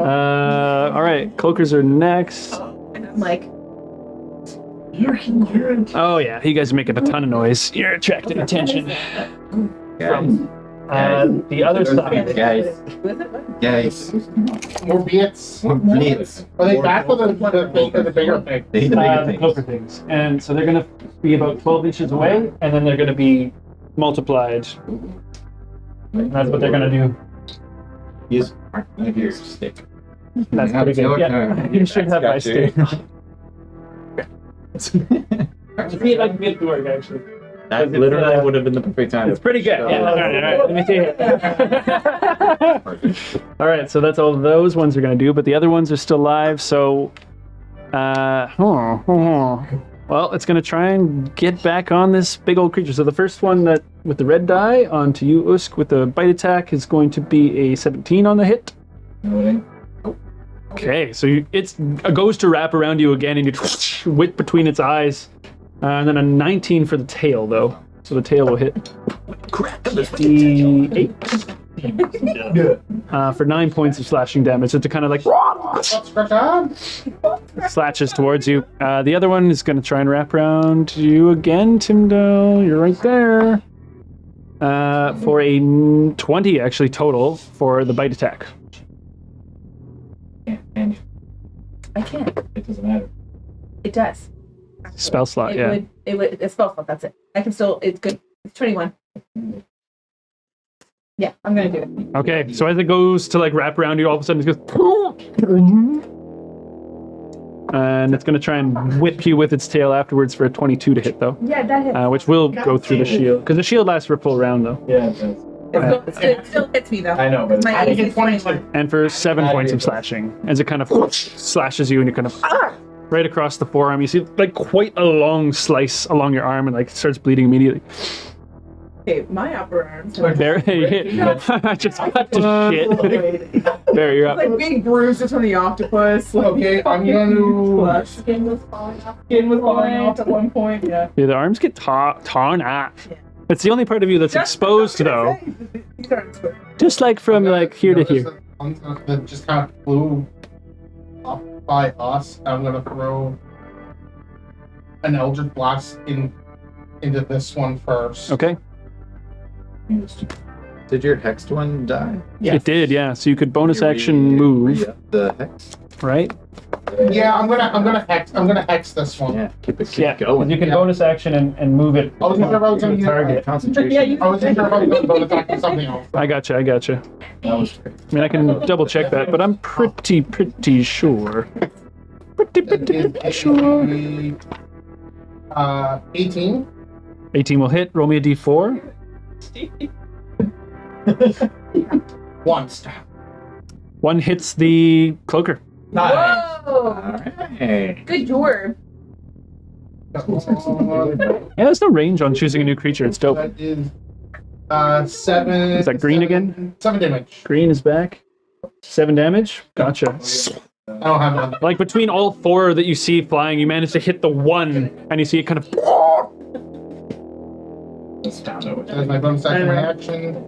All right, cloakers are next. And I'm like, Oh yeah, you guys are making a ton of noise. You're attracting attention. Guys. The other side. Guys. Guys. More bits. More blitz. Are they back with the bigger thing? They hit the bigger The things. cloaker things. And so they're going to be about 12 inches away, and then they're going to be multiplied. And that's what they're going to do. He's right here. Stick. That's Have pretty your good. Yeah, turn. you should have my Got you. stick. See if I can get to work, actually. That literally would have been the perfect time. It's pretty good. Yeah. All right. Let me see it. All right, so that's all those ones are going to do, but the other ones are still live, so... Well, it's going to try and get back on this big old creature. So the first one that with the red die onto you, Usk, with the bite attack is going to be a 17 on the hit. Okay, so it goes to wrap around you again, and you whip between its eyes. And then a 19 for the tail, though. So the tail will hit. D8. For 9 points of slashing damage. So to kind of like slashes towards you. The other one is going to try and wrap around you again, Timdo. You're right there. For a 20, actually, total for the bite attack. And I can't. it doesn't matter. It does. Spell slot, yeah. It would. It's spell slot. That's it. I can still. It's good. It's 21. Yeah, I'm gonna do it. Okay, so as it goes to like wrap around you, all of a sudden it goes, and it's going to try and whip you with its tail afterwards for a 22 to hit, though, Yeah, that hits. which will go through the shield because the shield lasts for a full round, though, Yeah, it does. It still hits me though. I know, but My AC is 21. and for 7 points of slashing as it kind of slashes you and you kind of right across the forearm. You see like quite a long slice along your arm and like starts bleeding immediately. Okay, my upper arms. Barry, I just got to shit. Barry, you're up. Like big bruises from the octopus. Like, Okay, I'm gonna. Skin was falling off at one point. Yeah. Yeah, the arms get torn off. Yeah. It's the only part of you that's exposed, though. These aren't square. Just like from like here to here. That just kind of flew up by us. I'm gonna throw an Eldritch Blast into this one first. Okay. Did your hexed one die? It did, yeah. So you could bonus You action move, The hex? right? Yeah, I'm gonna hex this one. Yeah, keep Yeah. going. You can Yeah. bonus action and move it. I was thinking about to the doing target. Concentration. Yeah, you- I was thinking about doing bonus action something else. I gotcha. That was great. I mean, I can double check that, but I'm pretty sure. That is Sure. 18. 18 will hit. Roll me a d4. One. 1 hits the cloaker. nice. Whoa! Hey. Good job. Yeah, there's no range on choosing a new creature. It's dope. That is 7. Is that green again? 7 damage. Green is back. 7 damage. Gotcha. I don't have one. Like between all 4 that you see flying, you manage to hit the one, and you see it kind of. That's my bonus action reaction.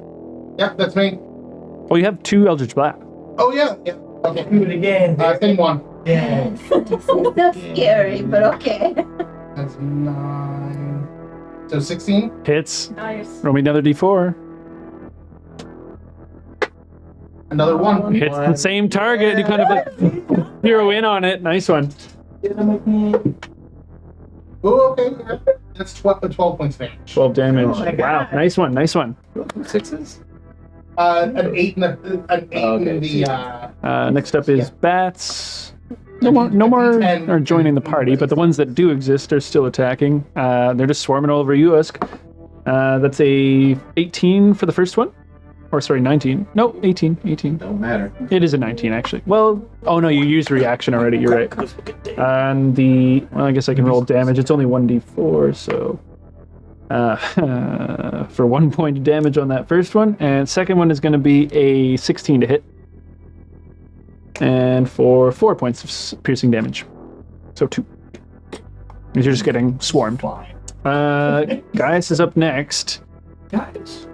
Yep, that's me. Well, you have 2 Eldritch Blast. Oh yeah. Okay. Do it again. Same one. Yeah. So scary, but okay. That's 9. So 16. Hits. Nice. Roll me another d4. Another 1. Hits the same target. You kind of like zero in on it. Nice one. Oh, okay. That's 12 points damage. 12 damage. Oh my Wow, God. nice one, nice one. Sixes? An 8 in the Next up is bats. No more are joining the party, but the ones that do exist are still attacking. They're just swarming all over you, Usk. That's a 18 for the first one. Or sorry, 19. No, 18. Don't matter. It is a 19, actually. Well, oh no, you used reaction already, you're right. And well, I guess I can roll damage. It's only 1d4, so... for 1 point of damage on that first one. And second one is going to be a 16 to hit. And for 4 points of piercing damage. So 2. Because you're just getting swarmed. Gaius is up next. Guys.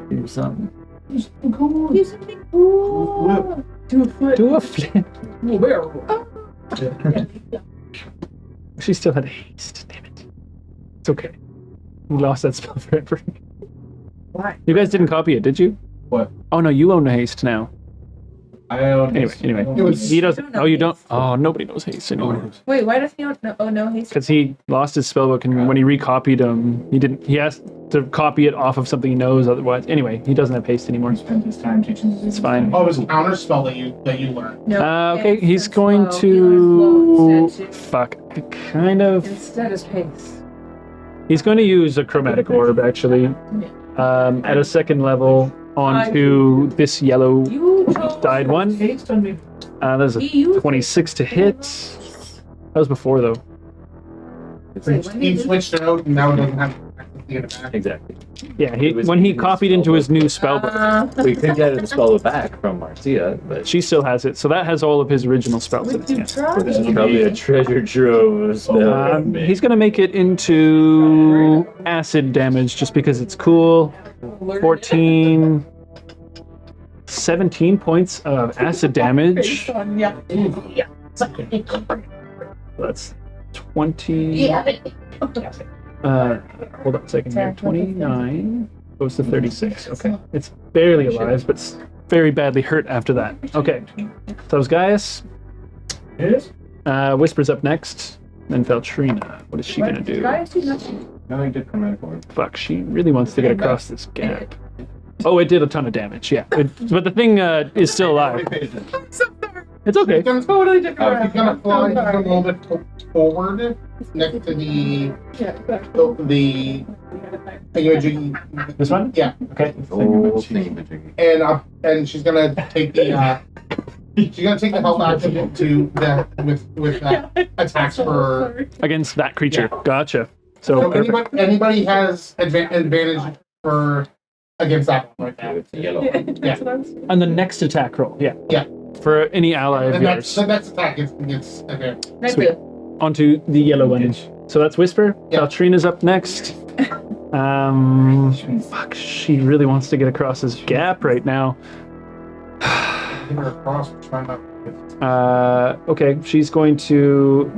Do something. Do something cool. Do a flip. She still had haste, damn it. It's okay. You lost that spell forever. Why? You guys didn't copy it, did you? What? Oh no, you own haste now. I own Anyway. He doesn't. Oh, you don't. Oh, nobody knows haste anymore. Wait, why does he not? No, he's. Because he lost his spellbook, and when he recopied them, he didn't. He has to copy it off of something he knows. Otherwise, anyway, he doesn't have haste anymore. Spend his time teaching. It's fine. Oh, it was a counter spell that you learned. No. Okay, it's he's slow. going You to. learn slow instead. Fuck. Kind of. Instead of pace. He's going to use a chromatic orb, actually. At a second level onto this yellow You chose dyed one. Haste on me. There's a 26 to hit. That was before, though. Wait, when He did switched it out, and now it doesn't have access to get it back. Exactly. Yeah, when he copied into his new spellbook, We could get the spell back from Marcia, but she still has it. So that has all of his original spells in it. Yeah. this is probably a treasure trove of spell. He's going to make it into acid damage just because it's cool. 14... 17 points of acid damage. That's 20... hold on a second here. 29 goes to 36. Okay. It's barely alive, but it's very badly hurt after that. Okay. So that was Gaius. Yes? Whisper's up next. Then Feltrina. What is she going to do? No, he did chromatic orb. Fuck, she really wants to get across this gap. Oh, it did a ton of damage, yeah. But the thing is still alive. It's okay. He's gonna fly just a little bit forward next to the thingamajiggy. This one? Yeah, Okay. and she's gonna take the health action to the with attacks for. Against that creature. Gotcha. So, So perfect. anybody has advantage for against that one right now. It's yellow. On the next attack roll, yeah. Yeah. For any ally of yours. The next attack is advantage. Sweet. Onto the yellow one. So that's Whisper. Yeah. Valtrina's up next. Fuck, she really wants to get across this gap right now. Get her across, try not. Okay, she's going to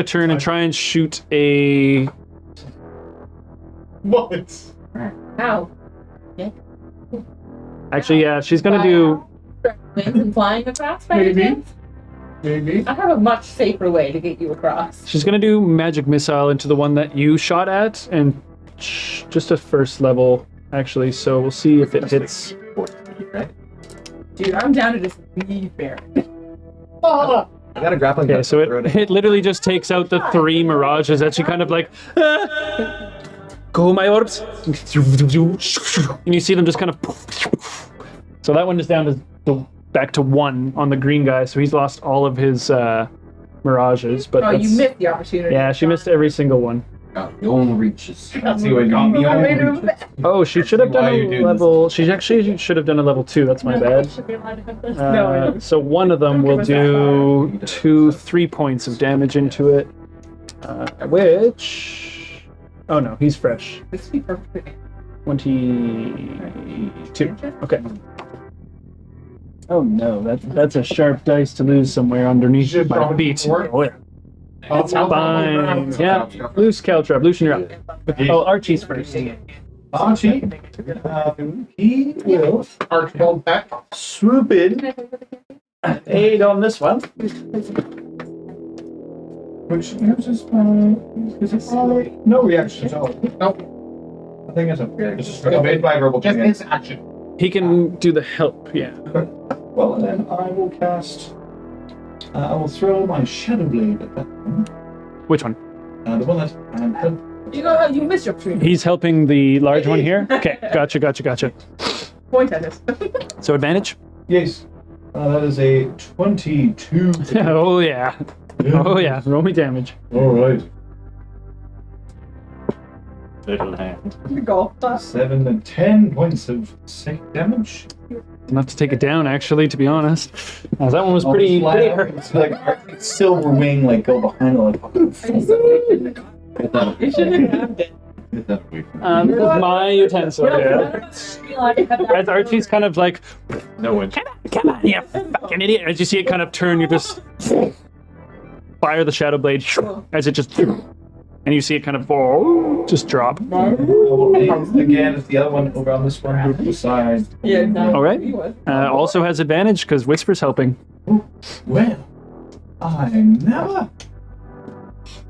turn and try and shoot a. What? How? Actually, yeah, she's gonna do. Wings and flying across by Maybe. chance? Maybe. I have a much safer way to get you across. She's gonna do magic missile into the one that you shot at, and just a first level, actually. So we'll see if it hits. 14, right? Dude, I'm down to just leave there. Ah! I got a grappling Okay, hook. so it literally just takes out the 3 mirages that she kind of like. Go, my orbs! And you see them just kind of. So that one is down to back to 1 on the green guy, so he's lost all of his mirages. But Oh, you that's- missed the opportunity. Yeah, she missed every single one. Your own reaches. See what got me I on made him reaches. Oh, she should have Why done you a do level. She actually should have done a level 2. That's my bad. So one of them will do 3 points of damage into it. Which. Oh no, he's fresh. This would be perfect. 22. Okay. Oh no, that's a sharp dice to lose somewhere underneath Should my probably feet. work. Oh yeah. It's fine. Yeah. Loose Caltrap. Loosen her up. Oh, Archie's first. Archie, he will Archibald back. Swoop in. Aid on this one. Which uses no reaction at all. Nope. I think it's just made by verbal Just command. his action. He can do the help, yeah. Well, then I will cast. I will throw my Shadow Blade at that one. Which one? The one that I'm help. You missed your opportunity. He's helping the large one here? Okay, gotcha. Point at us. So advantage? Yes. That is a 22. Oh yeah. Oh yeah, roll me damage. Alright. Little hand. Golf class. 7 and 10 points of sick damage. Enough to take it down, actually, to be honest. That one was pretty hurt. It's like silver wing, like go behind it, like. Get that, You shouldn't have grabbed it. get that away from me. This is my utensil, yeah. As Archie's kind of like, No one. come on, you fucking idiot. As you see it kind of turn, you just fire the Shadow Blade as it just, and you see it kind of just drop. Again, if the other one over on this one group beside. Yeah, no. All right. Also has advantage because Whisper's helping. Well, I never.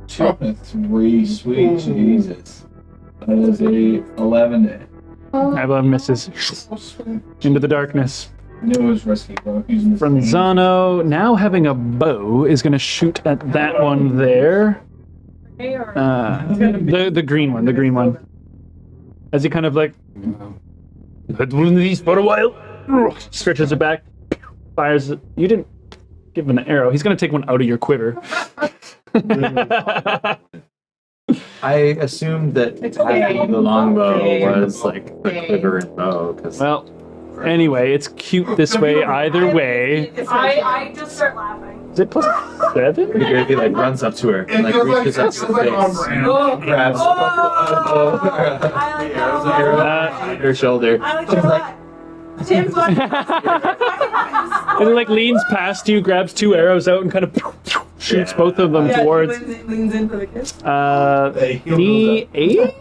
2 and 3, sweet Jesus. That is a 11. Evelyn misses into the darkness. No, it's risky. Using this Franzano, now having a bow, is going to shoot at that one there. The green one. As he kind of like had one of these for a while, stretches it back, fires it. You didn't give him an arrow. He's going to take one out of your quiver. I assumed that having the longbow was like the quiver and bow, because Well, anyway, it's cute this way either way. I just start laughing. Is it plus 7? he like runs up to her and like It feels like, reaches it up feels to like the on face, brand. grabs I like that. her shoulder. I like that. Tim's like, And it like leans past you, grabs 2 arrows out, and kind of shoots both of them towards. leans into the kiss. D8?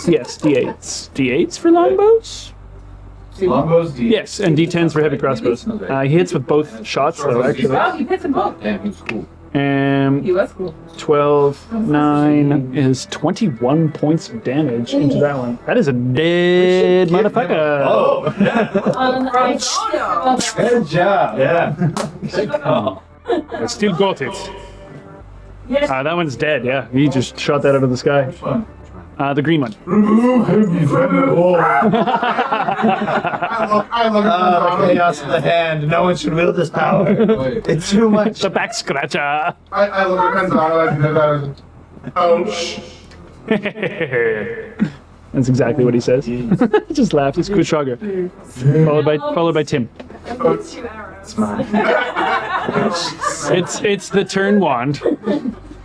Yes, D8s. D8s for longbows? Longbows, Yes, and D10s for heavy crossbows. He hits with both shots, though, actually. Wow, you hit them both. Damn, he's cool. He was cool. 12, 9 is 21 points of damage into that one. That is a dead motherfucker. Oh, good job. Yeah. I still got it. yes. That one's dead, yeah. He just shot that out of the sky. Which one? The green one. I love The chaos of the hand. No one should wield this power. It's too much. The back scratcher. I look at Penzano as he does that. Oh, That's exactly what he says. Just laughs. It's Kushogger. Followed by Tim. It's 2 arrows. It's the turn wand.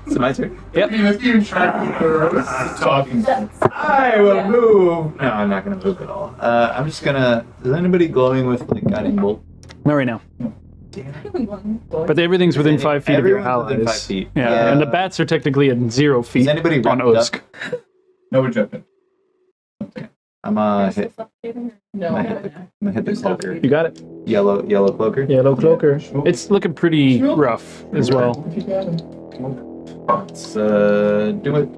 Is it my turn? Talking. I will move. No, I'm not gonna move at all. I'm just gonna. Is anybody glowing with like guiding bolt? Not right now. But everything's within 5 feet of your Everyone's allies. within 5 feet. Yeah, and the bats are technically at 0 feet Is anybody on wrapped Osk. No, we're jumping. I'm hit. No. I'm gonna hit the cloaker. You got it. Yellow cloaker. Yellow cloaker. It's looking pretty rough as well. Let's do it.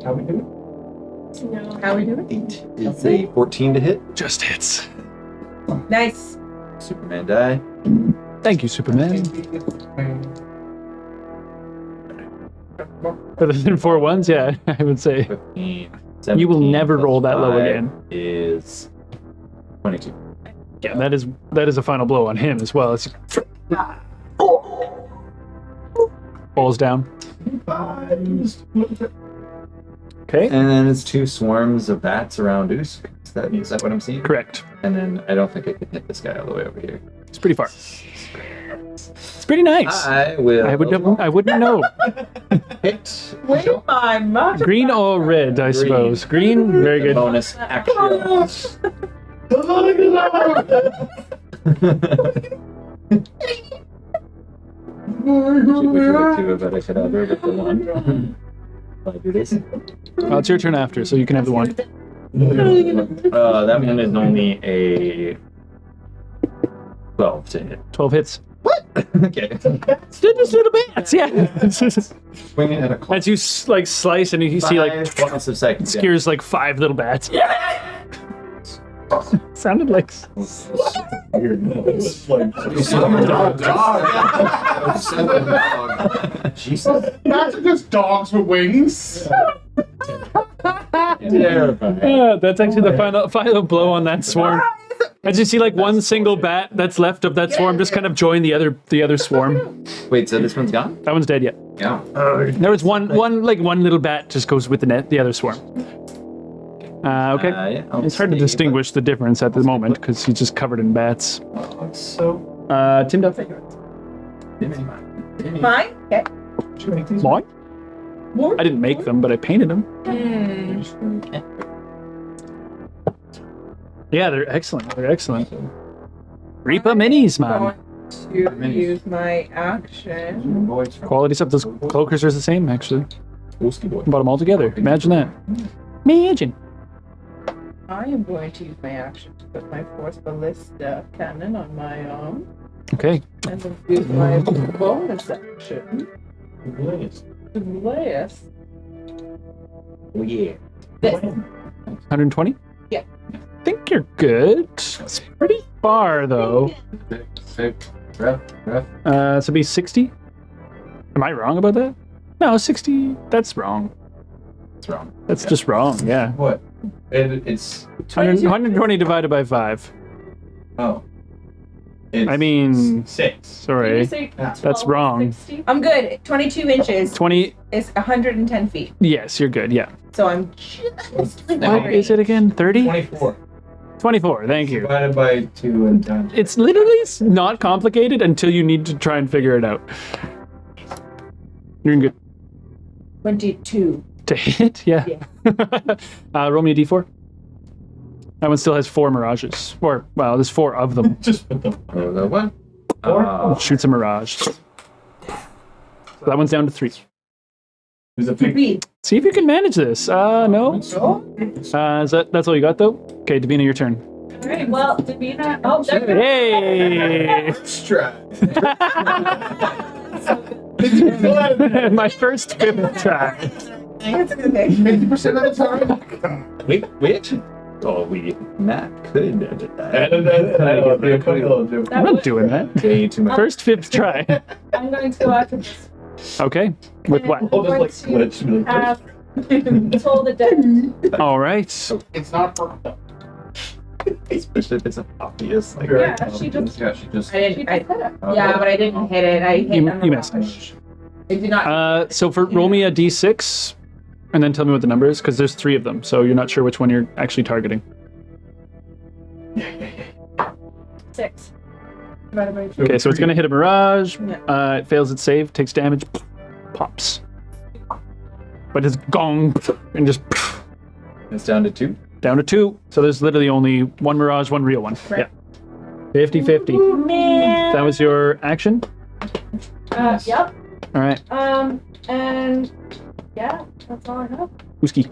How we do No. How we doing? 8 is a 14 to hit. Just hits. Nice. Superman die. Thank you, Superman. Other than 4 ones, yeah, I would say. 15. You will 17 never roll plus that low 5 again. Is 22. Yeah, that is a final blow on him as well. It's falls down. Okay, And then it's 2 swarms of bats around Usk. Is that what I'm seeing? correct. And then I don't think I can hit this guy all the way over here. It's pretty far. It's pretty nice. I will. I wouldn't know. hit. Wait, my mother. Green or red, I suppose. Green, very good. Bonus action. Would you like to have I could have her with the one? I do this. It's your turn after, so you can have the one. That one is only a 12 to hit. 12 hits. What? Okay. They're just little bats, yeah. Swing it at a clock. As you like slice and you see like 5 plus of seconds. Yeah. skewers like 5 little bats. Sounded like Weird noise. Like, Jesus. Bats are just dogs with wings. Terrifying. that's actually the final blow on that swarm. As you see like one single bat that's left of that swarm just kind of join the other swarm. Wait, so this one's gone? That one's dead yet. Yeah. There was one little bat just goes with the other swarm. Okay. Yeah, I'll It's hard to see, distinguish the difference at the moment because he's just covered in bats. So, Tim Duff. Mine? Okay. did you make these? Mine? I didn't make them, but I painted them. Yeah, they're excellent. They're excellent. Reaper minis, man. To use my action. Quality stuff. Those cloakers are the same, actually. Wolski boy. Bought them all together. Imagine that. Imagine. I am going to use my action to put my force ballista cannon on my arm. Okay. And then use my bonus action to blast. Oh, yeah. This. 120? Yeah. I think you're good. It's pretty far, though. Breath. So it'd be 60? Am I wrong about that? No, 60. That's wrong. What's wrong? That's just wrong, yeah. What? It's 120 divided by 5. oh. It's I mean, 6. Did you sorry. say That's 12, wrong. 60? I'm good. 22 inches 20. is 110 feet. Yes, you're good, yeah. So I'm just What is it again? 30? 24. 24, thank you. Divided by 2 and times. It's literally not complicated until you need to try and figure it out. You're good. 22. To hit? Yeah. Roll me a d4. That one still has 4 mirages. Or, well, there's 4 of them. Just put them. Oh, the what? Shoots a mirage. So that one's down to 3. There's a big. Read. See if you can manage this. No. That's all you got, though? Okay, Davina, your turn. All right. Well, Davina. Oh, there you Hey! Extra. My first 5th try. 50% of the time. Wait. Oh, Matt could edit that. I'm not doing that. Way too much. First 5th try. I'm going to go after this. Okay. With what? I'll just like glitch. Have Toll the Dead. All right. It's not perfect. Especially if it's obvious. Like, Yeah, she just. Yeah, she just. I didn't. She just said it. Yeah, but I didn't hit it. I hit You on the missed. mirage. I did not. So for roll me a d6, and then tell me what the number is, because there's 3 of them, so you're not sure which one you're actually targeting. 6. Divided by 2. Okay, so it's gonna hit a mirage. Yeah. It fails its save, takes damage, pops. But it's gong, and just it's down to 2. down to 2. So there's literally only 1 mirage, 1 real one. Right. Yeah. 50-50. Man. That was your action. Yep. All right, And yeah, that's all I have. Wooski.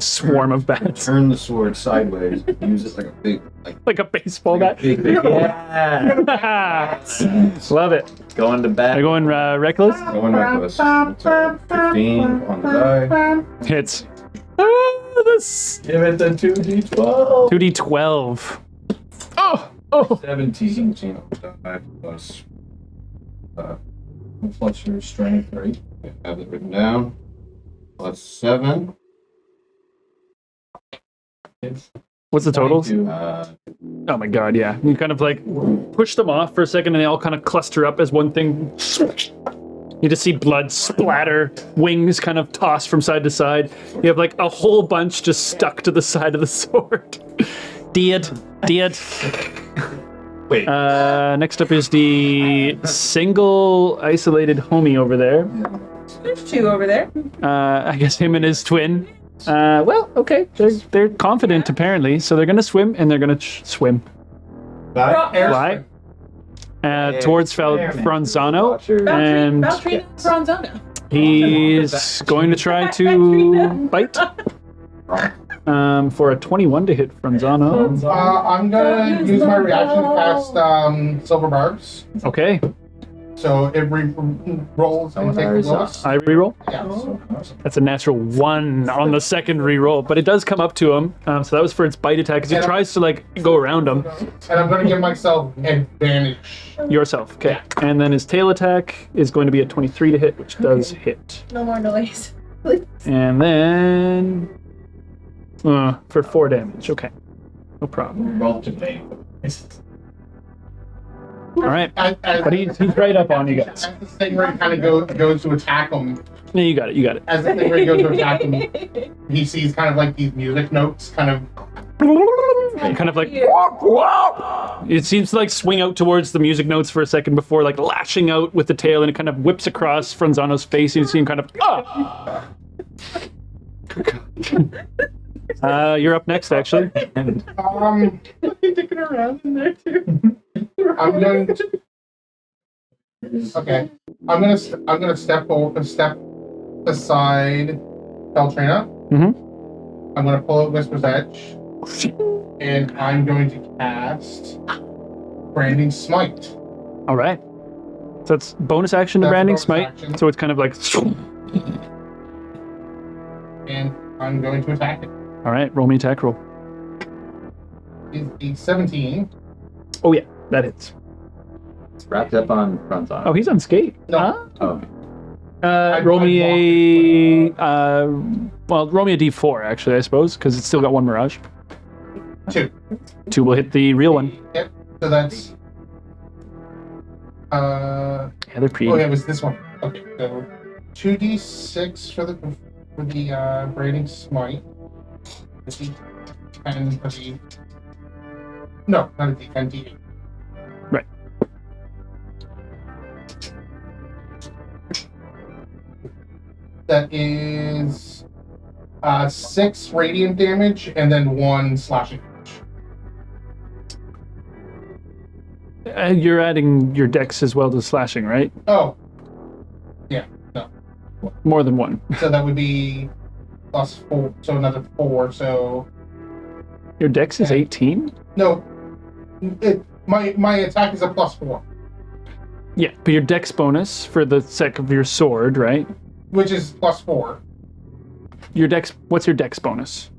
Swarm of bats. Turn the sword sideways. Use it like a big, Like a baseball bat. big. Yeah. Love it. Going to bat. Are you going reckless? Going reckless. 15 on the die. Hits. This Give it the 2d12. 2d12. Oh. 17 on the die plus your strength, right? I have it written down. Plus 7. What's the totals? 22. Oh my god, yeah. You kind of like push them off for a second and they all kind of cluster up as one thing. You just see blood splatter, wings kind of toss from side to side. You have like a whole bunch just stuck to the side of the sword. Dead. Wait. Next up is the single isolated homie over there. There's 2 over there. I guess him and his twin. Well, okay. They're confident apparently, so they're gonna swim and they're gonna swim. Fly. Towards Franzano, and Valtrina Bronzano. he's going to try to bite. for a 21 to hit Franzano. I'm gonna use my reaction to cast Silver Barbs. Okay, So it rolls and takes bonus. I reroll. Yeah. That's a natural 1 on the second reroll, but it does come up to him. So that was for its bite attack, because it tries to like go around him. And I'm gonna give myself advantage. Yourself, okay. And then his tail attack is going to be a 23 to hit, which does hit. No more noise. And then for 4 damage. Okay, no problem. Roll to pay. All right, As but he's right up on you guys. the stingray kind of goes to attack him, Yeah, you got it. You got it. as the stingray goes to attack him, he sees kind of like these music notes kind of. Kind of like it seems to like swing out towards the music notes for a second before like lashing out with the tail, and it kind of whips across Franzano's face, and you see him kind of you're up next, actually. Dicking around in there too. I'm going to. Okay, I'm gonna step aside Beltrina. Mhm. I'm gonna pull out Whisper's Edge, and I'm going to cast Branding Smite. All right. So it's bonus action to That's branding bonus smite. action. So it's kind of like. And I'm going to attack it. All right, roll me attack roll. Is a 17. Oh yeah, that hits. It's wrapped up on Franzano. Oh, he's unscathed. No. Huh? Oh, Roll me roll me a d4 actually, I suppose, because it's still got 1 mirage. 2. 2 will hit the real one. Yep. So that's. Yeah, they're pretty. Oh yeah, it was this one. Okay, so 2d6 for the Branding Smite. A d10 for the. No, not a d10, d8. Right. That is 6 radiant damage and then 1 slashing damage. You're adding your dex as well to slashing, right? Oh. Yeah, no. More than 1. So that would be +4, so another 4, so. Your dex is 18? No. My attack is a +4, Yeah, but your dex bonus for the sec of your sword, right? which is +4, Your dex, what's your dex bonus?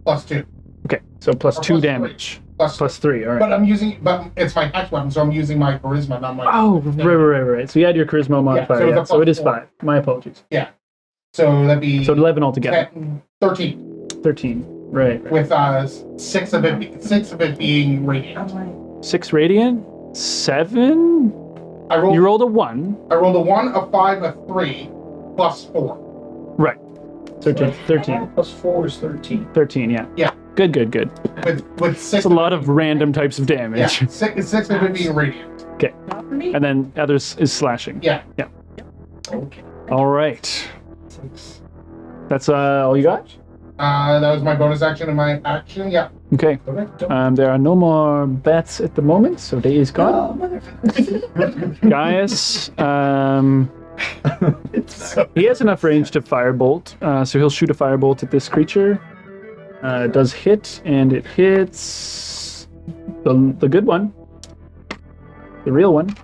+2. Okay, so plus Or 2 +3. damage. Plus, Plus 3, all right. but it's my axe weapon, so I'm using my charisma, not my. Oh, right. So you add your charisma modifier, so it's a so it is +4. 5. My apologies. So that'd be. So 11 altogether. 13. 13. Right. With 6 of it being radiant. 6 radiant? 7? I rolled. You rolled a 1. I rolled a 1, a 5, a 3, +4. Right. 13. 13. +4 is 13. 13, yeah. Yeah. Good. With 6. It's a lot of random types of Yeah, damage. 6 of it being radiant. Not for me. And then others is slashing. Yeah. Okay. All right. That's all you got? That was my bonus action and my action. Yeah. Okay. There are no more bats at the moment, so day is gone. Gaius, he has enough range to firebolt, so he'll shoot a firebolt at this creature. It does hit, and it hits the good one, the real one,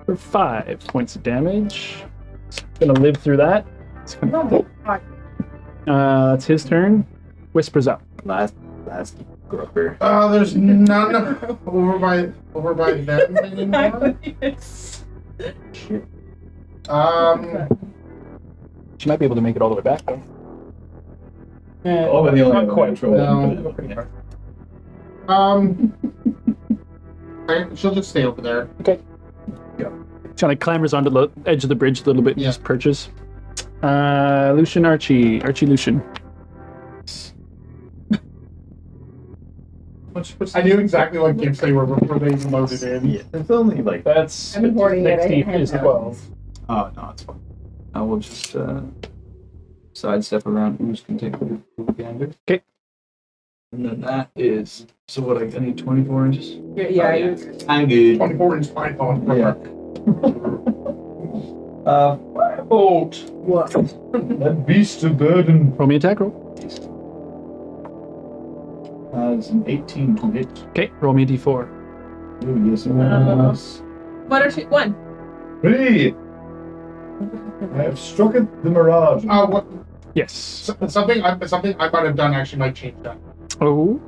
for 5 points of damage. It's gonna live through that. It's his turn. Whispers up. last groper. There's none over by them anymore. She might be able to make it all the way back though. Oh, but the only Not one quite. control. No. She'll just stay over there. She like clambers onto the edge of the bridge a little bit and Yeah. just perches. Lucian, Archie, Lucian. I knew exactly what gifts they were before they even loaded in. Yeah, it's only like. That's I've been hoarding it. I 60 have is no. 12. Oh no, it's fine. I will just sidestep around. Who's can take the gander? Okay. And then that is, so what, I need 24 inches? Yeah, you. I'm good. 24-inch python. Yeah. 5. Halt! What? That beast of burden. Roll me attack roll. It's an 18 to hit. Okay, roll me a d4. Ooh, yes, it was. 1 or 2? 1. 3! I have struck at the mirage. What? Yes. Something I might have done actually might change that. Oh.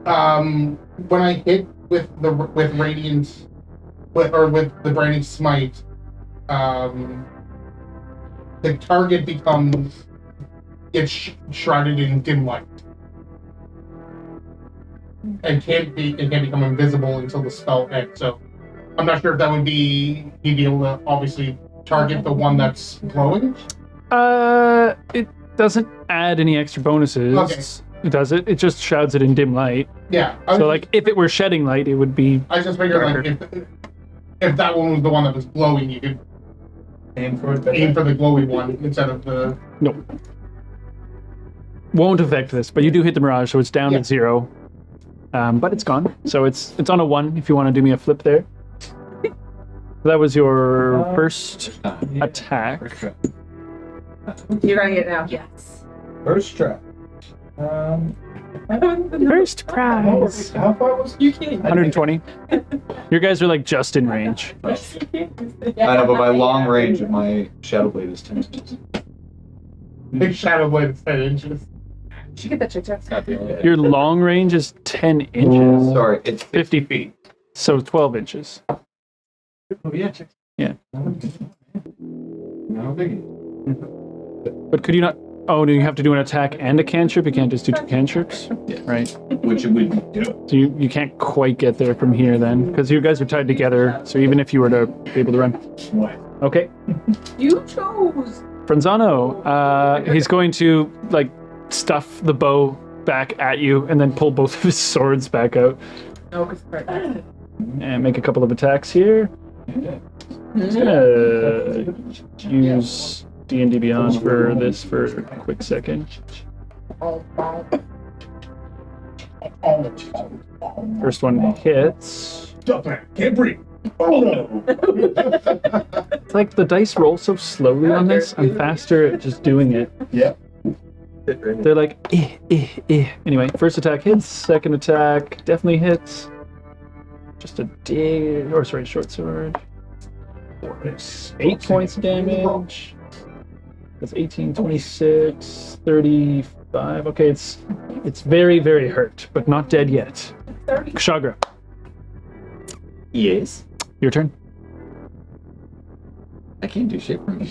When I hit with radiant, with the branding smite, the target gets shrouded in dim light, and can't become invisible until the spell ends. So, I'm not sure if that would be he'd be able to obviously target the one that's glowing. It doesn't add any extra bonuses. Okay. Does it? It just shrouds it in dim light. Yeah. So, like, if it were shedding light, it would be. I just figured, like, if that one was the one that was glowing, you could Aim for it. aim for the glowy one instead of the. No. Won't affect this, but you do hit the mirage, so it's down at 0. But it's gone. So it's on a 1 if you want to do me a flip there. That was your first attack. First try. You're gonna get it now. Yes. First try. First prize. How far was it? You can't. 120. Your guys are like just in range. I know, but my long range of my shadow blade is 10 inches. Big shadow blade is 10 inches. You should get that checked out. Not the only. Your long range is 10 inches. Sorry, it's 50 feet. So 12 inches. Oh, yeah. Yeah. No biggie. But could you not? Oh, do you have to do an attack and a cantrip? You can't just do 2 cantrips? Yeah. Right. Which it would do. So you can't quite get there from here then, because you guys are tied together. So even if you were to be able to run. What? Okay. You chose. Franzano, he's going to like stuff the bow back at you and then pull both of his swords back out No, because and make a couple of attacks here. He's gonna use D&D Beyond for this for a quick second. First one hits. Can't breathe. Oh no. It's like the dice roll so slowly on this. I'm faster at just doing it. Yeah. They're like, Anyway, first attack hits, second attack definitely hits. Just a short sword. 8 points of damage. That's 18, 26, 35. Okay, it's very, very hurt, but not dead yet. Kshagra, Yes. your turn. I can't do shit from me.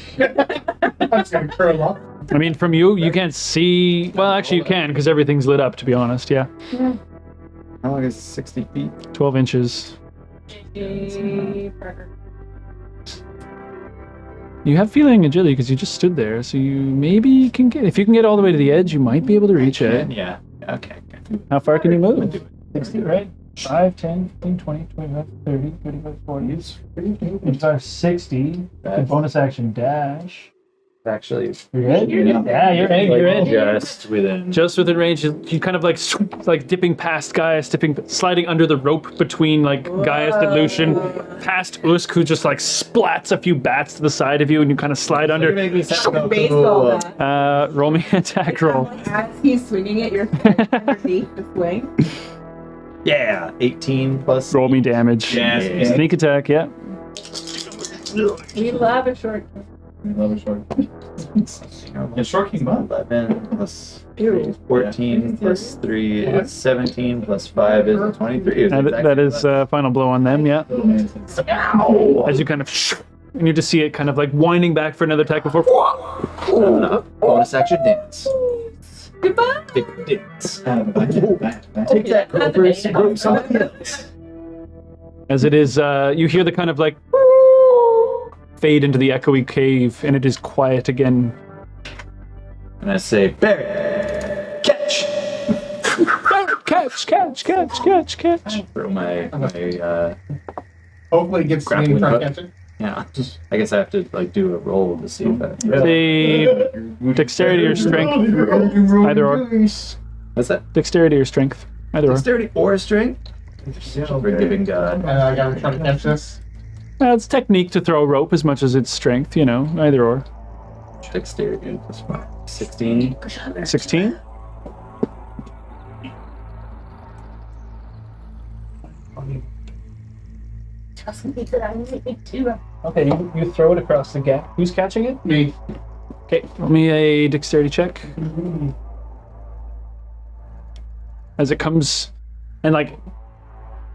That's gonna curl up. I mean, from you can't see. Well, actually, you can because everything's lit up. To be honest, yeah. How long is 60 feet? 12 inches. You have feeling agility because you just stood there, so you maybe can get. If you can get all the way to the edge, you might be able to reach it. Yeah. Okay. How far can you move? 60, right? 5, 10, 15, 20, 25, 30, 35, 40, 55, 60. The bonus action dash. Actually, You're in? Yeah, you're in. You're in. Just within. Just within range, you kind of like dipping past Gaius, sliding under the rope between like Gaius and Lucian, past Usk, who just like splats a few bats to the side of you, and you kind of slide under. Baseball bat. Roll me an attack roll. As he's swinging it, you're underneath the swing. Yeah. 18 plus. Roll me damage. Yes. Sneak attack, yeah. We love a short. We love a short. Yeah, short king bot. 11 plus Ew. 14 plus 3 is 17 plus 5 is 23. That is final blow on them, yeah. As you kind of, and you just see it kind of like winding back for another attack before. Bonus action dance. Goodbye. Big dance. Take that, Cobras. Group somebody else. As it is, you hear the kind of like fade into the echoey cave, and it is quiet again. And I say, Barry, catch! Catch! Throw my Hopefully it gets to me and try to catch it. yeah. I guess I have to like do a roll to see if I. The dexterity or strength, either or. What's that? Dexterity or strength, either or. Dexterity or strength? Forgiving God. I gotta try to catch this. Well, it's technique to throw a rope as much as it's strength, either or. Dexterity +5. 16. 16? Trust me that I'm really too. Okay, you throw it across the gap. Who's catching it? Me. Okay, roll me a dexterity check. As it comes, and like,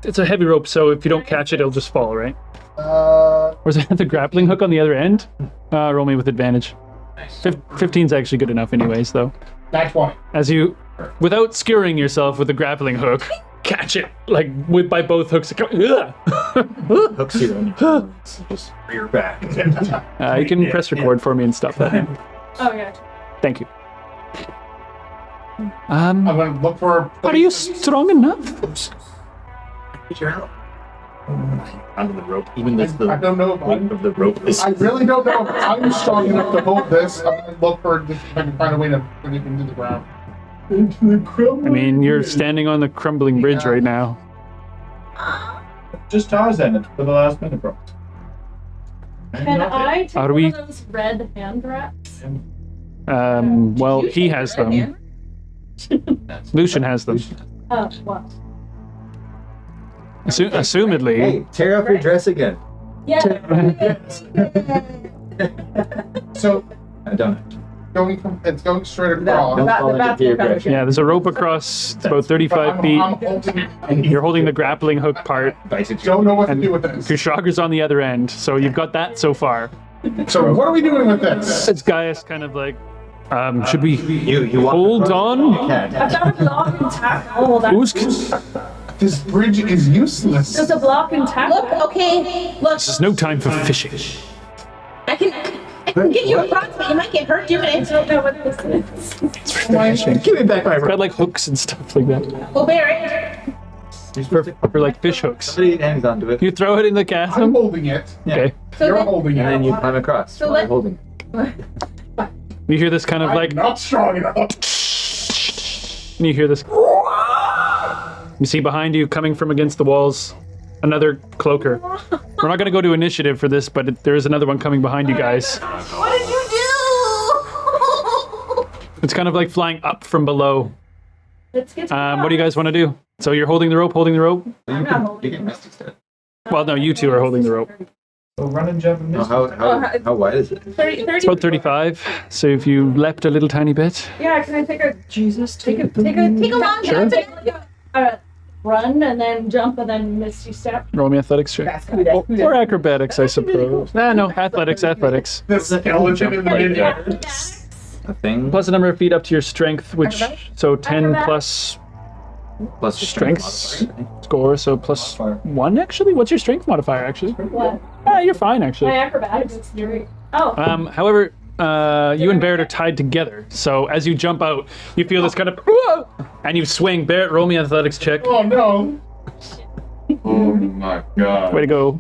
it's a heavy rope, so if you don't catch it, it'll just fall, right? Or is it the grappling hook on the other end? Roll me with advantage. 15's actually good enough anyways, though. That's one. As you, without skewering yourself with the grappling hook, catch it, like, by both hooks. Hooks you on your hands. Just rear back. You can press record for me and stop that. Oh, yeah. Thank you. I'm gonna look for. Are you strong enough? Need your help. Under the rope. Even this I don't know if weight of the rope is. I really don't know if I'm strong enough to hold this. I'm gonna look for if I can find a way to bring it into the ground. I mean, you're standing on the crumbling bridge right now. Just Tarzan it for the last minute, bro. Can I take How do one we- of those red hand wraps? Well, he has them. Lucian has them. Oh, what? Assumedly. Hey, tear off your dress again. Yeah. So I don't. it's going straight across. Don't fall into peer pressure. Yeah, there's a rope across. It's about 35 I'm feet. holding. You're holding the grappling hook part. Don't know what to And do with this. Kushager's on the other end, so you've got that so far. So what are we doing with this? It's Gaius kind of like, should we You walk hold across- on? You can't. I've got a block and tackle. This bridge is useless. There's a block and tackle. Look, okay, look. This is no time for fishing. I can get you across, but you might get hurt doing I it. don't know what this is. It's for fishing. Give me back my It's got rope. like hooks and stuff like that. Well, bear it. For like fish hooks. Somebody hangs onto it. You throw it in the I'm chasm. holding it. Okay. So You're then, holding And then it. you climb across So while let- you're holding. You hear this kind of I'm like, not strong enough. and you hear this. You see behind you, coming from against the walls, another cloaker. We're not going to go to initiative for this, but there is another one coming behind you guys. what did you do? It's kind of like flying up from below. Let's get What do you guys want to do? So you're holding the rope, I'm not holding You it. can Misty Step. Well, no, you two are holding the rope. So run and jump and No, miss. how wide is it? 30. It's about 35. So if you leapt a little tiny bit, Yeah, can I take a take a Take a long Sure. jump. run and then jump and then misty step? roll me athletics check. Or acrobatics, I suppose. No, athletics. The skeleton in the midair. A thing Plus a number of feet up to your strength, which, so 10 Acrobatics. plus plus your strength score, so plus 1 actually? What's your strength modifier actually? What? You're fine actually. My acrobatics is theory. Oh, However, you and Barrett are tied together, so as you jump out, you feel this kind of, and you swing. Barrett, roll me an athletics check. Oh no. Oh my god. Way to go.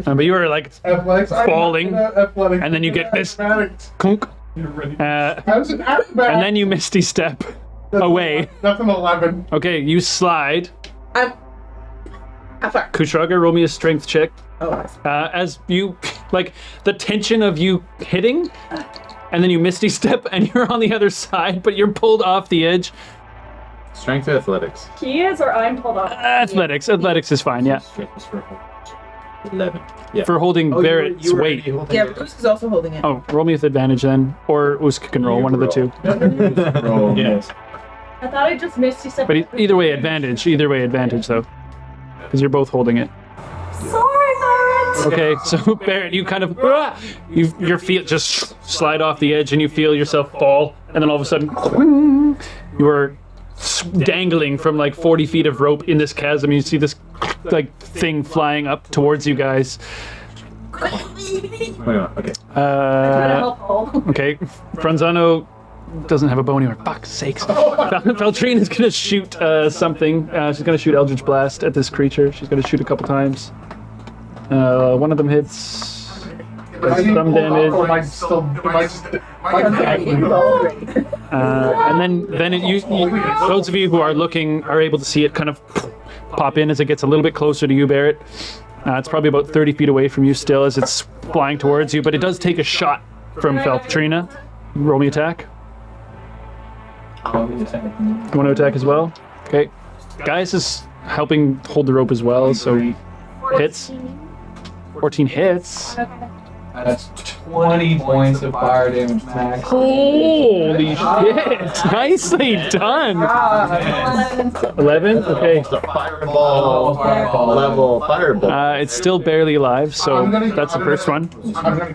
But you are like, Athletics. Falling. Athletics. And then you get this- Acrobatics. kunk, How's an acrobat? and then you misty step away. That's an 11. Okay, you slide. How far? Kushaga, roll me a strength check. Oh, As you, like, the tension of you hitting, and then you misty step, and you're on the other side, but you're pulled off the edge. strength or athletics. he is or I'm pulled off. Athletics is fine, yeah. 11. Yeah. For holding Oh, Barrett's you were weight. already holding yeah, it. Bruce is also holding it. Oh, roll me with advantage then, or Usk can roll, one of the two. Roll. Yes. I thought I just misty stepped. But either way, advantage though, because you're both holding it. Sorry, Barrett. Okay, so Barrett, you kind of, your feet just slide off the edge, and you feel yourself fall, and then all of a sudden, you are dangling from like 40 feet of rope in this chasm. You see this like thing flying up towards you guys. Wait a minute, okay. Try to help hold. Okay, Franzano doesn't have a bow anymore. Fuck's sakes. Feltrine is gonna shoot something. She's gonna shoot Eldritch Blast at this creature. She's gonna shoot a couple times. One of them hits. Some damage. Or am I still? Am I just? And then those of you who are looking are able to see it kind of pop in as it gets a little bit closer to you, Barrett. It's probably about 30 feet away from you still as it's flying towards you, but it does take a shot from Feltrina. Roll me attack. You want to attack as well? Okay. Gaius is helping hold the rope as well, so he hits. 14 hits. That's 20 points of fire damage max. Holy shit! Nicely done! 11? Okay. Fireball. Level fireball. It's still barely alive, so that's the first one.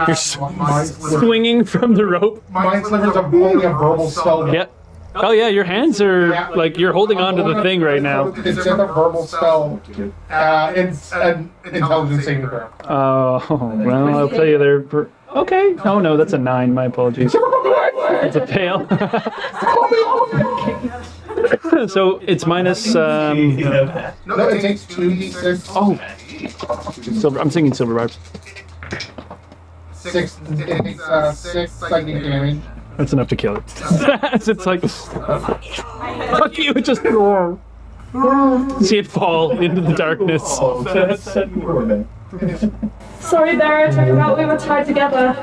You're swinging from the rope. Mind slivers are only a verbal spell. Yep. Oh yeah, your hands are like you're holding on to the thing right now. It's just a verbal spell. It's an intelligence saving throw. Oh, well, I'll tell you there. Okay. Oh no, that's a 9. My apologies. It's a fail. So it's minus. No, it takes 2d6. Oh, silver. I'm thinking silver barbs. 6 psychic damage. That's enough to kill it. It's like, fuck you, just see it fall into the darkness. Sorry, Barrett. I forgot we were tied together.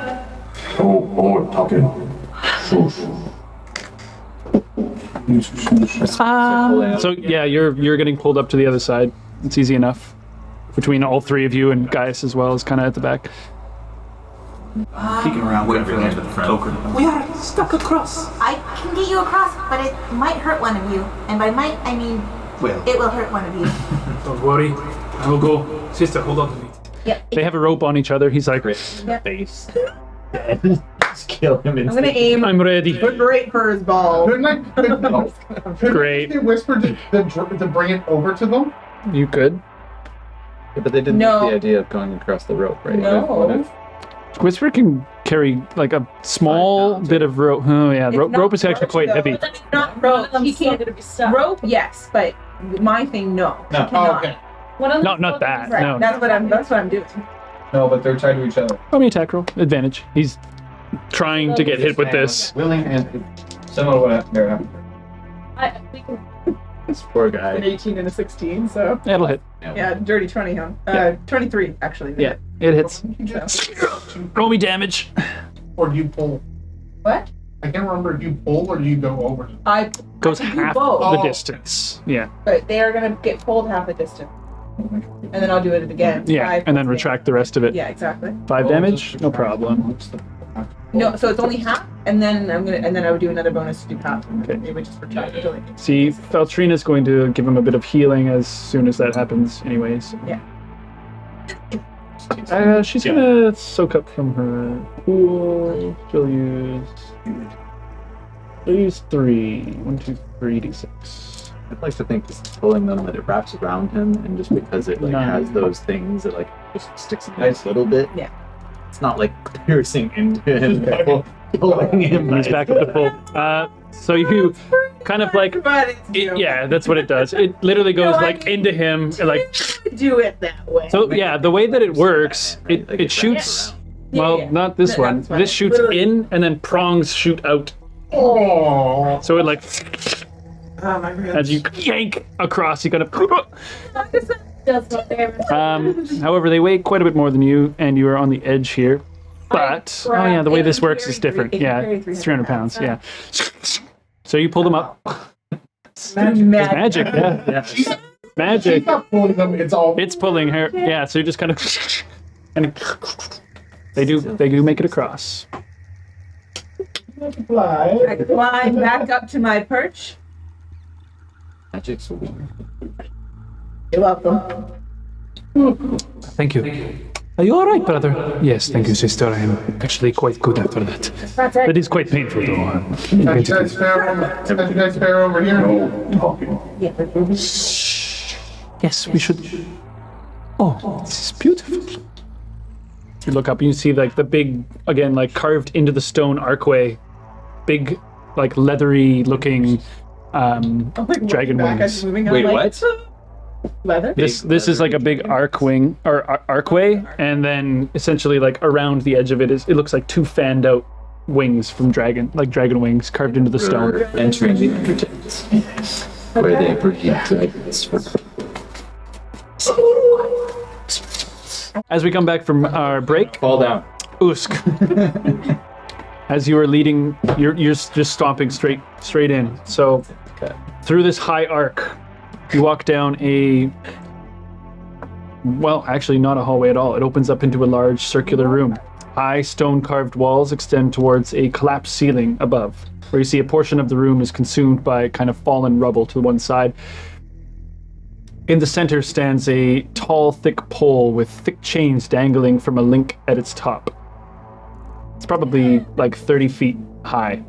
So yeah, you're getting pulled up to the other side. It's easy enough. Between all three of you and Gaius as well is kind of at the back. Peeking around, waiting for the end of the token. We are stuck across. I can get you across, but it might hurt one of you. And by might, I mean, it will hurt one of you. Don't worry. I will go. Sister, hold on to me. They have a rope on each other. He's like, Face. Just kill him. I'm gonna aim I'm ready. right for his ball. Couldn't I Great. whisper to bring it over to them? You could. Yeah, but they didn't No. like the idea of going across the rope, right? No. What if Whisper can carry like a small bit of rope. Oh yeah, It's not rope is actually quite rope, heavy. though. Not rope. He can't to be stuck. rope, yes, but my thing, no. No. He cannot. Oh, okay. One of them Not that. Right. No. That's what I'm doing. No, but they're tied to each other. Roll me attack roll. Advantage. He's trying to get hit with this. Willing and similar to what happened. we can. this poor An guy? 18 and a 16, so That'll hit. yeah, dirty 20, huh? 23 actually. Yeah, it hits. So. Roll me damage. Or do you pull? What? I can't remember if you pull or do you go over. I Goes can do half both. the Oh. distance. Yeah. But they are gonna get pulled half the distance, and then I'll do it again. Yeah, 5 and then plus retract the rest of it. Yeah, exactly. 5 damage, no problem. No, so it's only half, and then I would do another bonus to do half. Okay. It would just retract until it. See, Feltrina's going to give him a bit of healing as soon as that happens, anyways. Yeah. She's gonna soak up from her pool. She'll use 3. 1, 2, 3, d6. I'd like to think just pulling them that it wraps around him, and just because it like 9. has those things, it like just sticks in a nice little bit. Yeah. It's not like piercing into him, pulling him. He's back up to full. So you kind of like, yeah, that's what it does. It literally goes like into him, and like. Do it that way. So yeah, the way that it works, it shoots. Well, Yeah. not this No, one. that's fine. This shoots Literally. in, and then prongs shoot out. Oh. So it like, Oh my god. as you yank across, you kind of. Does not damage. However, they weigh quite a bit more than you, and you are on the edge here. But oh yeah, the way this works is different. It can Yeah, carry it's 300 pounds. Yeah. So you pull them up. It's Magic. magic. Yeah. She's Magic. not pulling them. It's all. It's pulling her. Yeah. So you just kind of. And they do make it across. I climb back up to my perch. Magic's weird. You're welcome. Thank you. Are you alright, brother? Yes, thank you, sister. I am actually quite good after that. That's It it. is quite painful, though. As you guys fare over here. Yes, we should. Oh, this is beautiful. You look up and you see like the big, again, like carved into the stone archway, big, like leathery looking dragon wings. Wait, what? Leather? This is like a big archwing or archway, and then essentially like around the edge of it looks like 2 fanned out wings from dragon wings carved into the stone. Entering the entrance, where they breed dragons. As we come back from our break, Fall down. Usk, as you are leading, you're just stomping straight in. So through this high arc, you walk down well, actually not a hallway at all. It opens up into a large circular room. High stone-carved walls extend towards a collapsed ceiling above, where you see a portion of the room is consumed by kind of fallen rubble to one side. In the center stands a tall, thick pole with thick chains dangling from a link at its top. It's probably like 30 feet high.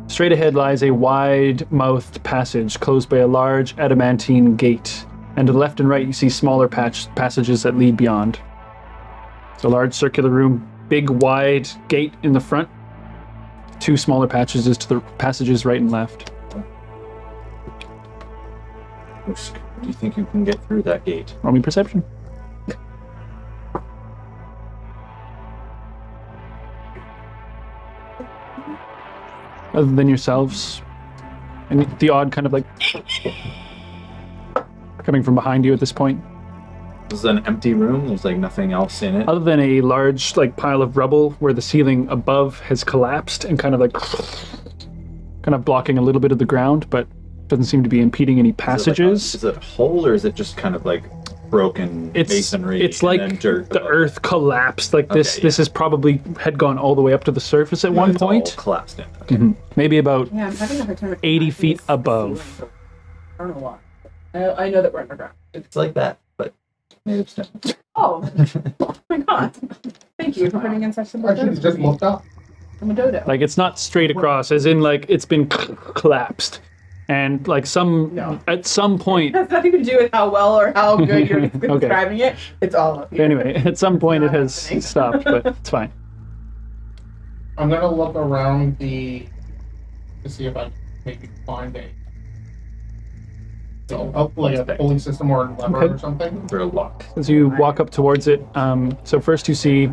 Straight ahead lies a wide-mouthed passage closed by a large adamantine gate, and to the left and right you see smaller passages that lead beyond. It's a large circular room, big wide gate in the front, 2 smaller passages to the passages right and left. Do you think you can get through that gate? Roll me perception. Other than yourselves, and the odd kind of like coming from behind you at this point. This is an empty room. There's like nothing else in it. Other than a large like pile of rubble where the ceiling above has collapsed and kind of blocking a little bit of the ground, but doesn't seem to be impeding any passages. Is it a hole or is it just kind of like broken masonry? It's like and then dirt the earth collapsed like this. Okay, This is probably had gone all the way up to the surface at one it's point. all collapsed in. Okay. Maybe about Yeah, I'm having a hard time. 80 feet above. I don't know why. I know that we're underground. It's like that, but made of stone. Oh my god! Thank you for putting in such simple I should have terms just for me. looked up. I'm a dodo. Like it's not straight across, as in like it's been collapsed, and like at some point. It has nothing to do with how well or how good you're describing it. It's all up here. Anyway, at some point it has happening. stopped, but it's fine. I'm gonna look around to see if I can maybe find like a pulley system or a lever Okay. or something. For a lock. As you walk up towards it, so first you see,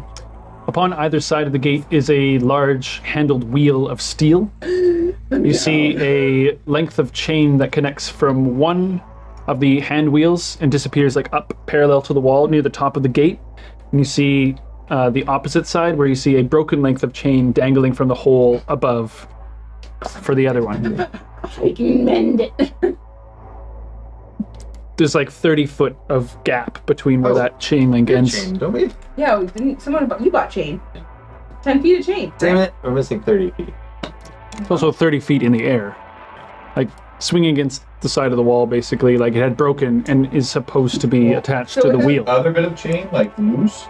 upon either side of the gate is a large handled wheel of steel. You see a length of chain that connects from one of the hand wheels and disappears like up parallel to the wall near the top of the gate. And you see the opposite side where you see a broken length of chain dangling from the hole above for the other one. I can mend it. There's like 30 foot of gap between where that chain link ends. Chain, don't we? Yeah, didn't you bought chain? 10 feet of chain. Damn it, we're missing 30 feet. It's also 30 feet in the air. Like swinging against the side of the wall, basically. Like it had broken and is supposed to be attached So to it the has wheel. Other bit of chain, like loose.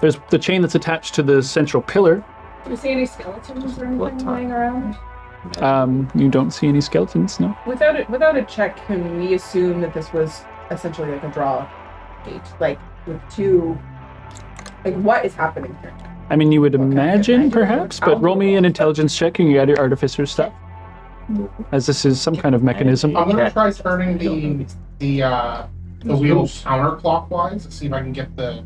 There's the chain that's attached to the central pillar. Do you see any skeletons or What anything time? lying around? You don't see any skeletons, no? Without a check, can we assume that this was essentially like a draw gate? Like with two. Like what is happening here? I mean, you would imagine, perhaps, but roll me an intelligence check and you add your artificer stuff. As this is some kind of mechanism. I'm gonna try turning the wheel counterclockwise to see if I can get the.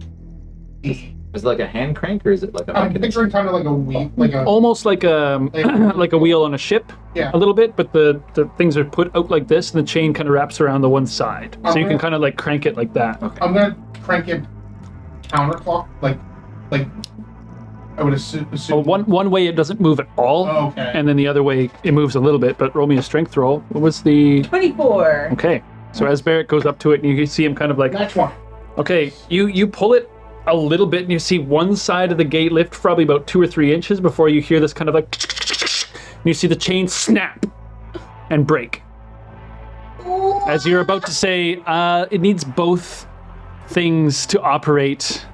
Is it like a hand crank or is it like a I'm mechanism? picturing kind of like a wheel, like a. Almost like a like a wheel on a ship, Yeah. a little bit, but the things are put out like this, and the chain kind of wraps around the one side, so you can kind of like crank it like that. Okay. I'm gonna crank it counterclock, like I would assume. Well, one way it doesn't move at all, Oh, okay. and then the other way it moves a little bit. But roll me a strength roll. What was the? 24. Okay, so as Barrett goes up to it, and you see him kind of like, Next one. okay, you pull it a little bit, and you see one side of the gate lift probably about 2 or 3 inches before you hear this kind of like, and you see the chain snap and break. As you're about to say, it needs both things to operate.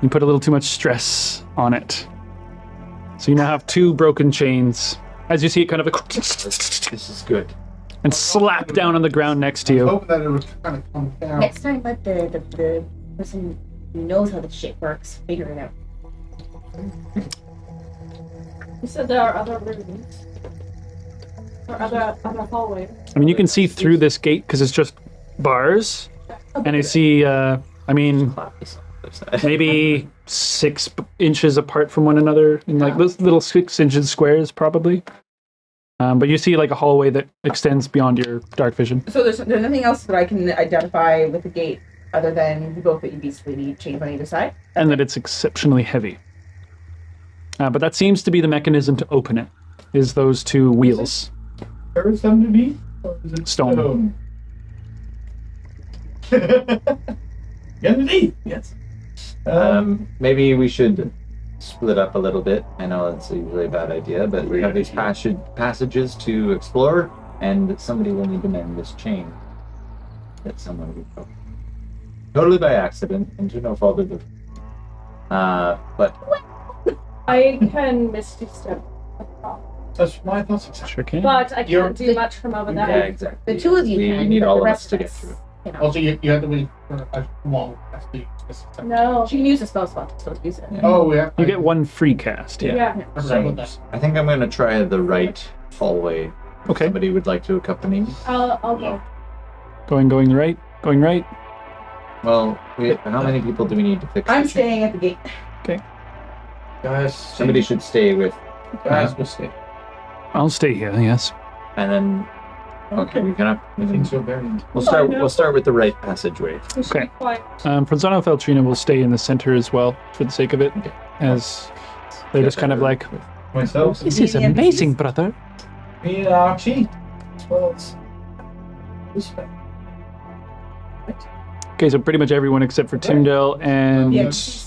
You put a little too much stress on it. So you now have 2 broken chains. As you see it kind of like, This is good. and slap down on the ground next to you. Hoping that it would kind of come down. Next time, let the person who knows how the shit works figure it out. You said there are other rooms. Or other hallways. I mean, you can see through this gate because it's just bars. And I see, Clap this on the other side. maybe 6 inches apart from one another in like those little 6 inches squares probably. But you see like a hallway that extends beyond your dark vision. So there's nothing else that I can identify with the gate other than both that you basically need chains on either side. And that it's exceptionally heavy. But that seems to be the mechanism to open it, is those two wheels. Earth underneath? Or is it Stone. Underneath, yes. Maybe we should split up a little bit. I know that's usually a bad idea, but we have these passages to explore, and somebody will need to mend this chain that someone broke. Totally by accident, and to no fault of the. But I can misty step across, That's my thoughts. Sure can. but I can't do much from over there. yeah, exactly. The two of you We can. need but all the of rest us to get through. you know. Also, you have to wait for a long rest. No. She can use a spell slot to still use it. Yeah. Oh, yeah. You get one free cast, yeah. Yeah. I forgot about that. I think I'm gonna try the right hallway. Okay. Somebody would like to accompany me. I'll go. Going right. Well, how many people do we need to fix? I'm the chain? staying at the gate. Guys, Somebody should stay with, Guys, will stay. I'll stay here, yes. and then. Okay, we can. I think so very. We'll start with the right passageway. We should Okay. be quiet. Franzano Feltrina will stay in the center as well, for the sake of it, as they're just kind of like, Myself, this is amazing, brother. me and Archie, as well as respect. Okay, so pretty much everyone except for Tyndale and The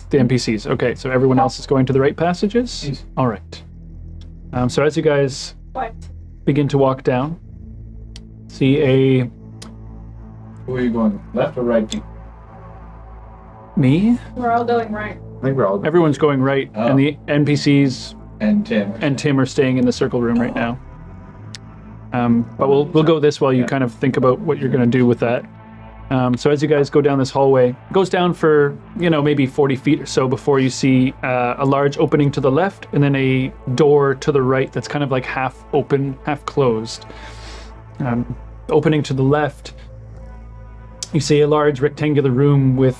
the NPCs. Okay, so everyone else is going to the right passages? Yes. All right. So as you guys Quiet. begin to walk down, see a... Where are you going? Left or right? Me? We're all going right. I think we're all. Everyone's going right, Oh. and the NPCs And Tim. and Tim are staying in the circle room right now. But we'll go this while you kind of think about what you're going to do with that. So as you guys go down this hallway, it goes down for, maybe 40 feet or so before you see a large opening to the left and then a door to the right that's kind of like half open, half closed. Opening to the left, you see a large rectangular room with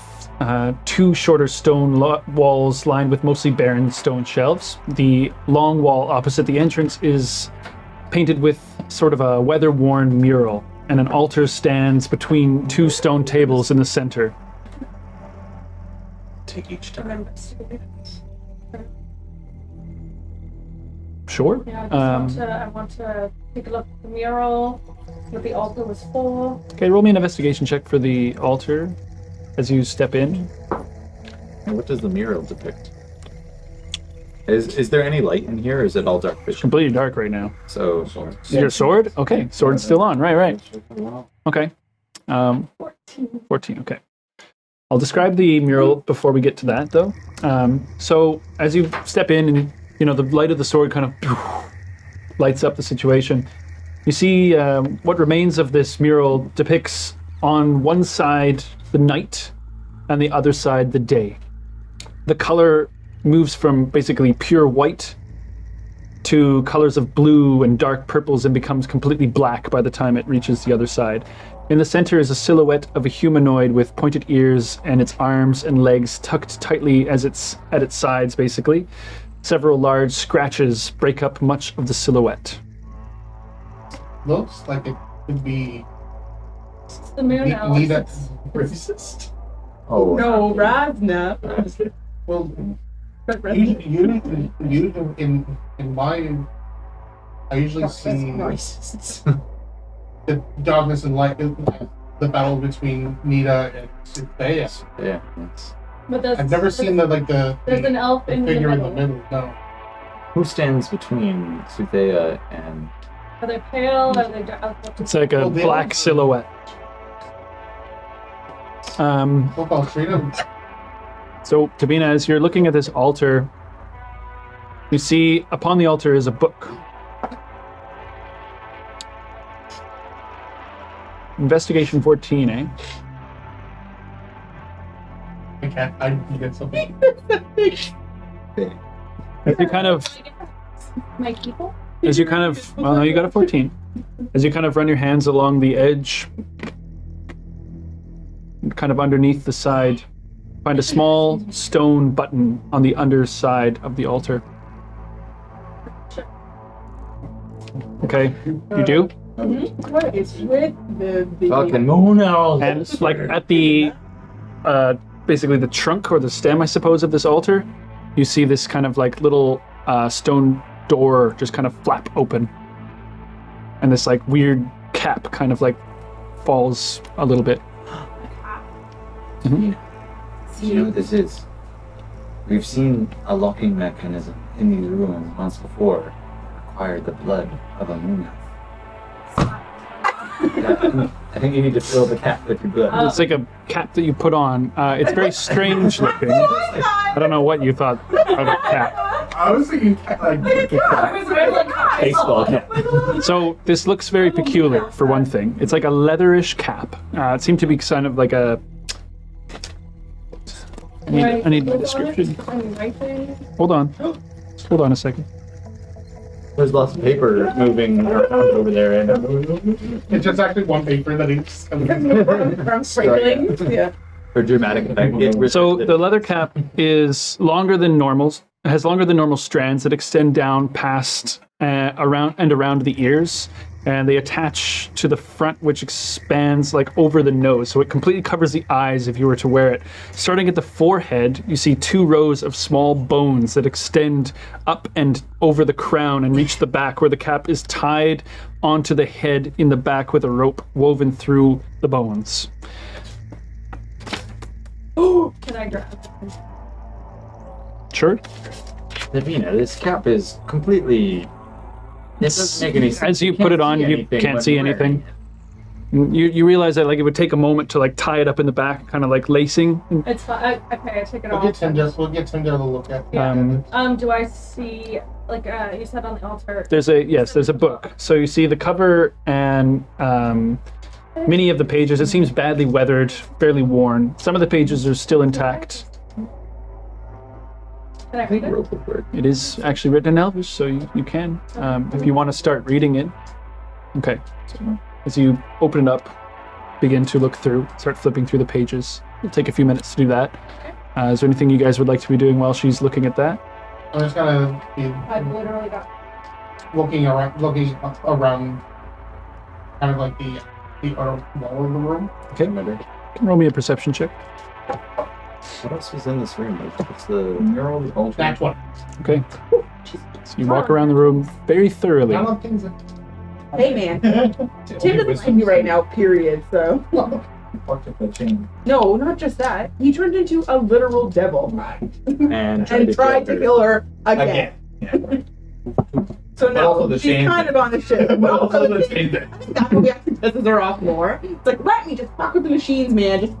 two shorter stone walls lined with mostly barren stone shelves. The long wall opposite the entrance is painted with sort of a weather-worn mural, and an altar stands between two stone tables in the center. Take each time. Remember. Sure. Yeah, I want to take a look at the mural, what the altar was for. Okay, roll me an investigation check for the altar as you step in. And what does the mural depict? Is there any light in here, or is it all dark It's vision? completely dark right now. So, Your sword? Okay, sword's still on. Right. Okay. 14, okay. I'll describe the mural before we get to that, though. So as you step in and, the light of the sword kind of lights up the situation, you see what remains of this mural depicts on one side the night and the other side the day. The color moves from basically pure white to colors of blue and dark purples and becomes completely black by the time it reaches the other side. In the center is a silhouette of a humanoid with pointed ears and its arms and legs tucked tightly at its sides, basically. Several large scratches break up much of the silhouette. Looks like it could be It's the moon elves. Nita. Racist. oh, No, Ravna. Well, you in my, I usually see Racists. the darkness and light, the battle between Nita and Thye. yeah. Yes. But there's, I've never seen there's an the elf in the figure in middle. the middle. No. Who stands between Thye and? Are they pale? Are they dark? It's like a Well, they black all- silhouette. Look, I'll treat him. So, Tabina, as you're looking at this altar, you see upon the altar is a book. Investigation 14, eh? I can't. I can get something. As you kind of, My people? well, no, you got a 14. As you kind of run your hands along the edge, kind of underneath the side, find a small stone button on the underside of the altar. Okay, you do? What is with the Fucking moon owl. And like at the, basically the trunk or the stem, I suppose, of this altar, you see this kind of like little stone door just kind of flap open. And this like weird cap kind of like falls a little bit. You know what this is? We've seen a locking mechanism in these ruins once before. It required the blood of a moon elf. I think you need to fill the cap with your blood. It's like a cap that you put on. It's very strange looking. I don't know what you thought of a cap. I was thinking like Baseball cap. So this looks very peculiar for one thing. It's like a leatherish cap. It seemed to be kind of like a... I need the description. Hold on. Hold on a second. There's lots of paper moving around over there. And it's just actually one paper that is. From sprinkling. Yeah. for dramatic effect. So the leather cap is longer than normals. It has longer than normal strands that extend down past around the ears, and they attach to the front, which expands like over the nose, so it completely covers the eyes if you were to wear it. Starting at the forehead, you see 2 rows of small bones that extend up and over the crown and reach the back, where the cap is tied onto the head in the back with a rope woven through the bones. Can I grab? Sure. Davina, this cap is completely... It doesn't make any sense. As you put it on, you can't see anything. You realize that like it would take a moment to like tie it up in the back, kind of like lacing. It's fine. Okay, I take it We'll off. get Tinder to look at. Do I see like you said on the altar? There's a book. So you see the cover and many of the pages. It seems badly weathered, fairly worn. Some of the pages are still intact. Can I read it? It is actually written in Elvish, so you can, if you want to start reading it. Okay. So as you open it up, begin to look through, start flipping through the pages. It'll take a few minutes to do that. Is there anything you guys would like to be doing while she's looking at that? I'm just gonna be I've literally got. looking around, kind of like the outer wall of the room. Okay. You can roll me a perception check. What else was in this room? It's the mural, the altar. That's what. Okay. So you walk around the room very thoroughly. I love things that. Hey man, Tim doesn't like me right now, period, so. No, not just that. He turned into a literal devil. And tried to kill her again. So no, she's kind of on the ship. But also the thing that I think that's what we actually pisses her off more. It's like, let me just fuck with the machines, man. Just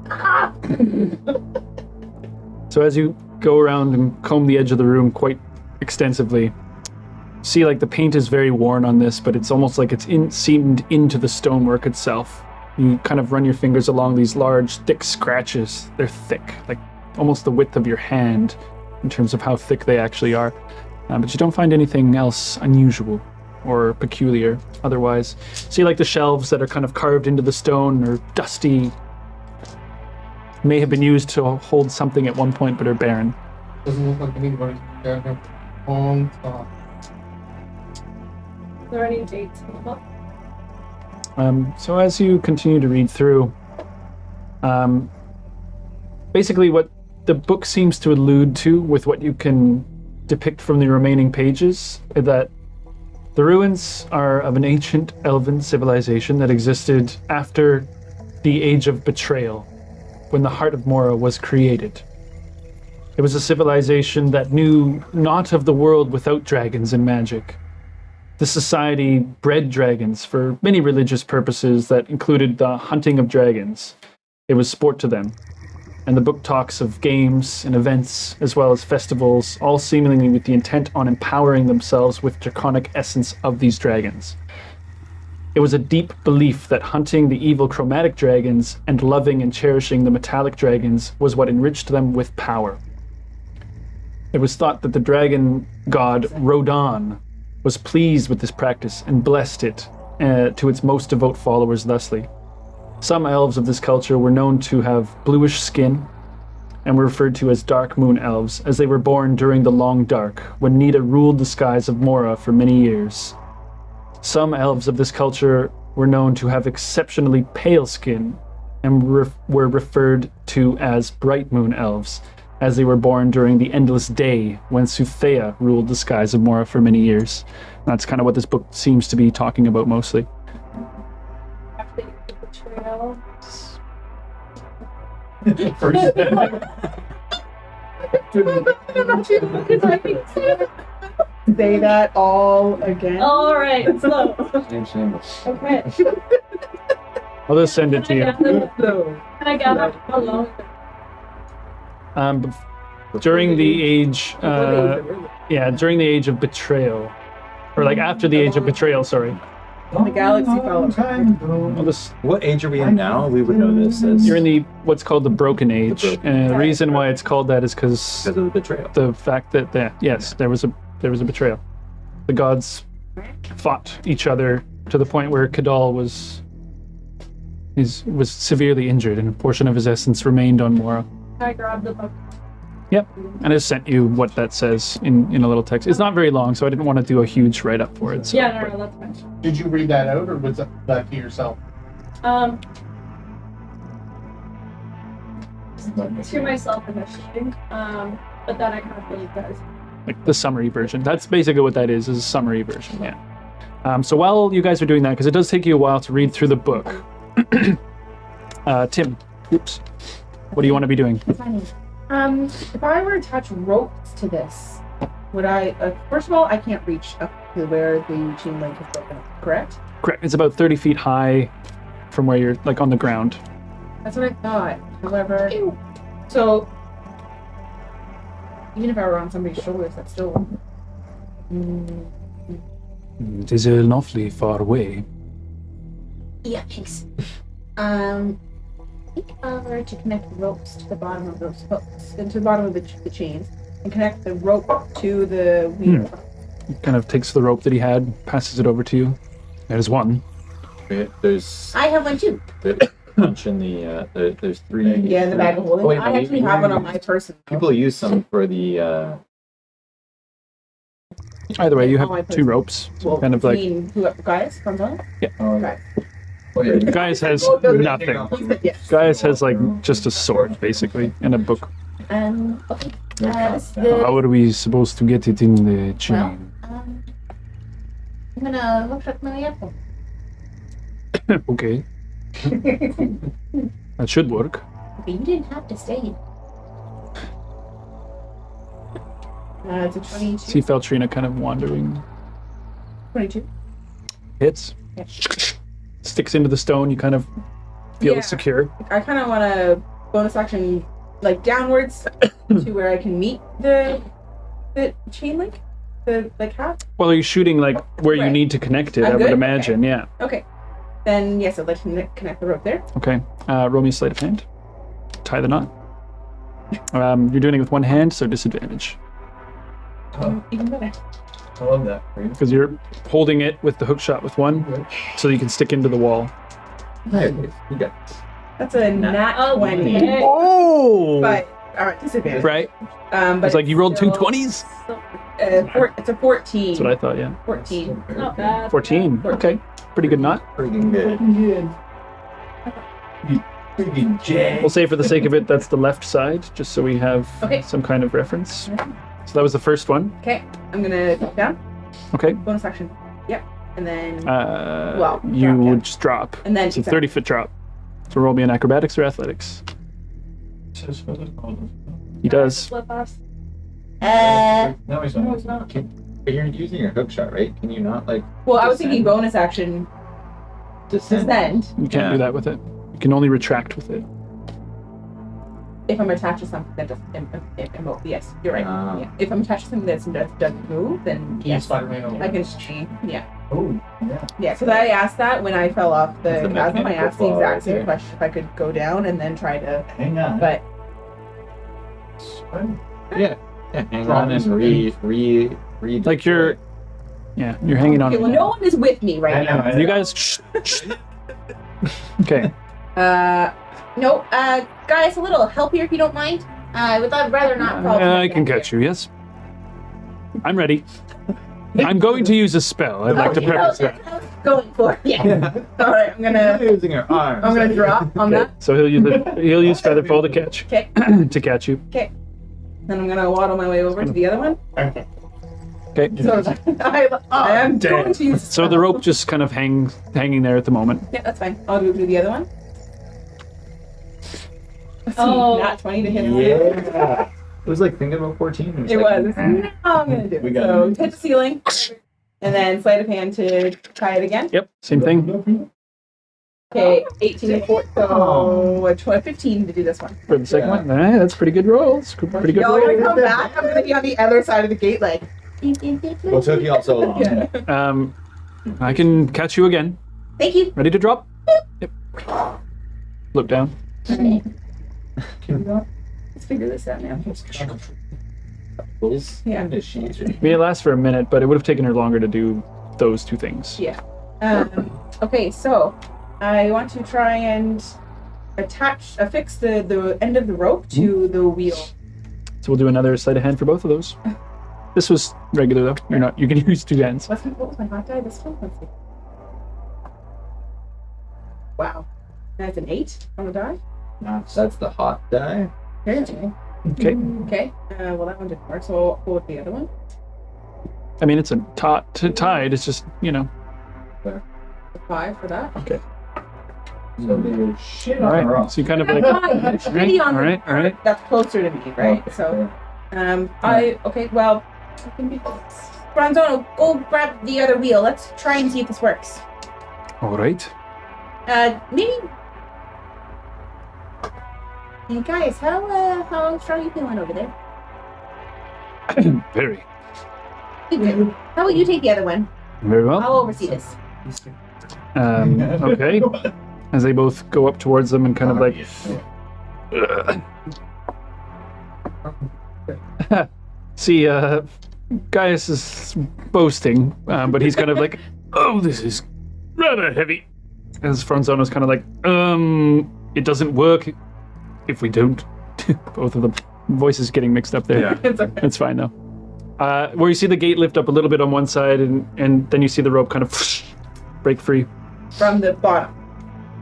So as you go around and comb the edge of the room quite extensively, see like the paint is very worn on this, but it's almost like it's seamed into the stonework itself. You kind of run your fingers along these large, thick scratches. They're thick, like almost the width of your hand in terms of how thick they actually are. But you don't find anything else unusual or peculiar otherwise. See like the shelves that are kind of carved into the stone or dusty, may have been used to hold something at one point, but are barren. Doesn't look like anybody's down here on top. Are there any dates in the book? So as you continue to read through, basically what the book seems to allude to with what you can depict from the remaining pages is that the ruins are of an ancient elven civilization that existed after the Age of Betrayal, when the Heart of Mora was created. It was a civilization that knew naught of the world without dragons and magic. The society bred dragons for many religious purposes that included the hunting of dragons. It was sport to them. And the book talks of games and events, as well as festivals, all seemingly with the intent on empowering themselves with draconic essence of these dragons. It was a deep belief that hunting the evil chromatic dragons and loving and cherishing the metallic dragons was what enriched them with power. It was thought that the dragon god Rodan was pleased with this practice and blessed it to its most devout followers thusly. Some elves of this culture were known to have bluish skin and were referred to as dark moon elves, as they were born during the Long Dark, when Nida ruled the skies of Mora for many years. Some elves of this culture were known to have exceptionally pale skin and were referred to as bright moon elves, as they were born during the endless day when Thye ruled the skies of Mora for many years. That's kind of what this book seems to be talking about mostly. After the betrayal. Say that all again. All right, slow. Shameless. Okay. I'll just send it to you. So, Can I gather how long? During the age, during the age of betrayal, or like after the age of betrayal. Sorry. the galaxy fell apart. Well, this, What age are we in now? We would know this as you're in the what's called the Broken Age, Broken and the reason why it's called that is because because of the betrayal. the fact that there was a betrayal. The gods fought each other to the point where Kadal was severely injured, and a portion of his essence remained on Mora. I grabbed the book. Yep, and I sent you what that says in a little text. It's not very long, so I didn't want to do a huge write-up for it. So, Yeah, no, that's fine. Did you read that out, or was that to yourself? To myself initially, but then I kind of feel you guys. like the summary version. That's basically what that is a summary version, yeah. So while you guys are doing that, because it does take you a while to read through the book, Tim, oops, what do you want to be doing? If I were to attach ropes to this, would I? First of all, I can't reach up to where the chain link is broken. Correct? Correct. It's about 30 feet high from where you're, like, on the ground. That's what I thought. However, so even if I were on somebody's shoulders, that's still. It is an awfully far away. Yeah, thanks. I think if I were to connect the ropes to the bottom of those hooks, To the bottom of the chains and connect the rope to the wheel. He kind of takes the rope that he had, passes it over to you. There's one. There's I have one too. a bunch in the there's three. Yeah, in the bag of holding. Oh, wait, I no, actually have one on my person. People use some for the. Either way, you Oh, I have put- two ropes. Well, Kind of you like, mean who? Gaius from the? Gaius has nothing. Yes. Gaius has, like, just a sword, basically, and a book. Okay. This is the, How are we supposed to get it in the chain? I'm gonna hook up my apple. Okay. That should work. But you didn't have to stay. It's a 22. See Feltrina kind of wandering. 22. Hits. Yeah. Sticks into the stone. You kind of feel Yeah. secure. I kind of want to bonus action like downwards to where I can meet the chain link, the like half. Well, are you shooting, like, where you Right. need to connect it? I'm I would good? imagine, yeah. Okay. Then yes, I'd like to connect the rope there. Okay. Roll me a sleight of hand. Tie the knot. You're doing it with one hand, so disadvantage. Even better. I love that. Because you're holding it with the hook shot with one, so you can stick into the wall. Hey, you got this. That's a nat 20. Okay. Oh! But disadvantage. Right? But It's like you rolled two still, 20s? it's a 14. That's what I thought, yeah. 14. Not bad. 14. Okay. Pretty good knot. Freaking good. Good. Freaking Jay. We'll say for the sake of it, that's the left side, just so we have Okay. some kind of reference. So that was the first one. Okay, I'm gonna drop down. Okay. Bonus action. Yep. And then You drop, yeah. would just drop. And then It's a 30-foot drop. So roll me an acrobatics or athletics. He does. Flip us. No, he's No, not. it's not. But you're using your hook shot, right? Can you not like Well, I was thinking bonus action descend? descend You can't do that with it. You can only retract with it. if I'm attached to something that doesn't yes, you're right. Ah. Yeah. If I'm attached to something that doesn't move, then Can you yes, Spider-Man over? I can change. Yeah. Oh, yeah. Yeah, so I asked that when I fell off the That's the chasm. I mechanical asked the exact flaws, same yeah. question if I could go down and then try to. Hang on. But Yeah, hang on and re Like you're hanging on. okay, well, no one is with me right now. I know. You guys. Okay. No, guys, a little help here if you don't mind. I would rather not fall. I can catch you. Yes. I'm ready. I'm going to use a spell. I'd like to preface that. Going for yeah. All right, I'm gonna using her arms. drop on Okay. that. So he'll use Featherfall to catch. Okay. To catch you. Okay. Then I'm gonna waddle my way over to the other one. Okay. Okay. So I am going to use. So the rope just kind of hanging there at the moment. Yeah, that's fine. I'll do the other one. Oh. Not 20 to hit. Yeah. It was like thinking about 14. It was. No, I'm gonna do it. We got So it. hit the ceiling, and then sleight of hand to try it again. Yep, same thing Okay, 18 to 4, so 15 to do this one. for the second one. That's pretty good rolls. Pretty good Y'all roll. gonna come back? I'm gonna be on the other side of the gate, like. What took you all so long? Yeah. I can catch you again. Thank you. Ready to drop? Yep. Look down. Let's figure this out now. Yeah. May it last for a minute, but it would have taken her longer to do those two things. Yeah. Okay, so I want to try and affix the end of the rope to the wheel. So we'll do another sleight of hand for both of those. This was regular though. You can use 2 hands. What was my hot die this one? Let's see. Wow. That's an 8 on the die. That's the hot die. Apparently. Okay. Okay. Well, that one didn't work, so I'll pull with the other one. I mean, it's a tied. It's just, A 5 for that. Okay. So there's shit All on the right. rock. So you kind of like. That's pretty on all the right. All right. That's closer to me, right? So, okay, well, I can be. Bronzono, go grab the other wheel. Let's try and see if this works. All right. Maybe. Hey guys, how strong are you feeling over there? Very. Good. How about you take the other one? Very well. I'll oversee this. Okay. As they both go up towards them and kind of like. See, Gaius is boasting, but he's kind of like, oh, this is rather heavy. As Franzono's kind of like, it doesn't work if we don't. Both of the voices getting mixed up there. Yeah. It's okay. It's fine though. Where you see the gate lift up a little bit on one side, and then you see the rope kind of break free. From the bottom.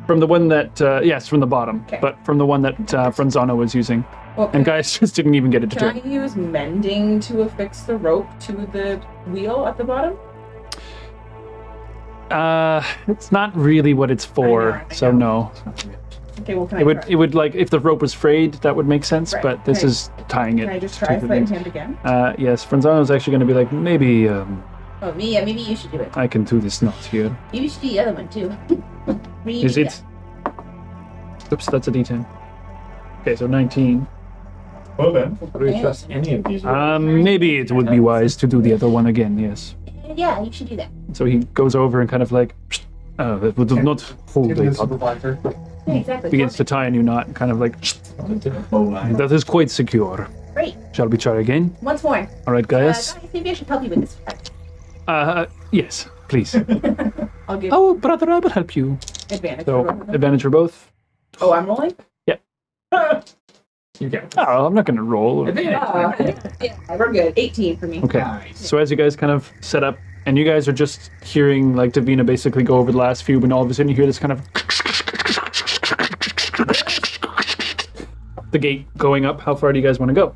From the one that, yes, from the bottom, Okay. but from the one that Franzano was using. Well, And Gaius just didn't even get it to can I turn. use mending to affix the rope to the wheel at the bottom? It's not really what it's for, I know. so no. Okay, well, can It would, try? it would like, if the rope was frayed, that would make sense, Right. but this Okay. is tying Can I it. just to try the sleight of thing. hand again? Yes, Franzano's actually going to be like, maybe Oh, me? Yeah, maybe you should do it. I can do this knot here. Maybe you should do the other one too. Maybe Is you it? Oops, that's a D10. Okay, so 19. Well then. How do we trust any of these? Maybe it would be wise to do the other one again, yes. Yeah, you should do that. So he goes over and kind of like, that would not hold Give me a the pup. supervisor. Yeah, exactly. Begins to tie a new knot, kind of like, that is quite secure. Great. Shall we try again? Once more. All right, Gaius. Guys, maybe I should help you with this. Yes, please. I'll give Oh, brother, I will help you. advantage. So, for both of them. advantage for both. Oh, I'm rolling? You got this. Oh, I'm not going to roll. Yeah, we're good. 18 for me. Okay. Nice. So as you guys kind of set up, and you guys are just hearing like Davina basically go over the last few, and all of a sudden you hear this kind of the gate going up. How far do you guys want to go?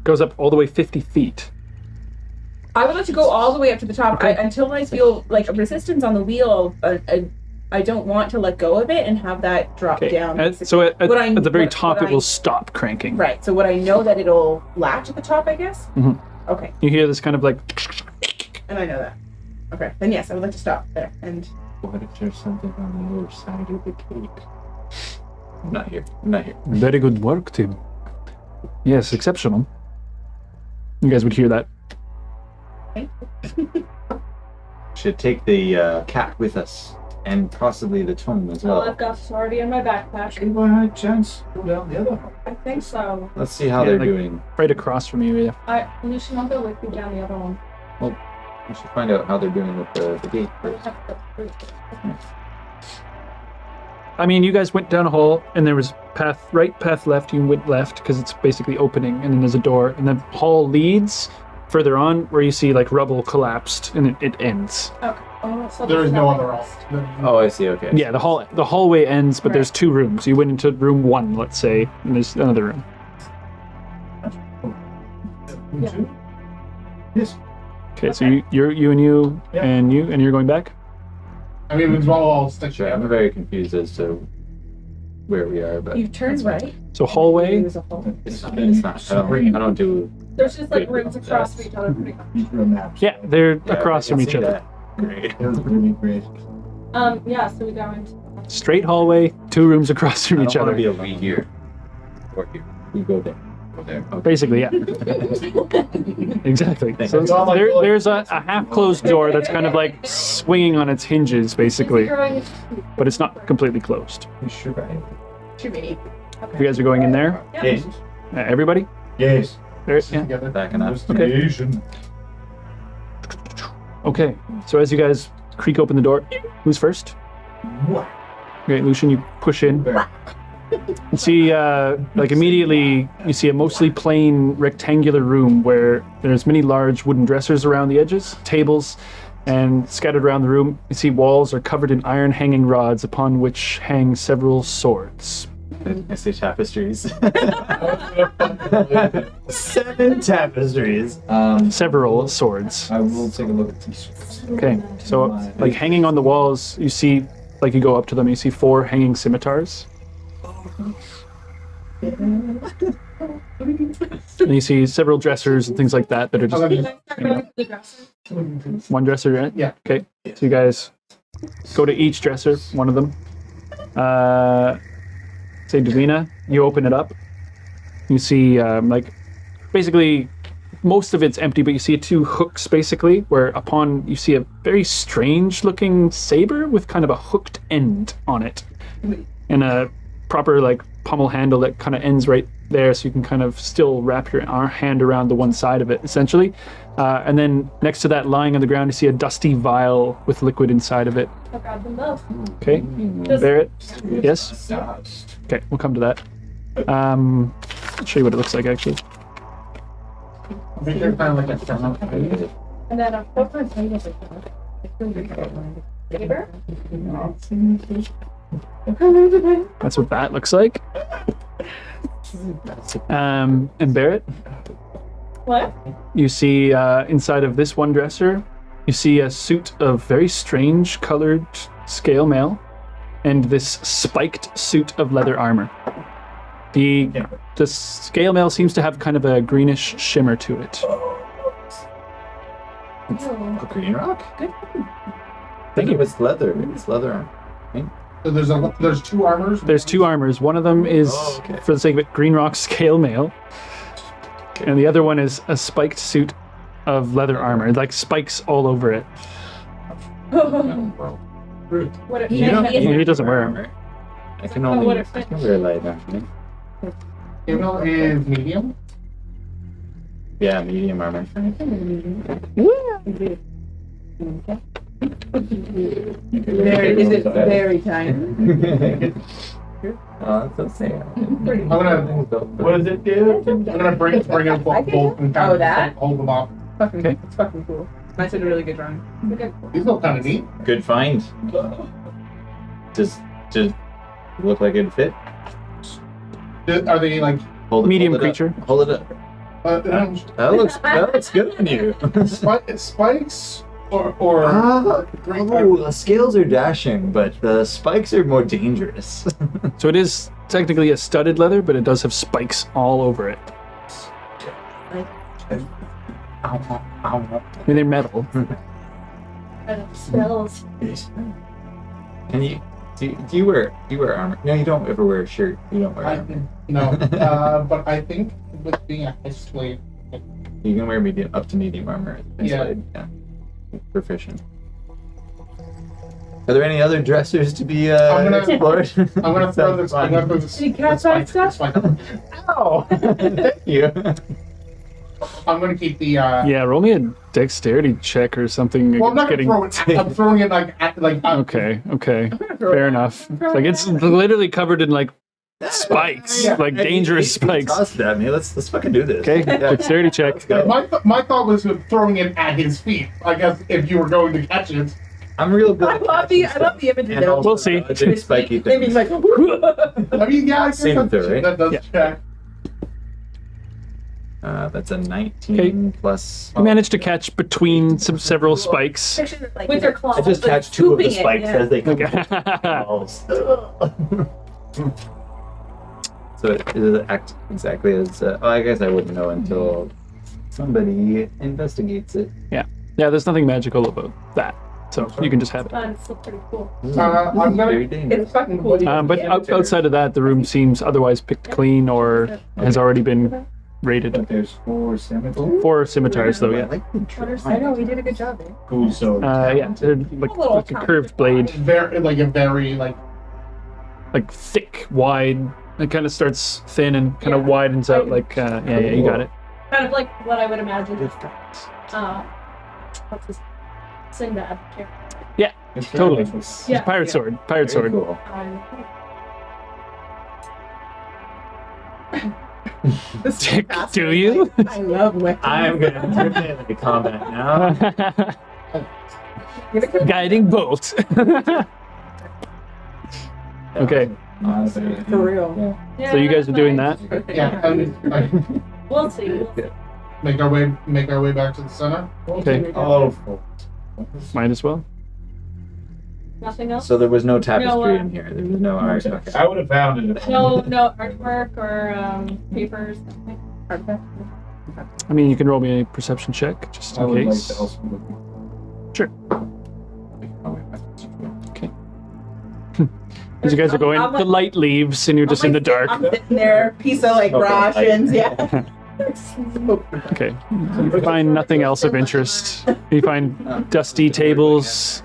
Goes up all the way 50 feet. I would like to go all the way up to the top Okay. until I feel like a resistance on the wheel. I don't want to let go of it and have that drop Okay. down. So at What I- the very what- top, what it I- will stop cranking. Right. So would I know that it'll latch at the top, I guess? Mhm. Okay. You hear this kind of like, And I know that. Okay. Then yes, I would like to stop there. And What if there's something on the other side of the cake? I'm not here. I'm not here. very good work, Tim. Yes, exceptional. You guys would hear that. Should take the cat with us, and possibly the tome as Well, well. I've got this already in my backpack. Give a chance to go down the other one. I think so. Let's see how Yeah, they're like- doing. Right across from you, yeah. Lucian, I'll go with you down the other one. We should find out how they're doing with the gate first. I mean, you guys went down a hole, and there was path right, path left. You went left because it's basically opening, and then there's a door, and the hall leads further on where you see like rubble collapsed, and it ends. Okay. Oh, so There is there's no nothing other else. Oh, I see. Okay. Yeah, the hallway ends, but there's 2 rooms. You went into room 1, let's say, and there's another room. Yeah. Yes. Okay, so you and you're going back. I mean, it's all stick Sure, I'm together. very confused as to where we are, but You turn right. So hallway. There's a hall. it's not. I don't do. There's just like rooms across from each other pretty much. These are maps. Yeah, they're Yeah, across I from can each see other. that. Great. It was really great. Yeah, so we go into Straight hallway, 2 rooms across from I each don't want other. to be a we here or here. We go there. Go there. Okay. Basically, yeah. Exactly. So there's a half-closed door that's kind of like swinging on its hinges, basically, growing. but it's not completely closed. You sure, right? Too many. You guys are going in there. Yeah. Yes. Everybody. Yes. There, yeah. Together. Backing up. Investigation. Okay. So as you guys creak open the door, who's first? What? Okay, Lucian, you push in. You see, like immediately, you see a mostly plain rectangular room where there's many large wooden dressers around the edges, tables, and scattered around the room, you see walls are covered in iron hanging rods upon which hang several swords. I say tapestries. 7 tapestries. Several swords. I will take a look at these. Okay, so like hanging on the walls, you see, like you go up to them, you see 4 hanging scimitars. And you see several dressers and things like that that are just The dresser. one dresser, right? Yeah. Okay. So you guys go to each dresser, one of them. Say, Davina, you open it up. You see, like, basically, most of it's empty, but you see 2 hooks, basically, where upon you see a very strange-looking saber with kind of a hooked end on it, and a proper, like, pommel handle that kind of ends right there, so you can kind of still wrap your hand around the one side of it, essentially. And then next to that, lying on the ground, you see a dusty vial with liquid inside of it. I grabbed them both. Okay, Just- Barrett. Yes. Okay, we'll come to that. I'll show you what it looks like, actually. I think they're kind of like a funnel. And then a footprint is like Saber? That's what that looks like. And Barrett, What? you see inside of this one dresser, you see a suit of very strange colored scale mail and this spiked suit of leather armor. The scale mail seems to have kind of a greenish shimmer to it. Green rock? Thank Think you. it was leather. It's leather. So there's 2 armors. There's 2 armors. One of them is, Oh, okay. for the sake of it, green rock scale mail. And the other one is a spiked suit of leather armor, like spikes all over it. What it You don't- He doesn't wear them. I can Oh, only what I if it- can wear light armor. Female is medium. Yeah, medium armor. Very, is it very tiny? Oh, that's so sad. I'm gonna What does it do? I'm gonna bring it both and kind Oh, of that? hold them up. Fucking, Okay. it's fucking cool. Nice and really good drawing. These look kind of neat. Good find. Just look like it'd fit. Are they like Hold it, Medium hold it up. creature. Hold it up. That looks good on you. spikes or The scales are dashing, but the spikes are more dangerous. So it is technically a studded leather, but it does have spikes all over it. I mean, they're metal. Spells. And do you wear armor? No, you don't ever wear a shirt. You don't wear armor. No, but I think with being a high slave, You can wear medium up to medium armor. Yeah. Yeah. Proficient. Are there any other dressers to be I'm gonna- explored? I'm gonna throw this. I'm gonna throw this. Did you catch that stuff? Ow! Thank you. I'm gonna keep the. Yeah, roll me a dexterity check or something. Well, I'm not gonna Getting- throw it. I'm throwing it like at like. Okay, fair enough. Like it's literally covered in like spikes, Yeah. like dangerous spikes. Toss it at me. Let's fucking do this. Okay, Yeah. dexterity check. Let's go. My thought was throwing it at his feet. I guess if you were going to catch it. I'm real good. I love the imagery And though. also We'll see. dodging spiky Maybe things. like, I mean, yeah, I guess Same that, with her, right? that does Yeah. check. That's a 19 plus. You managed to catch between several spikes. With their claws. I just catch two of the Scooping it, spikes yeah. as they come. Okay. So it does act exactly as. I guess I wouldn't know until somebody investigates it. Yeah, there's nothing magical about that. So you can just have it. Fun. It's still pretty cool. I'm Very gonna. dangerous. It's fucking cool. But outside of that, the room seems otherwise picked clean or has already been raided. But there's 4 cemeteries. 4 scimitars, though, I yeah. like the I know, we did a good job there. Cool, so. Yeah, they're like a curved blade, Very like thick, wide. It kind of starts thin and kind of widens out like, yeah, you got it. Kind of like what I would imagine. What's his Sinbad character. Yeah, It's totally. very It's Yeah. pirate sword, pirate Very sword. cool. This is fantastic. Do you? I love weapons. I'm gonna turn it into combat now. Guiding bolt. Okay, For real. Yeah, so you guys are doing that? Yeah. We'll see. We'll see. Make our way back to the center. Okay, Oh, might as well. Nothing else? So there was no tapestry No, in here. There was no art. Okay. I would have found it. No artwork or papers. Nothing. Artifact. I mean, you can roll me a perception check, just I in would like case. to also look. Sure. Oh, wait, Okay. As you guys are going, the light leaves and you're just in the dark. I'm sitting there, piece of like rations, yeah. Okay. You find nothing else of interest. You find dusty tables,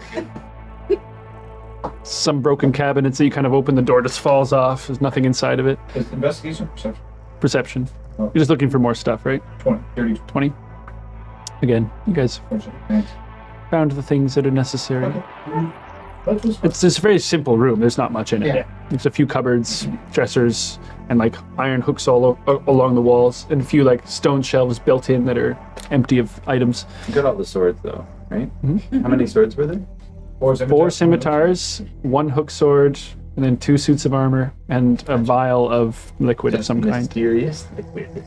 some broken cabinets that you kind of open, the door just falls off. There's nothing inside of it. Is investigation or perception? Perception. Oh. You're just looking for more stuff, right? 20, 30, 20. Again, you guys Thanks. found the things that are necessary. That was It's this very simple room. There's not much in it. Yeah. There's a few cupboards, dressers, and like iron hooks all along the walls, and a few like stone shelves built in that are empty of items. You got all the swords though, right? Mhm. How many swords were there? 4 scimitars, 1 hook sword, and then 2 suits of armor, and a vial of liquid of some kind. Mysterious liquid.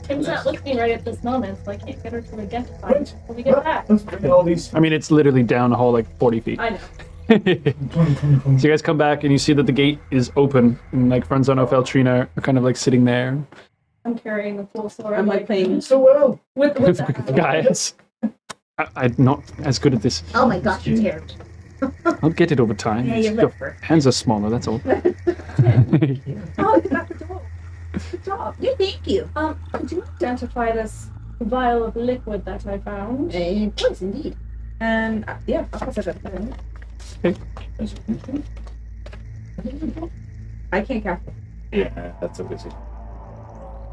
Tim's not looking right at this moment, so I can't get her to identify it when we get back. Let's bring all these. I mean, it's literally down a hole like 40 feet. I know. So you guys come back and you see that the gate is open, and like Franzono Feltrina are kind of like sitting there. I'm carrying the full sword. I'm like playing. So well. with the Guys, I'm not as good at this. Oh my gosh, you're terrible. I'll get it over time. Yeah, you're Your lipper. hands are smaller, that's all. Oh, you got the door. Good job. Yeah, thank you. Could you identify this vial of liquid that I found? Yes, indeed. And yeah, of course I got it. I can't cast it. Yeah, that's a wizard.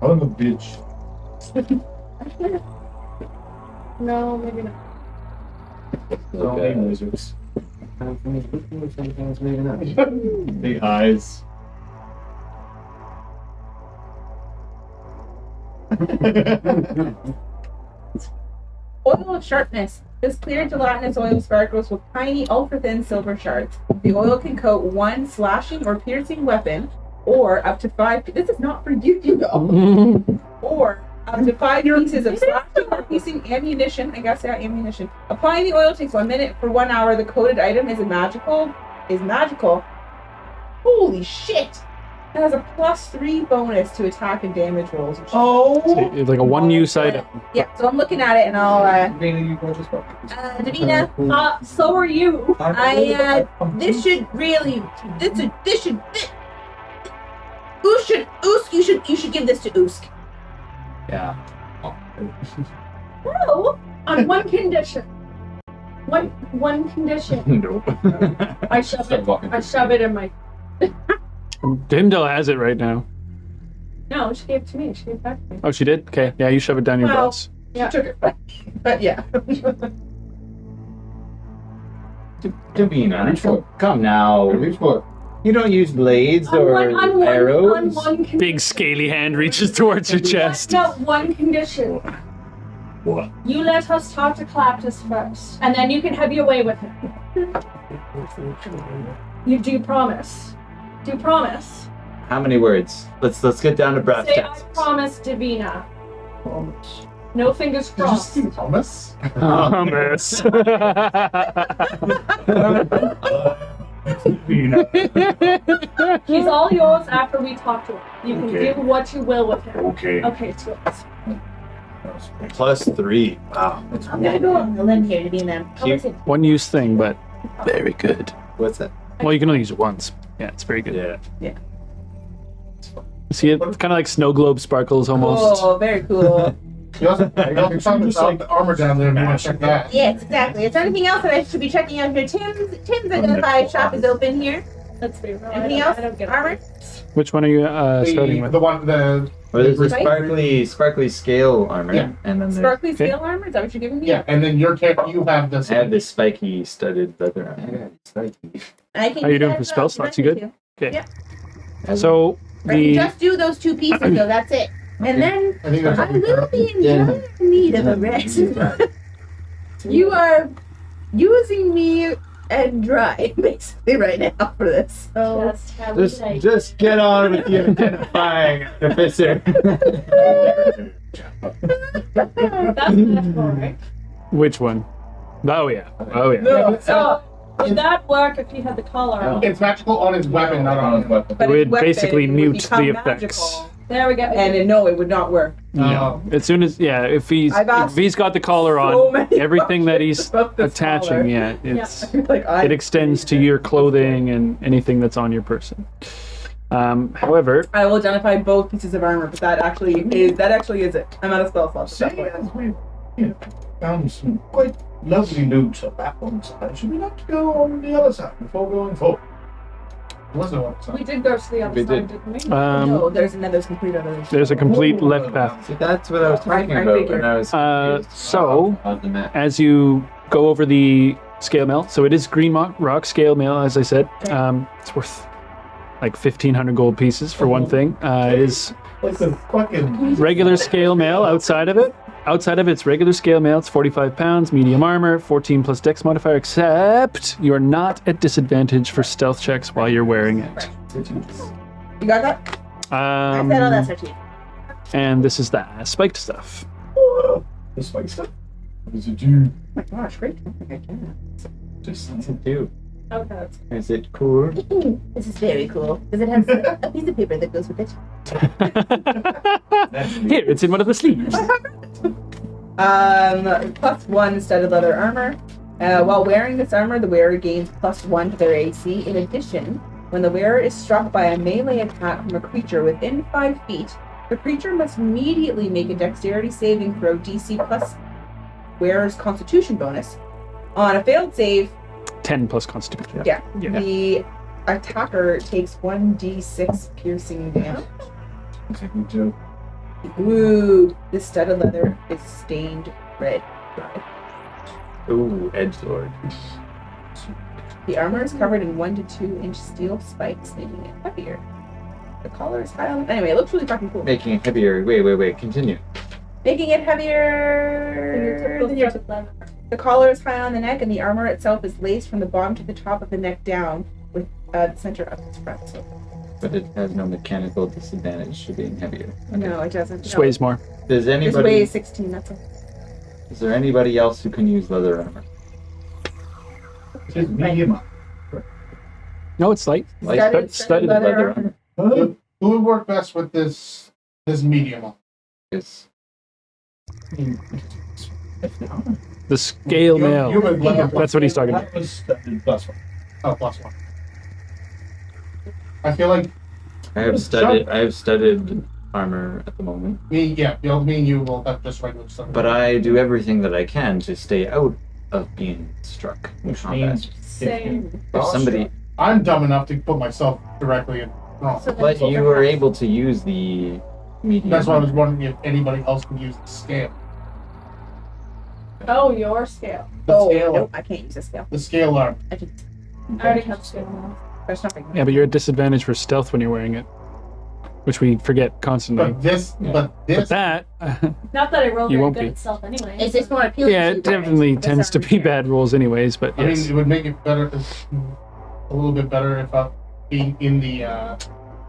I'm a bitch. No, maybe not. Only wizards. The eyes. Oil of sharpness. This clear gelatinous oil sparkles with tiny, ultra-thin silver shards. The oil can coat 1 slashing or piercing weapon, or up to 5. This is not for you, you know. Or up to 5 pieces of slashing or piercing ammunition. I guess ammunition. Applying the oil takes 1 minute. For 1 hour, the coated item is magical. Holy shit! It has a +3 bonus to attack and damage rolls. It's like a one-use item. Yeah, so I'm looking at it and I'll Davina, you go this way. Davina, So are you. this should you should give this to Usk. Yeah. No, on one condition. One condition. Nope. I shove it in my. Dimdal has it right now. No, she gave it to me. She gave it back to me. Oh, she did? Okay, yeah, you shove it down your Well, belts. Yeah. Took it, but yeah. Davina, come now. Reach for You don't use blades or arrows. On one condition. Big scaly hand reaches towards your chest. No, one condition. What? You let us talk to Claptus first, and then you can have your way with him. You do promise. Do promise. How many words? Let's get down to brass Say, I tacks. promise, Davina. No fingers Did you crossed. see hummus? Hummus. He's all yours after we talk to him. You can Okay. do what you will with him. Okay. Okay, it's yours. +3. Wow. I'm gonna go on the limb here to be in them. How Keep- is it? One use thing, but Very good. What's that? well, you can only use it once. Yeah, it's very good. Yeah. See, it's kind of like snow globe sparkles almost. Oh, very cool. You also talking about the armor down there if you want to check that. Yes, exactly. Is there anything else that I should be checking out here? Tim's Identify shop is open here. Let's be real. Anything I else? don't get Armor? Which one are you starting with? The one, the Or there's a Right? sparkly scale armor, Yeah. and then there's Sparkly steel armor? Is that what you're giving me? yeah, and then you have this. I have this spiky studded leather armor. I can How you do doing that for as spell well, slots? if You want good? me Okay. Yeah. So to. I can the just do those 2 pieces though, that's it. And then I think that's I what we will be in need of a rest. You are using me and dry basically right now for this. So Just have a day. Just get on with the identifying, officer. That's metaphor, right? which one? Oh yeah. Oh yeah. No, So, would that work if he had the collar on? it's magical on his weapon, not on his weapon. But It his would weapon basically would mute become the effects. magical. There we go. No, it would not work. No. As soon as if he's I've asked got the collar so on, many everything that he's questions about this attaching, collar. yeah, it's Like it extends to your clothing and anything that's on your person. However, I will identify both pieces of armor, but that actually is it. I'm out of spell slots at that point. We found some quite lovely loot on that one side. Should we not go on the other side before going forward? What's the one? We did go to the other We side, did. didn't we? No, there's complete other. there's a complete left path. See, that's what I was talking I about figured. when I was So on the map. as you go over the scale mail, so it is green rock scale mail, as I said. It's worth like 1,500 gold pieces for one thing. It is Like the fucking regular scale mail outside of it. Outside of it's regular scale mail. It's 45 pounds, medium armor, 14 plus dex modifier, except you are not at disadvantage for stealth checks while you're wearing it. You got that? I said all that stuff. And this is that spiked stuff. the spike stuff. What does it do? Oh my gosh, great. I don't think I can. Just What's it do? Okay, that's Is it cool? This is very cool. Does it have a piece of paper that goes with it? Here, it's in one of the sleeves. +1 studded leather armor. While wearing this armor, the wearer gains +1 to their AC. In addition, when the wearer is struck by a melee attack from a creature within 5 feet, the creature must immediately make a dexterity saving throw DC plus wearer's constitution bonus. On a failed save, 10 plus constitution. yeah, Yeah. the attacker takes 1d6 piercing damage. Exactly, Joe. Ooh, this studded leather is stained red. Ooh, edgelord. The armor is covered in 1 to 2 inch steel spikes, making it heavier. The collar is high on. Anyway, it looks really fucking cool. Making it heavier. Wait. Continue. Making it heavier. than yours. The collar is high on the neck, and the armor itself is laced from the bottom to the top of the neck down, with the center of its front. So, But it has no mechanical disadvantage to being heavier. no, it doesn't. Just weighs more. Does This anybody? weighs 16. That's all. Is there anybody else who can use leather armor? It is medium. No, it's light. Studded leather armor. Who would work best with this medium one? Is The scale You mail. would leather That's what he's talking about. That was studded +1. Oh, +1. I feel like I have studded armor at the moment, me and you will have just regular stuff. but I do everything that I can to stay out of being struck in Which combat. means same. If somebody, I'm dumb enough to put myself directly in wrong. So but you were able to use the medium. That's why I was wondering if anybody else could use the scale. Oh, your scale. The Oh, scale, nope, I can't use this scale. the scale arm. I just, I already have scale now. there's nothing. Yeah, but you're at disadvantage for stealth when you're wearing it, which we forget constantly. But this, Yeah. but But this, that, Not that I roll You very won't good be. at stealth anyway. Is this more appealing? yeah, to it you, definitely Brian? tends to be bad rolls anyways, but I mean, yes. it would make it better, a little bit better if being in the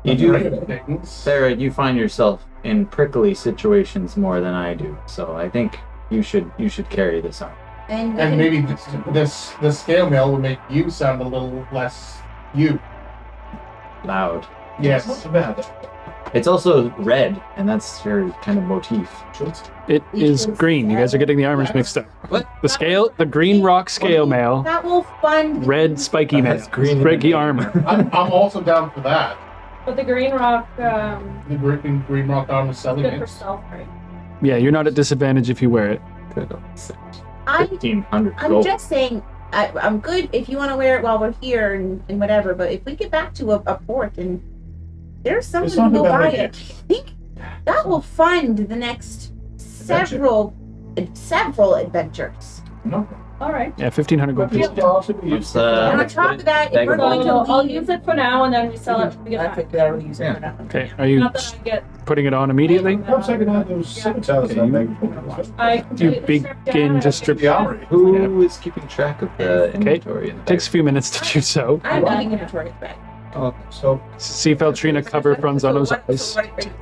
You do, right things. Sarah. You find yourself in prickly situations more than I do, so I think you should carry this arm. And maybe the scale mail will make you sound a little less you. Loud. Yes. Not so bad. It's also red, and that's your kind of motif. It is green. You guys are getting the armors mixed up. What? The green rock scale mail, That will fund. red spiky mail, That's green. spiky armor. I'm also down for that. But the green rock, The green rock armor selling good for it. stealth, right? Yeah, you're not at disadvantage if you wear it. Good. I 1,500 I'm gold. just saying, I'm good if you want to wear it while we're here and whatever, but if we get back to a port and there's someone It's not who a will bad buy idea. it, I think that will fund the next several adventures. No. All right. Yeah, 1,500 gold But piece. these will also be used Let's, for- And on top of that, if we're going to So I'll leave, use it for now, and then we sell it when we get I back. think that will use it for now. Okay, are you Not that I get. putting it on immediately? Perhaps I can have those scimitars Okay, that you- make I You completely stripped begin down to and strip the armory. Who is keeping track of the inventory? In the Takes a few minutes to do so. I'm getting inventory back. Oh, So See Feltrina cover Franzano's So eyes.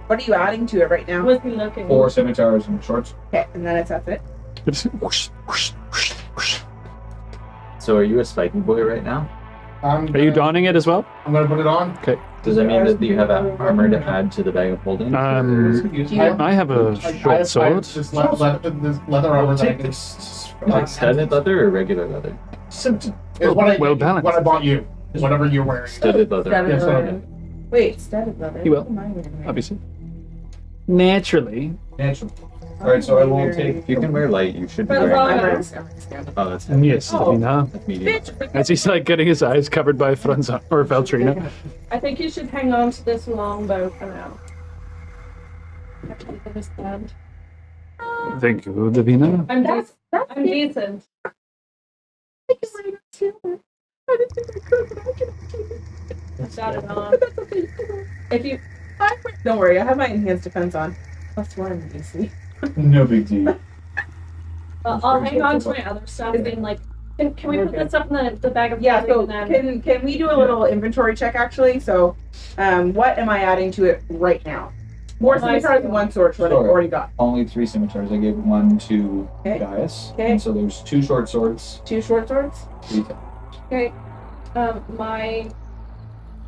what are you adding to it right now? was me looking. 4 scimitars and shorts. Okay, and then that's it. Just whoosh, whoosh, whoosh, whoosh. so are you a spiky boy right now? Are you donning it as well? I'm gonna put it on. Does that mean that you have armor to add to the bag of holding? I have a I short have sword. this leather armor that I Take can. this. Like studded leather or regular leather? Scimitar. It's what I Well balanced. what I bought you. Whatever you're wearing. Studded leather. Yes, I did. Wait, studded leather. You will. What am I wearing? Obviously. Naturally. Natural. Alright, so I will take. If you can wear light, you should be For as wearing long I'm light. as- wearing standard. Oh, that's Yes, Davina. that's medium. Bitch, As he's like getting his eyes covered by Franzano or Feltrina. I think you should hang on to this longbow for now. I have to get this done. Thank you, Davina. I'm That's I'm decent. I've got it on. If you, Don't worry, I have my enhanced defense on. +1 DC. No big deal. I'll hang on to my other stuff and like. Can we put this up in the bag of Yeah, so holding and then? can we do a little inventory check actually? So, what am I adding to it right now? More scimitars and one sword, what I've Sorry. already got. Only 3 scimitars. I gave one to Okay. Gaius. Okay. And so there's 2 short swords. 2 short swords. 3 Okay. My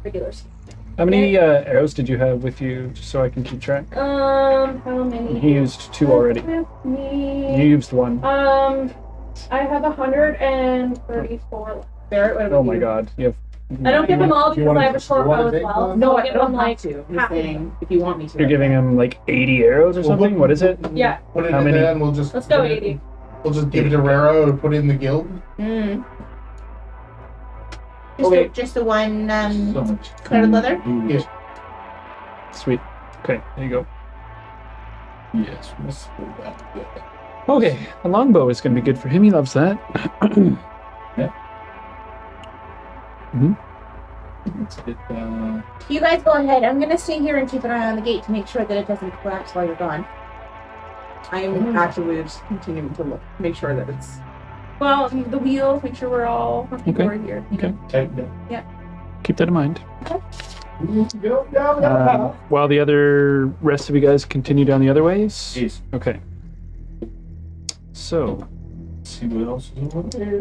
regulars. How many arrows did you have with you, just so I can keep track? How many? He used 2 already. With You me. used 1. I have 134 left. Barrett, what about Oh my you? god. You have. I don't give them all Do you because wanna I have a just- short you wanna bow as take well. one? No, So I give don't them have like to. I'm half just of them. saying, if you want me to. You're giving him like 80 arrows or Well, something? What is it? Yeah. Put it How in many? there and we'll just. Let's go put it- 80. We'll just give it to Rero and put it in the guild. Mm. Just the one So much. studded leather. Yes. Sweet. Okay, there you go. Yes, let's put that. Okay, a longbow is going to be good for him. He loves that. Let's get, You guys go ahead. I'm gonna stay here and keep an eye on the gate to make sure that it doesn't collapse while you're gone. I am actively just continuing to look, make sure that it's well, the wheels, make sure we're all Okay. forward here. Okay. tighten it. Keep that in mind. Go. While the other rest of you guys continue down the other ways. Yes. Okay. So, Let's see what else is over there.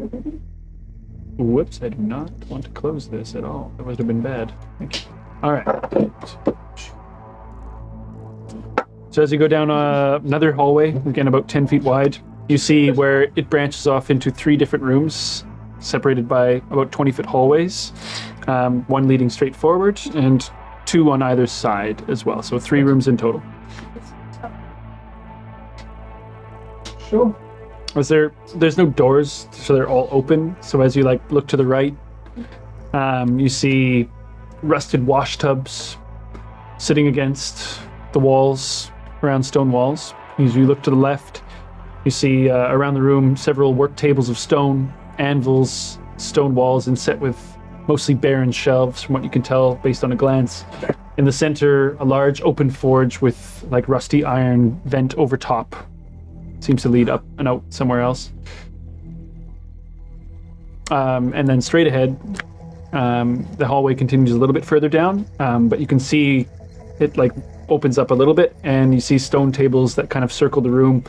whoops, I do not want to close this at all. That would have been bad. Thank you. All right. So as you go down another hallway, again about 10 feet wide, you see where it branches off into 3 different rooms, separated by about 20-foot hallways, one leading straight forward and 2 on either side as well. So 3 rooms in total. Sure. There's no doors, so they're all open. So as you look to the right, you see rusted wash tubs sitting against the walls, around stone walls. As you look to the left, you see around the room several work tables of stone, anvils, stone walls, and set with mostly barren shelves, from what you can tell based on a glance. In the center, a large open forge with rusty iron vent over top. Seems to lead up and out somewhere else. And then straight ahead, the hallway continues a little bit further down, but you can see it opens up a little bit, and you see stone tables that kind of circle the room,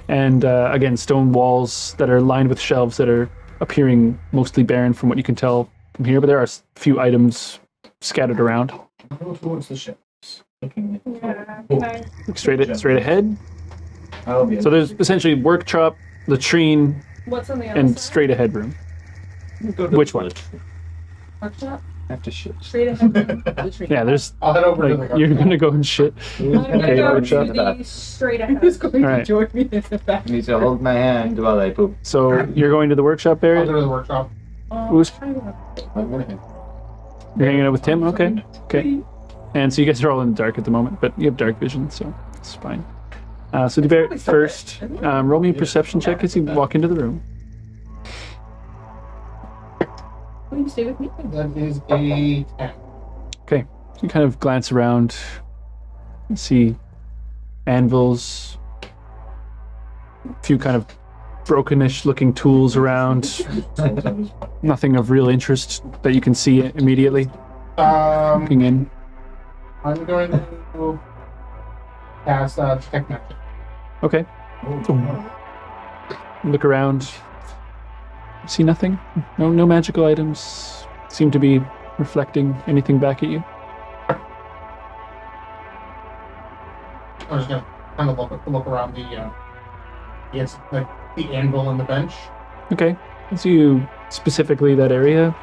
and again, stone walls that are lined with shelves that are appearing mostly barren from what you can tell from here, but there are a few items scattered around. I'll go towards the ships. Looking Yeah. Can I? Look straight ahead. I'll be So there's essentially workshop, latrine, What's on the other and side? straight ahead room. Go to Which the one? village. Workshop? After shit. Straight ahead. Yeah, there's I'll head over to like the you're gonna go and shit. I'm gonna Okay, go workshop. to the straight ahead. Who's going All right. to join me in the back? You need to hold my hand while I poop. So you're going to the workshop I'll area. go to the workshop. Who's- I'm gonna- You're hanging out with Tim. Okay. Okay. And so you guys are all in the dark at the moment, but you have dark vision, so it's fine. So DeBerry, first, roll me a perception check as you walk into the room. Will you stay with me? That is a 10. Okay. You kind of glance around, and see anvils, a few kind of brokenish looking tools around. Nothing of real interest that you can see immediately looking in. I'm going to cast Detect Magic. Okay. Look around. See nothing? No magical items seem to be reflecting anything back at you. I'm just going to kind of look around the anvil and the bench. Okay. So you specifically that area.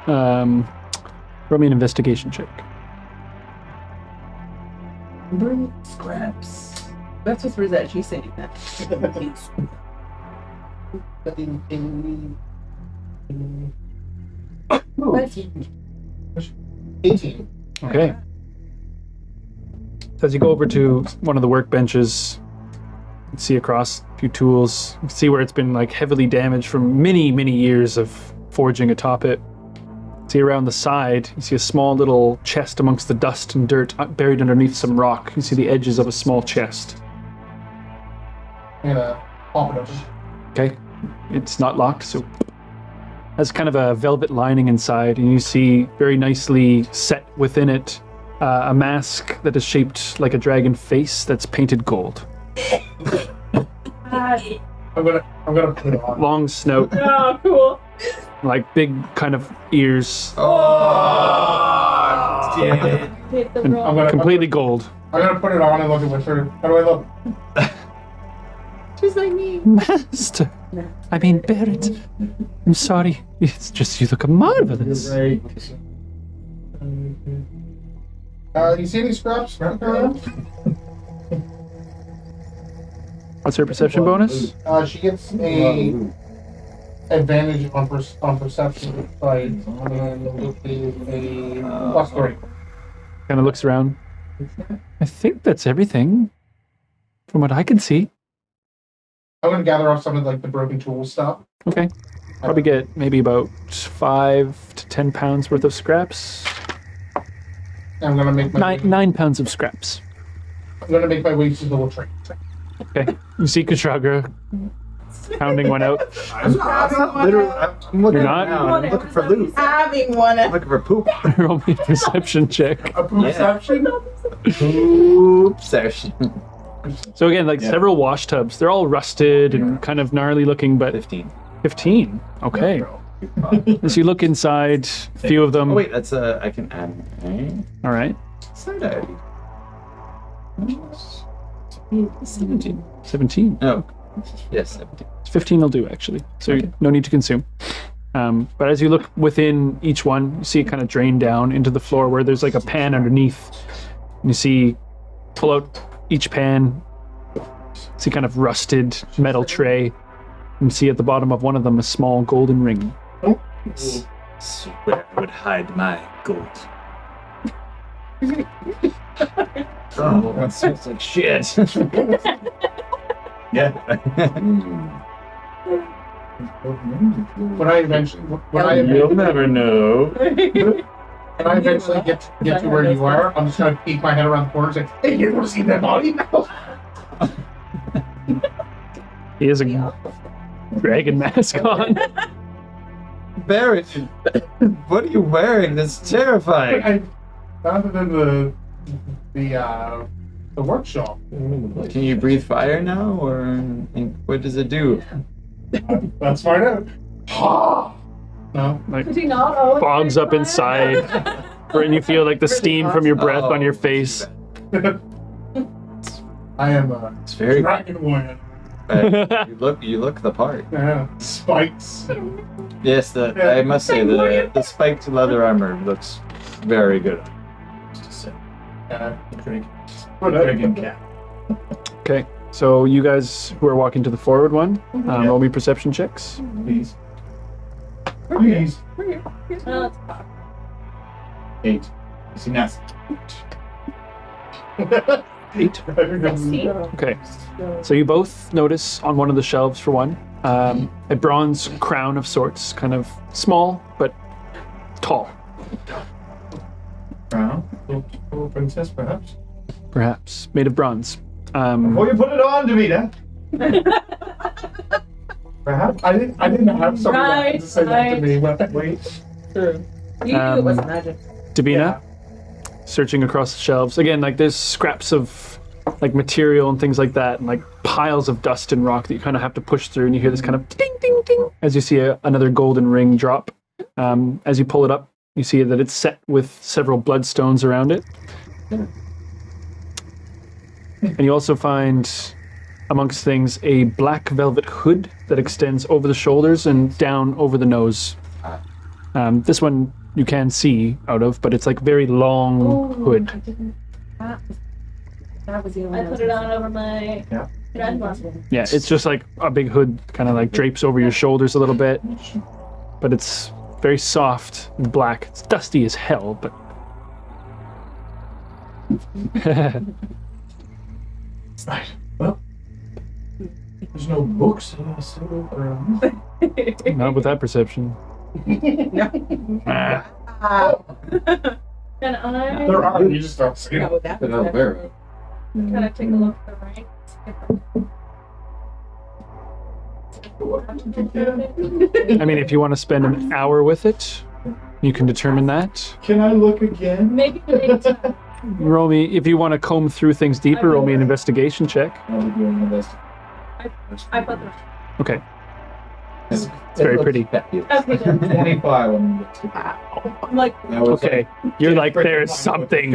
Roll me an investigation check. Bring scraps. That's what Rosette, she's saying that. But 18. Okay. So as you go over to one of the workbenches, you see across a few tools. You can see where it's been like heavily damaged from many, many years of forging atop it. See around the side, you see a small little chest amongst the dust and dirt buried underneath some rock. You see the edges of a small chest. I'm going to pop it open. Okay. It's not locked, so has kind of a velvet lining inside, and you see very nicely set within it a mask that is shaped like a dragon face that's painted gold. I'm gonna put it on. Long snout, Oh, cool. like big kind of ears, Oh, damn it. Hit the and roll. completely gold. I'm gonna put it on and look at Wizard. How do I look? just like me. Master, I mean Barrett, I'm sorry. It's just you look marvelous. Right. You see any scraps? What's her perception bonus? She gets a advantage on perception by a +3. Kind of looks around. I think that's everything, from what I can see. I'm gonna gather up some of like the broken tool stuff. Okay. Probably get maybe about 5 to 10 pounds worth of scraps. I'm gonna make my Nine pounds of scraps. I'm gonna make my way to the latrine. Okay. You see Kushagra pounding one out. Literally, I'm looking You're not? around. I'm looking for loot. Having one. I'm looking for poop. Roll me a perception check. A perception? Poop session. So again, like several wash tubs. They're all rusted and kind of gnarly looking, but 15. 15. Okay. As you look inside, a few of them. Oh wait, that's I can add. All right. Side eye. 17. 17. Oh, yes, 17. 15 will do, actually. So no need to consume. But as you look within each one, you see it kind of drain down into the floor where there's like a pan underneath. And you see, pull out each pan, see kind of rusted metal tray. And you see at the bottom of one of them a small golden ring. Swear I would hide my gold. Oh, that smells like shit. Yeah. When I eventually You'll never know. get to where you are, I'm just gonna peek my head around the corner and say, "Hey, you want to see that body?" He has a dragon mask on. Barrett, what are you wearing? That's terrifying. I found it in the workshop. Can you breathe fire now, or what does it do? Let's find out. No. Like Could he not always fogs breathe up fire? inside, and you feel like the steam from your breath on your face. I am a It's very. dragon warrior. You look the part. Spikes. Yes, I must say the spiked leather armor looks very good. Just a sip. Dragon cat. Okay, so you guys who are walking to the forward one, roll me perception checks. Please. Please. Well, let's talk. 8. See, that's 8. Okay, so you both notice on one of the shelves, for one, a bronze crown of sorts, kind of small but tall, crown. Little princess, perhaps. perhaps made of bronze. Before you put it on, Davida. Perhaps. I didn't have something Right, to say that to me. But Wait. True. You knew it wasn't magic. Davina, searching across the shelves again. Like there's scraps of like material and things like that, and like piles of dust and rock that you kind of have to push through, and you hear this kind of ding, ding, ding as you see another golden ring drop. As you pull it up, you see that it's set with several bloodstones around it. And you also find, amongst things, a black velvet hood that extends over the shoulders and down over the nose. This one you can see out of, but it's like very long hood. I didn't. That was the only I put it on over my red one. Yeah, it's just like a big hood, kind of like drapes over your shoulders a little bit, but it's very soft and black. It's dusty as hell, but Right. Well, there's no books still around. not with that perception. And I there are. You just don't see No, them. that But not very. kind of take a look at the ranks. I mean, if you want to spend an hour with it, you can determine that. Can I look again? Maybe later. Roll me, if you want to comb through things deeper, roll me an investigation check. I'll be doing my best. I put them. Okay. It's very pretty. Okay, then. 25 on the I'm like, That was Okay. You're like, there's something.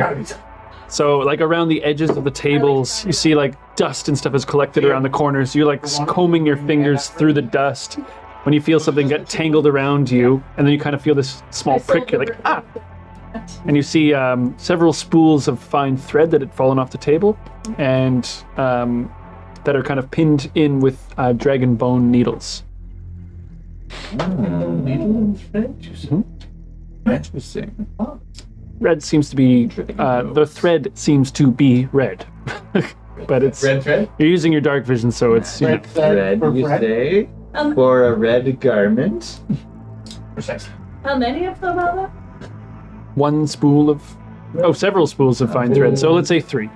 So, like, around the edges of the tables, you see, like, dust and stuff is collected around the corners. You're, like, combing your fingers through the dust when you feel something get tangled around you, and then you kind of feel this small prick. You're like, ah! And you see several spools of fine thread that had fallen off the table, and that are kind of pinned in with dragon bone needles. Needle and thread, you said? Interesting. Red seems to be, the thread seems to be red. But it's, Red thread? you're using your dark vision, so it's, you know, Red, for you bread? say? Um, For a red garment? Precisely. how many of them are there? one spool of, several spools of fine thread. So let's say 3.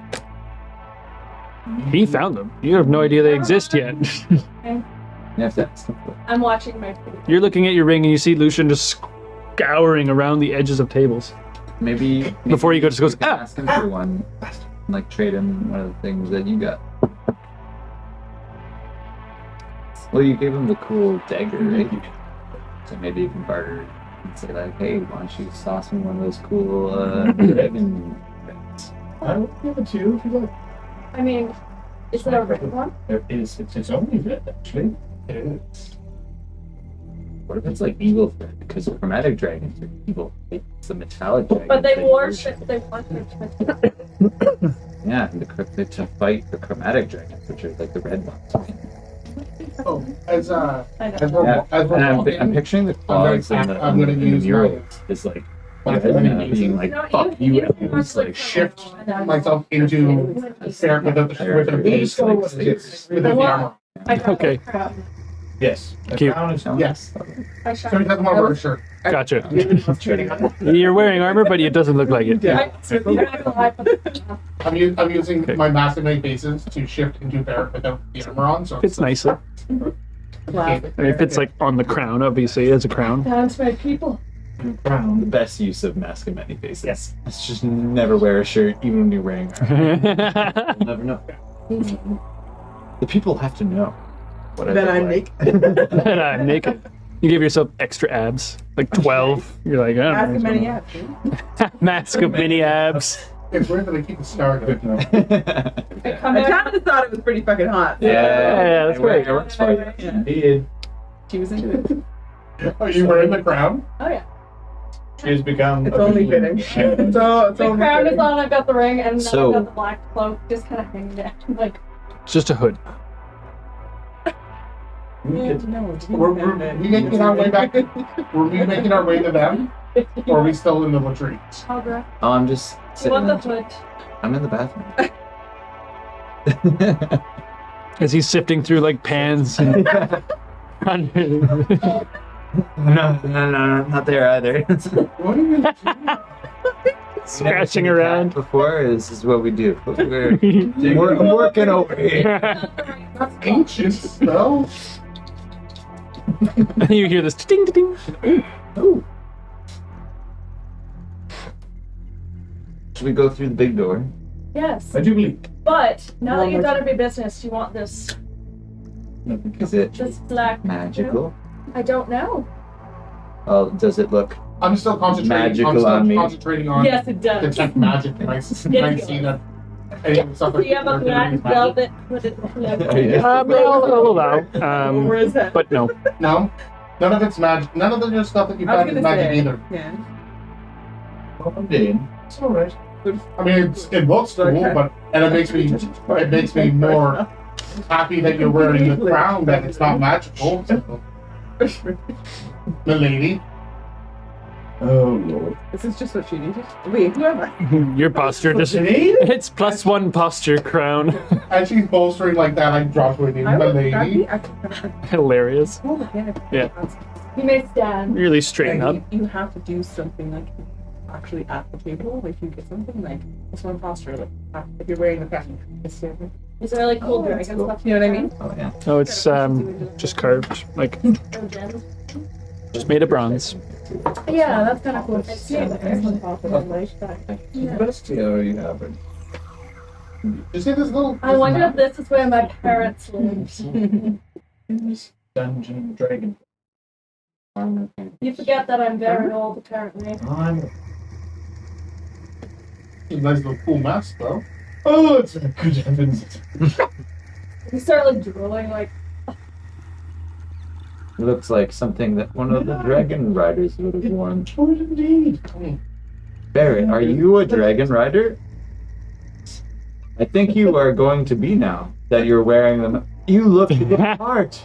He found them. You have no idea they exist yet. Yes, that's simple. I'm watching my food. You're looking at your ring and you see Lucian just scouring around the edges of tables. Maybe Before he just goes, you can ah! ask him for one, like trade him one of the things that you got. Well, you gave him the cool dagger, right? So maybe you can barter and say like, hey, why don't you sauce me one of those cool dragon things? I will give it to you if you like. I mean, is there a red one? It's only red, actually. It is. What if it's like evil thread? Because chromatic dragons are evil. It's the metallic dragon. But they that wore you worship. they want them Yeah, and to fight the chromatic dragons, which are like the red ones. Oh, as I as know. we're, Yeah, as we're and walking, I'm picturing the claws I'm and gonna the use mural my- is like my- being like, No, fuck you, Elves, like shift myself into there without the base, with the armor. Okay. Yes. The Cute. crown is Yes. I So he doesn't want to wear a shirt. Gotcha. You're wearing armor, but it doesn't look like it. Yeah. I I'm using Okay. my massive knight bases to shift into there without the armor on. So Fits nicely. Okay. I mean, it fits like on the crown, obviously, as a crown. Dance my people. The best use of mask of many faces. Yes. It's just never wear a shirt, even when you're wearing it. You'll never know. The people have to know what Then I I'm look naked. And I'm naked. You give yourself extra abs, like 12. You're like, I Ask don't him know. many abs. Mask of mini abs. It's weird that they keep it started. You know? I come I out. kind of thought it was pretty fucking hot. Yeah, that's great. It works for you. Yeah. Indeed. She was into it. Are you wearing the crown? Oh yeah. She's become. It's only fitting. It's only The crown is fitting. on. I've got the ring, and then So- I've got the black cloak, just kind of hanging down, like. It's just a hood. We're we making our way back. Were we making our way to them, or are we still in the retreat? I'll go. Oh, I'm just You sitting. want the in- hood? I'm in the bathroom. As he's sifting through like pans and No, not there either. What are you doing? scratching around. Before is what we do. We're working over here. That's ancient spell. You hear this ding ding. Should we go through the big door? Yes. I do believe. But now that you've done every business, you want this Is it black magical? I don't know. Oh, does it look? I'm still concentrating. Magical on me. Concentrating on Yes, it does. detect magic. And I see that. Any of the stuff Do you have a black velvet hooded I'll allow. Where is that? But no. No, none of it's magic. None of the stuff that you I was found is gonna magic say. either. Yeah. It's alright. I mean, it looks cool, but it makes me more happy that you're wearing the crown. That it's not magical. So. Milady. Oh lord. This is just what she needed. Wait, who am I? Your posture just. It's +1 posture crown. As she's bolstering like that, I drop her name, I would Milady. Hilarious. Yeah. You may stand. Really straighten up. You have to do something like actually at the table. If you get something like this one posture, like if you're wearing the crown. Is there like cool dragon stuff? You know what I mean? Oh yeah. Oh, it's just carved, like just made of bronze. Yeah, that's kind of cool. I see it. There's one possible like that. Bestial you have it. You see this little? I wonder if this is where my parents lived. In this Dungeon and Dragon. You forget that I'm very old, apparently. I'm. Nice little cool mask, though. Oh, it's a good heavens. You start like drooling, like It looks like something that one of the dragon riders would have worn. Oh, indeed. Barrett, are you a dragon rider? I think you are going to be now that you're wearing them. You look the part.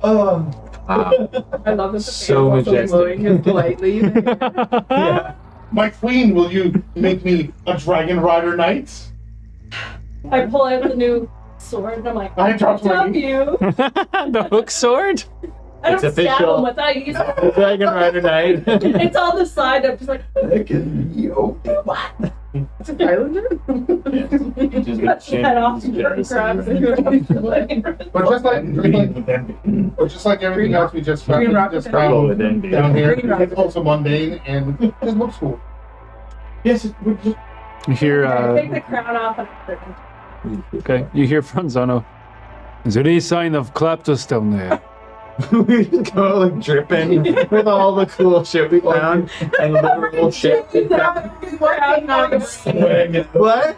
Oh, wow. I love that the So fans also majestic. blowing him politely. Yeah. My queen, will you make me a dragon rider knight? I pull out the new sword and I'm like, I dropped my stop you! The hook sword? I don't It's stab official. him with that. I use The dragon rider knight. it's on the side. I'm just like, It's a Highlander? Just cuts his head off and grabs it. But just like everything else we just found, Green rock Roll with down envy. here, Green rock. it's also mundane and it just looks cool. Yes, it would just. You hear, I take the crown off and I put it in. okay, you hear Franzano. Is there any sign of Claptus down there? We just go like dripping with all the cool shit we found and literal shit. What?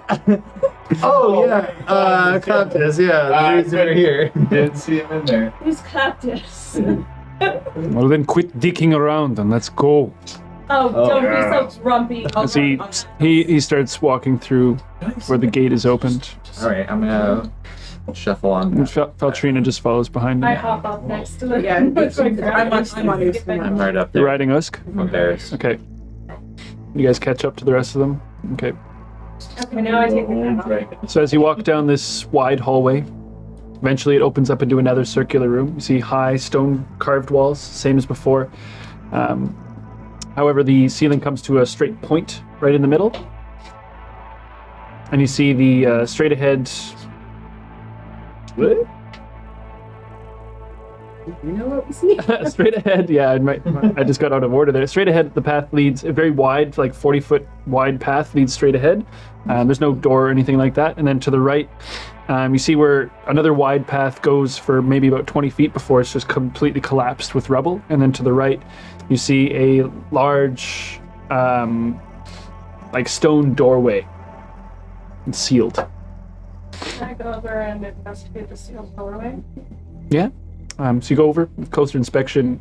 Oh yeah, Claptus. Yeah, the reason we're here. Did see him in there. Who's Claptus? Well then quit dicking around and let's go. Oh, don't be so grumpy. As he starts walking through where the gate is opened. All right, I'm gonna shuffle on. And Feltrina just follows behind I him. hop up next to the. Yeah, I'm on his I'm right up You're there. riding Usk? I'm embarrassed. Okay. You guys catch up to the rest of them? Okay. Okay, now I take the crown off. Dragon. So as you walk down this wide hallway, eventually it opens up into another circular room. You see high stone carved walls, same as before. However, the ceiling comes to a straight point right in the middle. And you see the straight ahead... You know what we see? Straight ahead, yeah, I just got out of order there. Straight ahead, the path leads, a very wide, like 40-foot wide path leads straight ahead. There's no door or anything like that. And then to the right, you see where another wide path goes for maybe about 20 feet before it's just completely collapsed with rubble. And then to the right, you see a large, like stone doorway. It's sealed. Can I go over and investigate the sealed doorway? Yeah. So you go over, with closer inspection,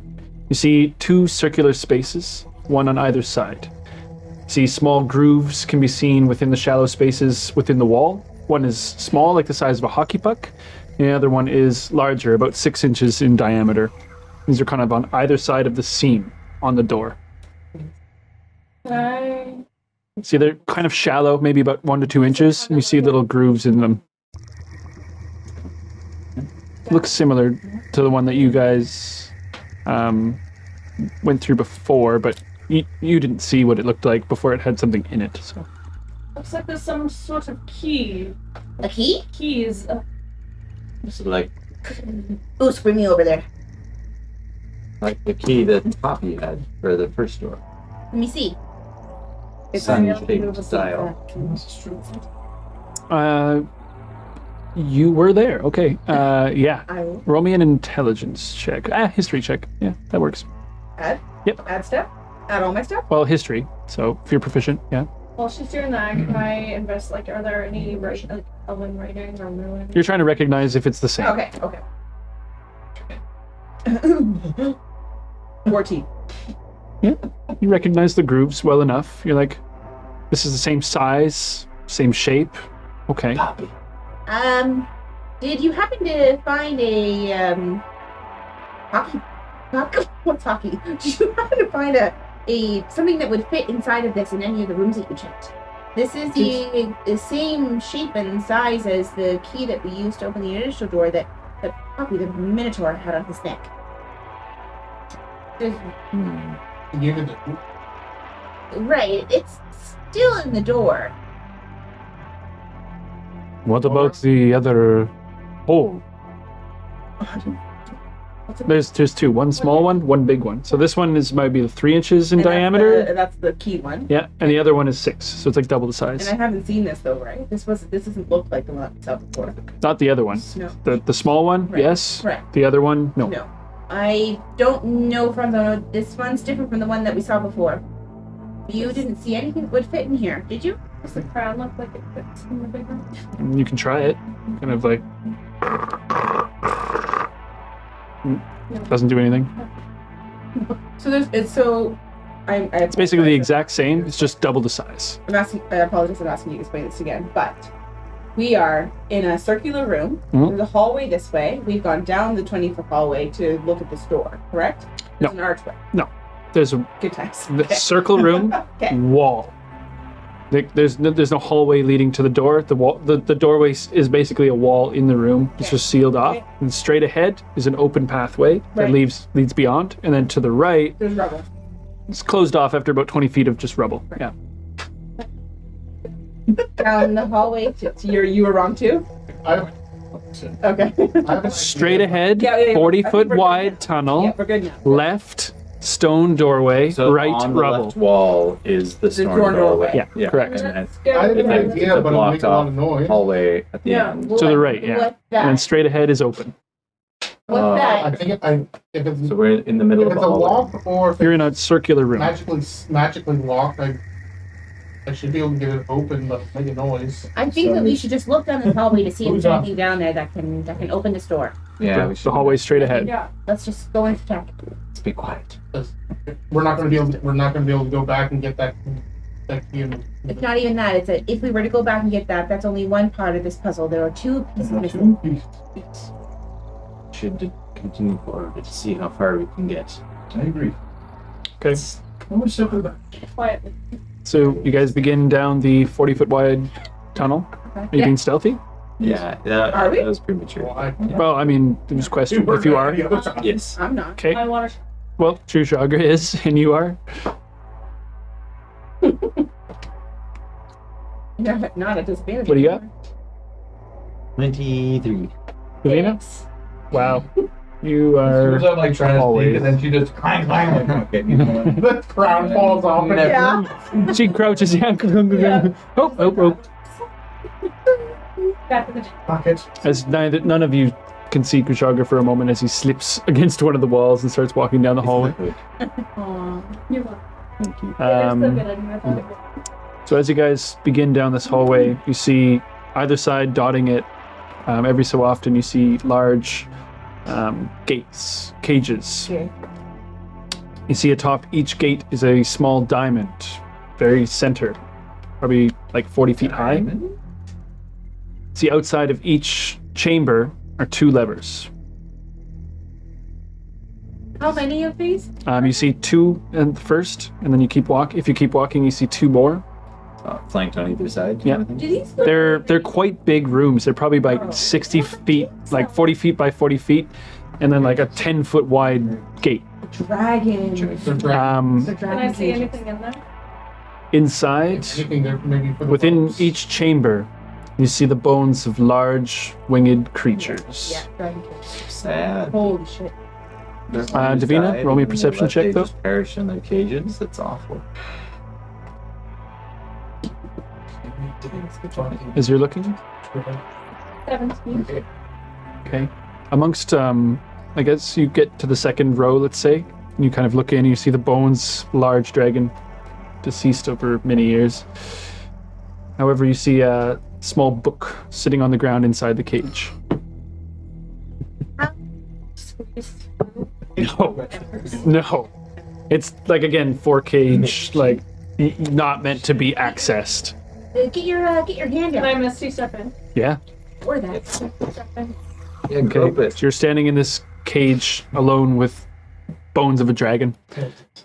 you see two circular spaces, one on either side. You see small grooves can be seen within the shallow spaces within the wall. One is small, like the size of a hockey puck. The other one is larger, about 6 inches in diameter. These are kind of on either side of the seam on the door. Can See, they're kind of shallow, maybe about 1 to 2 inches, and you see little grooves in them. Looks similar to the one that you guys went through before, but you didn't see what it looked like before it had something in it. So looks like there's some sort of key. A key? Keys. This is like Ooh, bring me over there. the key that Poppy had for the first door. Let me see. Sun-shaped style. You were there. Okay. Yeah. I will Roll me an intelligence check. History check. Yeah, that works. add. Yep. Add stuff. Add all my stuff. Well, history. So if you're proficient, yeah. While she's doing that, can I invest, like, are there any elven writing or ruin? You're trying to recognize if it's the same. Okay. 14. You recognize the grooves well enough. You're like, this is the same size, same shape. Okay. Poppy. Did you happen to find a hockey? What's hockey? Did you happen to find a something that would fit inside of this in any of the rooms that you checked? This is the same shape and size as the key that we used to open the initial door that Poppy, the Minotaur, had on his neck. You gave it the Right, it's still in the door. What about the other hole? There's two. One small one, one big one. So this one might be 3 inches in And diameter. That's the key one. Yeah, and the other one is 6, so it's like double the size. And I haven't seen this though, right? This doesn't look like the one I saw before. Not the other one. No. The small one, Right. yes. Correct. The other one, no. No. I don't know from this one's different from the one that we saw before. You didn't see anything that would fit in here, did you? Does the crown look like it fits in the big room? You can try it. Kind of like doesn't do anything. So It's basically the exact same. It's just double the size. I apologize for asking you to explain this again, but we are in a circular room. Mhm. There's a hallway this way. We've gone down the 20-foot hallway to look at this door, correct? There's an archway. There's a Good times. the circle room, Okay. wall. There's no hallway leading to the door. The doorway is basically a wall in the room. It's Okay. just sealed off. Okay. And straight ahead is an open pathway that Right. leads beyond. And then to the right, There's rubble. it's closed off after about 20 feet of just rubble. Right. Yeah. Down the hallway you were wrong too? I Okay. have an Straight idea, ahead, Yeah, yeah, yeah. 40-foot I think we're good wide now. tunnel. Yeah, we're good now. Left, stone doorway. So right, on the rubble. left wall is the storm door doorway. Yeah, correct. And then Let's I go. had an it's idea, a but it'll make blocked a lot off of noise. hallway at the Yeah. end. To the right, yeah. What's And that? then straight ahead is open. What's Uh, that? I think if it's So we're in the middle if of it's a a hallway. lock or if You're it's in a circular room. magically locked, I should be able to get it open, but make a noise. I think that we should just look down this hallway to see if Who's there's up? anything down there that can open this door. Yeah, we The should hallway straight ahead. Yeah. Let's just go and check. Let's be quiet. We're not going to be able to go back and get that key in. It's not even that. It's if we were to go back and get that, that's only one part of this puzzle. There are two pieces missing. Should continue forward to see how far we can get. I agree. Okay. How much stuff is that? Quietly. So you guys begin down the 40-foot wide tunnel. Are you Yeah. being stealthy? Yeah, Are we? that was premature. Well, I, Well, I mean, just question if you are. Yes. I'm not. Okay. I want to. Well, True Shagra is, and you are. Not at disadvantage. What do you got? 23. Davina? Wow. You are. I'm like trying to always. speak, and then she just clang clang like okay, you know what? The crown falls off. And Yeah. She crouches. Yeah. Oh. Back in the Pocket. As none of you can see Kushagra for a moment as he slips against one of the walls and starts walking down the hallway. Aw, you're welcome. Thank you. You're so good. I never thought of it. So as you guys begin down this hallway, you see either side dotting it. Every so often you see large gates, cages. Okay. You see atop each gate is a small diamond, very center, probably like 40 feet high. See, outside of each chamber are 2 levers. How many of these? You see 2 at the first, and then you keep walking. If you keep walking, you see 2 more. Flanked on either side. Yeah. Do these They're quite big rooms. They're probably like 60 feet, like 40 feet by 40 feet, and then like a 10-foot wide gate. Dragon. Um, Can I see anything in there? inside, anything there maybe for the within bones. each chamber, you see the bones of large winged creatures. Yeah, dragon. Sad. Holy shit. Davina, roll me a perception check, though. Just perish in their cages. That's awful. As you're looking, 17. okay. Amongst, I guess you get to the second row, let's say, and you kind of look in and you see the bones, large dragon, deceased over many years. However, you see a small book sitting on the ground inside the cage. No. It's like, again, 4K, like, not meant to be accessed. Get your hand Can out. I misty step in? Yeah. Or that. Step in. Yeah, Okay. go bit. So you're standing in this cage alone with bones of a dragon.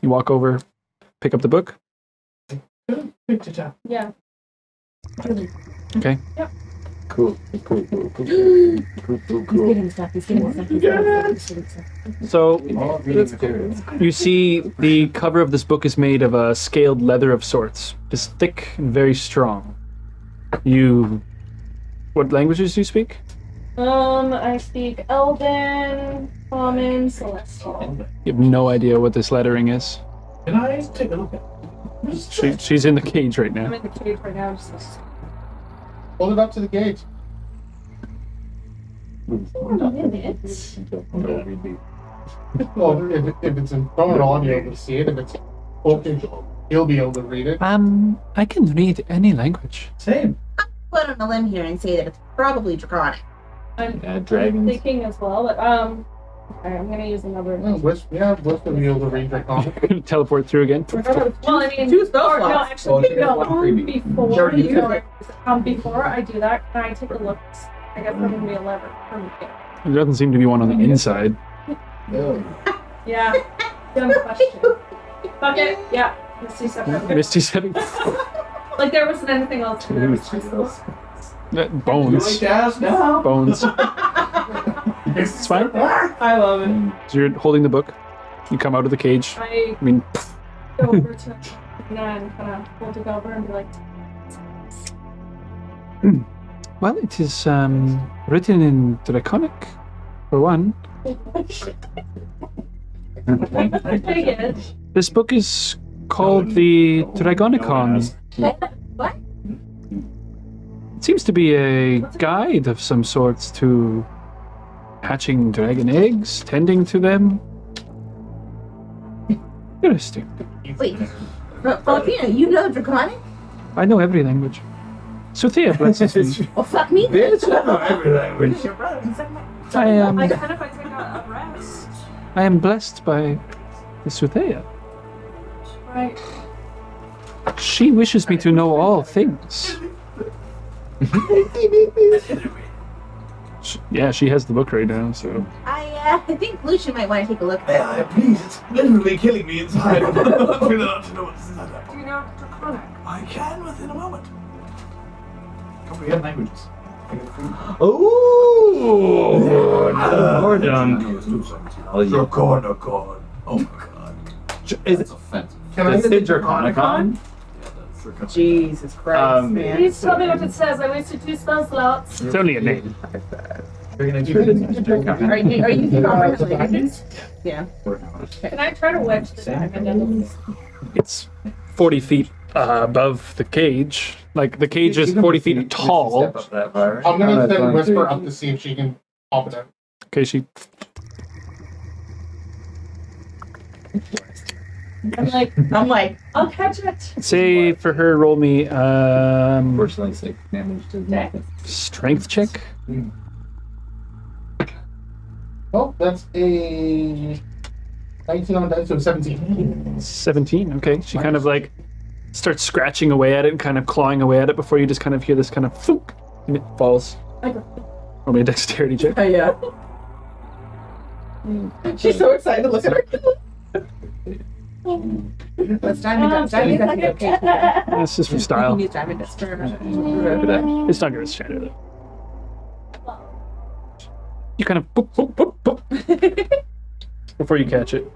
You walk over, pick up the book. Yeah. Okay. Cool. He's getting stuff. He's getting stuff. So All reading materials. you see the cover of this book is made of a scaled leather of sorts. It's thick and very strong. What languages do you speak? I speak Elven, Common, Celestial. You have no idea what this lettering is. Can I take a look at it? She's in the cage right I'm now. in the cage right now. Just Hold it up to the gate. Well, if it's in phone audio, you'll see it. If it's spoken, he'll be able to read it. I can read any language. Same. Put on a limb here and say that it's probably draconic. I'm Dragons. thinking as well, but okay, I'm gonna use another. Wisp will be able to read Draconic. Teleport through again. Well, I mean, 2 spell or, no, slots. actually, Well, no. Before Sure, you before I do that, can I take a look? I guess I'm gonna be a lever for me. There doesn't seem to be one on the inside. Yeah. Dumb question. Fuck it. Yeah. Let's do something. Misty said Like there wasn't anything else in there. It's just those. You like bones. to ask now? Bones. It's fine. I love it. So you're holding the book. You come out of the cage. I I mean, go over to Nina and kind of hold it over and be like, well, it is written in Draconic, for one. I take it. This book is called the Dragonicon. What? It seems to be a guide of some sorts to hatching dragon eggs, tending to them. Interesting. Wait. Filipino, you know draconic? I know every language. So Thea blesses me. Well, fuck me. Bitch, I know every language. I am I kind of take a rest. I am blessed by the Suthea. Right. She wishes me to know all things. Yeah, she has the book right now, so. I think Lucian might want to take a look. Yeah, please, it's literally killing me inside. I really not to know what's inside that. Do you know draconic? I can within a moment. Comprehend languages. Oh, more done. Draconicon. Oh my god. Is it offensive. Can I Does it get say Draconicon? Jesus Christ, Um, man. Please tell me what it says. I wasted 2 spell slots. It's only a name. Very nice. Are Are you comprehensive? Yeah. Can I try to wedge the diamond in the It's 40 feet above the cage. Like, the cage is 40 feet tall. I'm gonna send Whisper up to see if she can pop it out. Okay, she... I'm like, I'll catch it. Say for her, roll me Unfortunately, 6 damage does nothing. strength check. Oh, that's a 19 on dice, so 17. 17, okay. She kind of like starts scratching away at it and kind of clawing away at it before you just kind of hear this kind of thunk, and it falls. Roll me a dexterity check. Yeah. She's so excited to look at her. Let's diamond okay. That's just for style. Use diamond dust for It's not going to shatter though. You kind of boop, boop, boop, boop, before you catch it.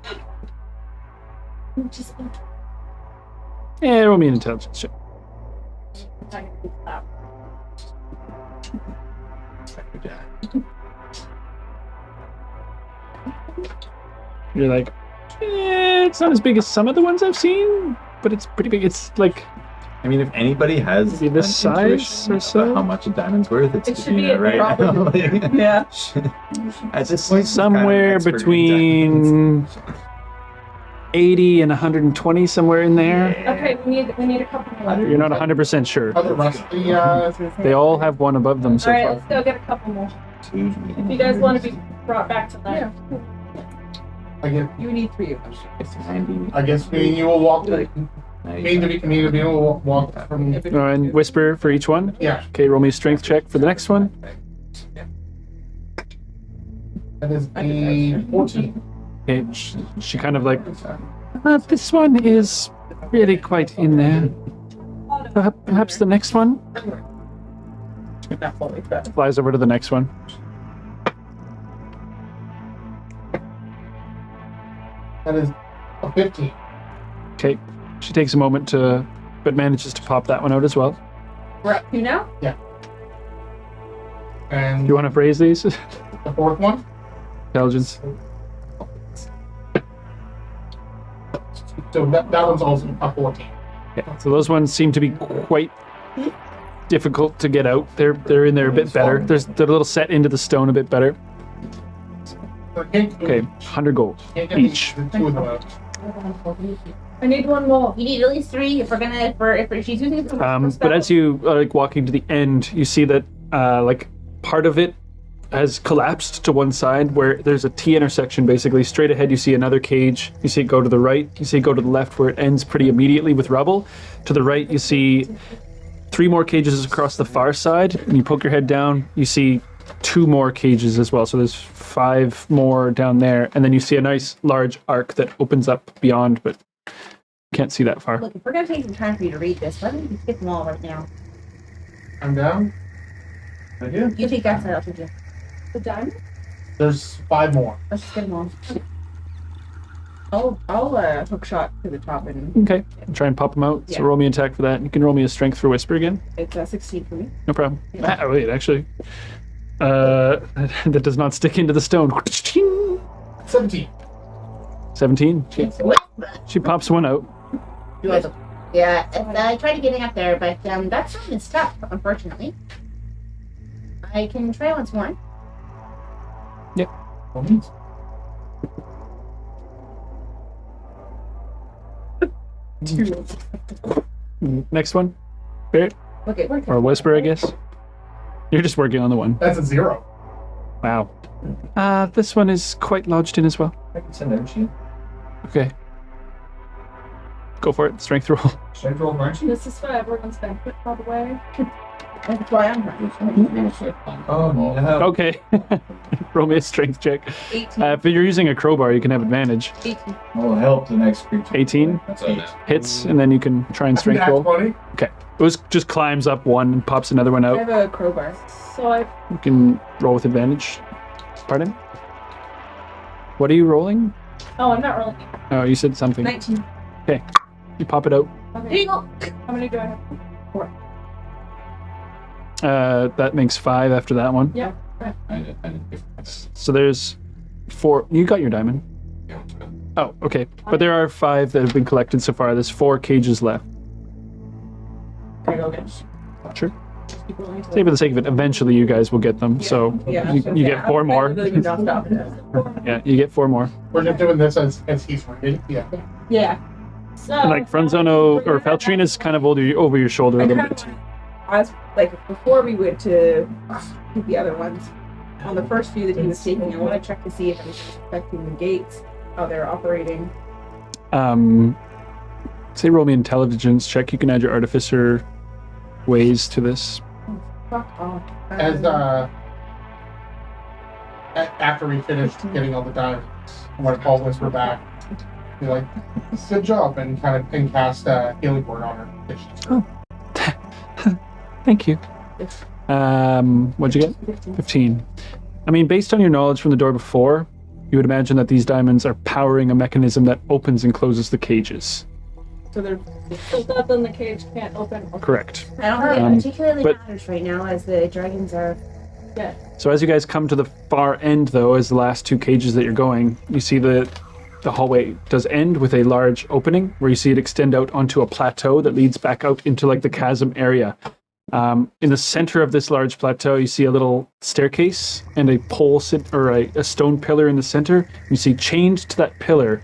Yeah, roll me an intelligence check. You're like, it's not as big as some of the ones I've seen, but it's pretty big. It's like, I mean, if anybody has maybe this size intuition or so. about how much a diamond's worth, it's It should be right now. probably- Yeah. At this point, Somewhere between 80 and 120, somewhere in there. Okay, we need a couple more. You're not 100% sure. Are the rest of the, They all have one above them so Alright, far. let's go get a couple more. If you guys want to be brought back to life. You need 3 of them. I guess me and you will walk. Me and you will walk from. And whisper for each one. Yeah, Okay, roll me a strength check for the next one. that is a 14. Okay, she kind of like, this one is really quite in there. Perhaps the next one? Flies over to the next one. That is a 15. Okay, she takes a moment to, but manages to pop that one out as well. We're up to now? And Do you want to phrase these? the 4th one? Intelligence. So that one's also a 14. Yeah, so those ones seem to be quite difficult to get out. They're in there a bit better. They're a little set into the stone a bit better. Okay, 100 gold each. The 2 of them out. I need one more. You need at least 3 if she's using it for But as you are like walking to the end, you see that like part of it has collapsed to one side where there's a T intersection basically. Straight ahead you see another cage. You see it go to the right. You see it go to the left where it ends pretty immediately with rubble. To the right you see 3 more cages across the far side. And you poke your head down, you see 2 more cages as well. So there's 5 more down there. And then you see a nice large arc that opens up beyond, but can't see that far. Look, if we're gonna take some time for you to read this, why don't you skip them all right now? I'm down. Right here. You take that side, I'll take you. The diamond? There's 5 more. Let's just get them all. I'll hook shot to the top and Okay, try and pop them out. So Yeah. roll me an attack for that. You can roll me a strength for whisper again. it's 16 for me. No problem. Ah, wait, actually. That does not stick into the stone. 17. 17. She pops one out. Yeah, I tried getting up there, but that stone is stuck, unfortunately. I can try once more. Next one. Barrett? Okay, we're Or whisper, I guess. You're just working on the one. That's a 0. Wow. This one is quite lodged in as well. I can send energy. Okay. Go for it. Strength roll. Strength roll, aren't you? This is for everyone's benefit, by the way. That's why I'm running. Oh, no. Okay. Roll me a strength check. 18. If you're using a crowbar, you can have advantage. 18. Will help the next creature. 18 That's all that. hits, and then you can try and strength roll. 20. Okay. It was just climbs up one and pops another one I out. have a crowbar. So I You can roll with advantage. Pardon? What are you rolling? I'm not rolling. Oh, you said something. 19. You pop it out. There you go. How many do I have? That makes 5 after that one. Yeah. I didn't pick this. So there's 4. You got your diamond. Oh, okay. But there are 5 that have been collected so far. There's 4 cages left. Can I go again? Sure. Say for the sake of it, eventually you guys will get them. So you get 4 more. Yeah, you get 4 more. We're just doing this as he's reading. Yeah. Yeah. So, And like Franzono or Paltrina's kind of over your shoulder a little bit. As like before we went to the other ones, on the first few that he was taking, I want to check to see if it was affecting the gates, how they're operating. Say roll me an intelligence check. You can add your artificer ways to this. Fuck off. As after we finished getting all the diamonds, I want to call Whisper back. Be like, good job, and cast healing word on her. Thank you. What'd you get? 15. I mean, based on your knowledge from the door before, you would imagine that these diamonds are powering a mechanism that opens and closes the cages. So they're So nothing the cage can't open. Correct. I don't think it particularly but- matters right now as the dragons are. So as you guys come to the far end, though, as the last 2 cages that you're going, you see the hallway does end with a large opening where you see it extend out onto a plateau that leads back out into like the chasm area. In the center of this large plateau, you see a little staircase and a pole a stone pillar in the center. You see chained to that pillar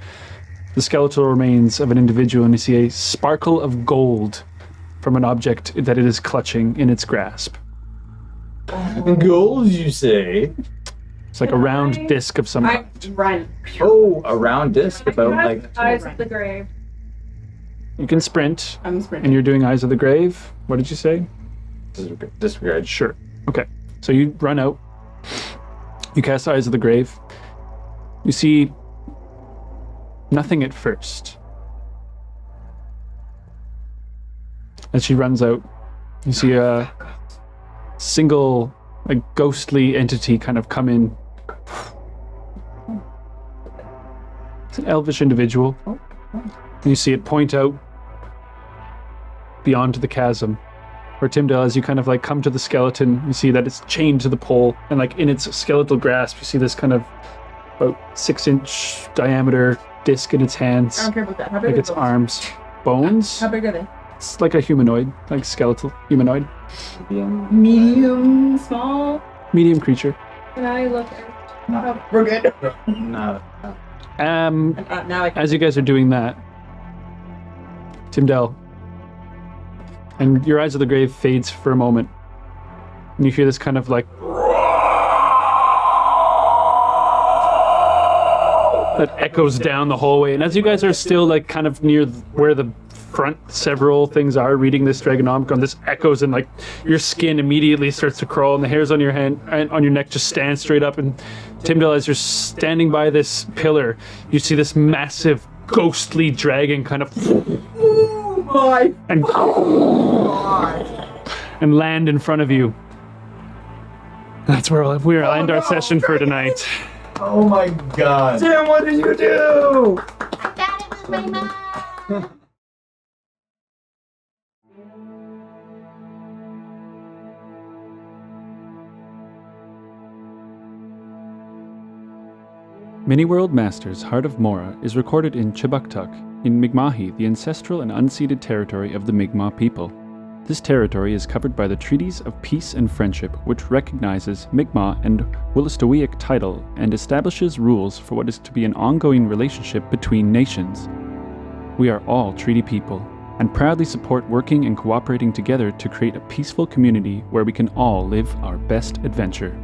the skeletal remains of an individual, and you see a sparkle of gold from an object that it is clutching in its grasp. Gold, you say? It's like a round disc of some I kind. run. Oh, a round disc about like. Eyes of the grave. You can sprint, I'm and sprinting. you're doing Eyes of the Grave. What did you say? Disregard. Sure. Okay. So you run out. You cast Eyes of the Grave. You see nothing at first. As she runs out, you see a single, ghostly entity kind of come in. It's an elvish individual. And you see it point out beyond the chasm. Where Timdale, as you kind of come to the skeleton, you see that it's chained to the pole, and in its skeletal grasp, you see this kind of about 6-inch diameter disc in its hands, I don't care about that. How big like are its those? arms, bones. How big are they? It's like a humanoid, like skeletal humanoid, Medium, small. medium creature. Can I look at We're good. No. Now I can. As you guys are doing that, Timdale, and your Eyes of the Grave fades for a moment, and you hear this kind of that echoes down the hallway. And as you guys are still kind of near where the front several things are reading this Dragonomicon, this echoes, and your skin immediately starts to crawl, and the hairs on your hand and on your neck just stand straight up. And Timdale, as you're standing by this pillar, you see this massive ghostly dragon kind of and land in front of you. That's where we'll end our session for tonight. Oh my god. Sam, what did you do? I got it with my mom. Mini-World Masters Heart of Mora is recorded in Chibuktuk, in Mi'kmahi, the ancestral and unceded territory of the Mi'kmaq people. This territory is covered by the Treaties of Peace and Friendship, which recognizes Mi'kmaq and Wolastoqiyik title and establishes rules for what is to be an ongoing relationship between nations. We are all treaty people, and proudly support working and cooperating together to create a peaceful community where we can all live our best adventure.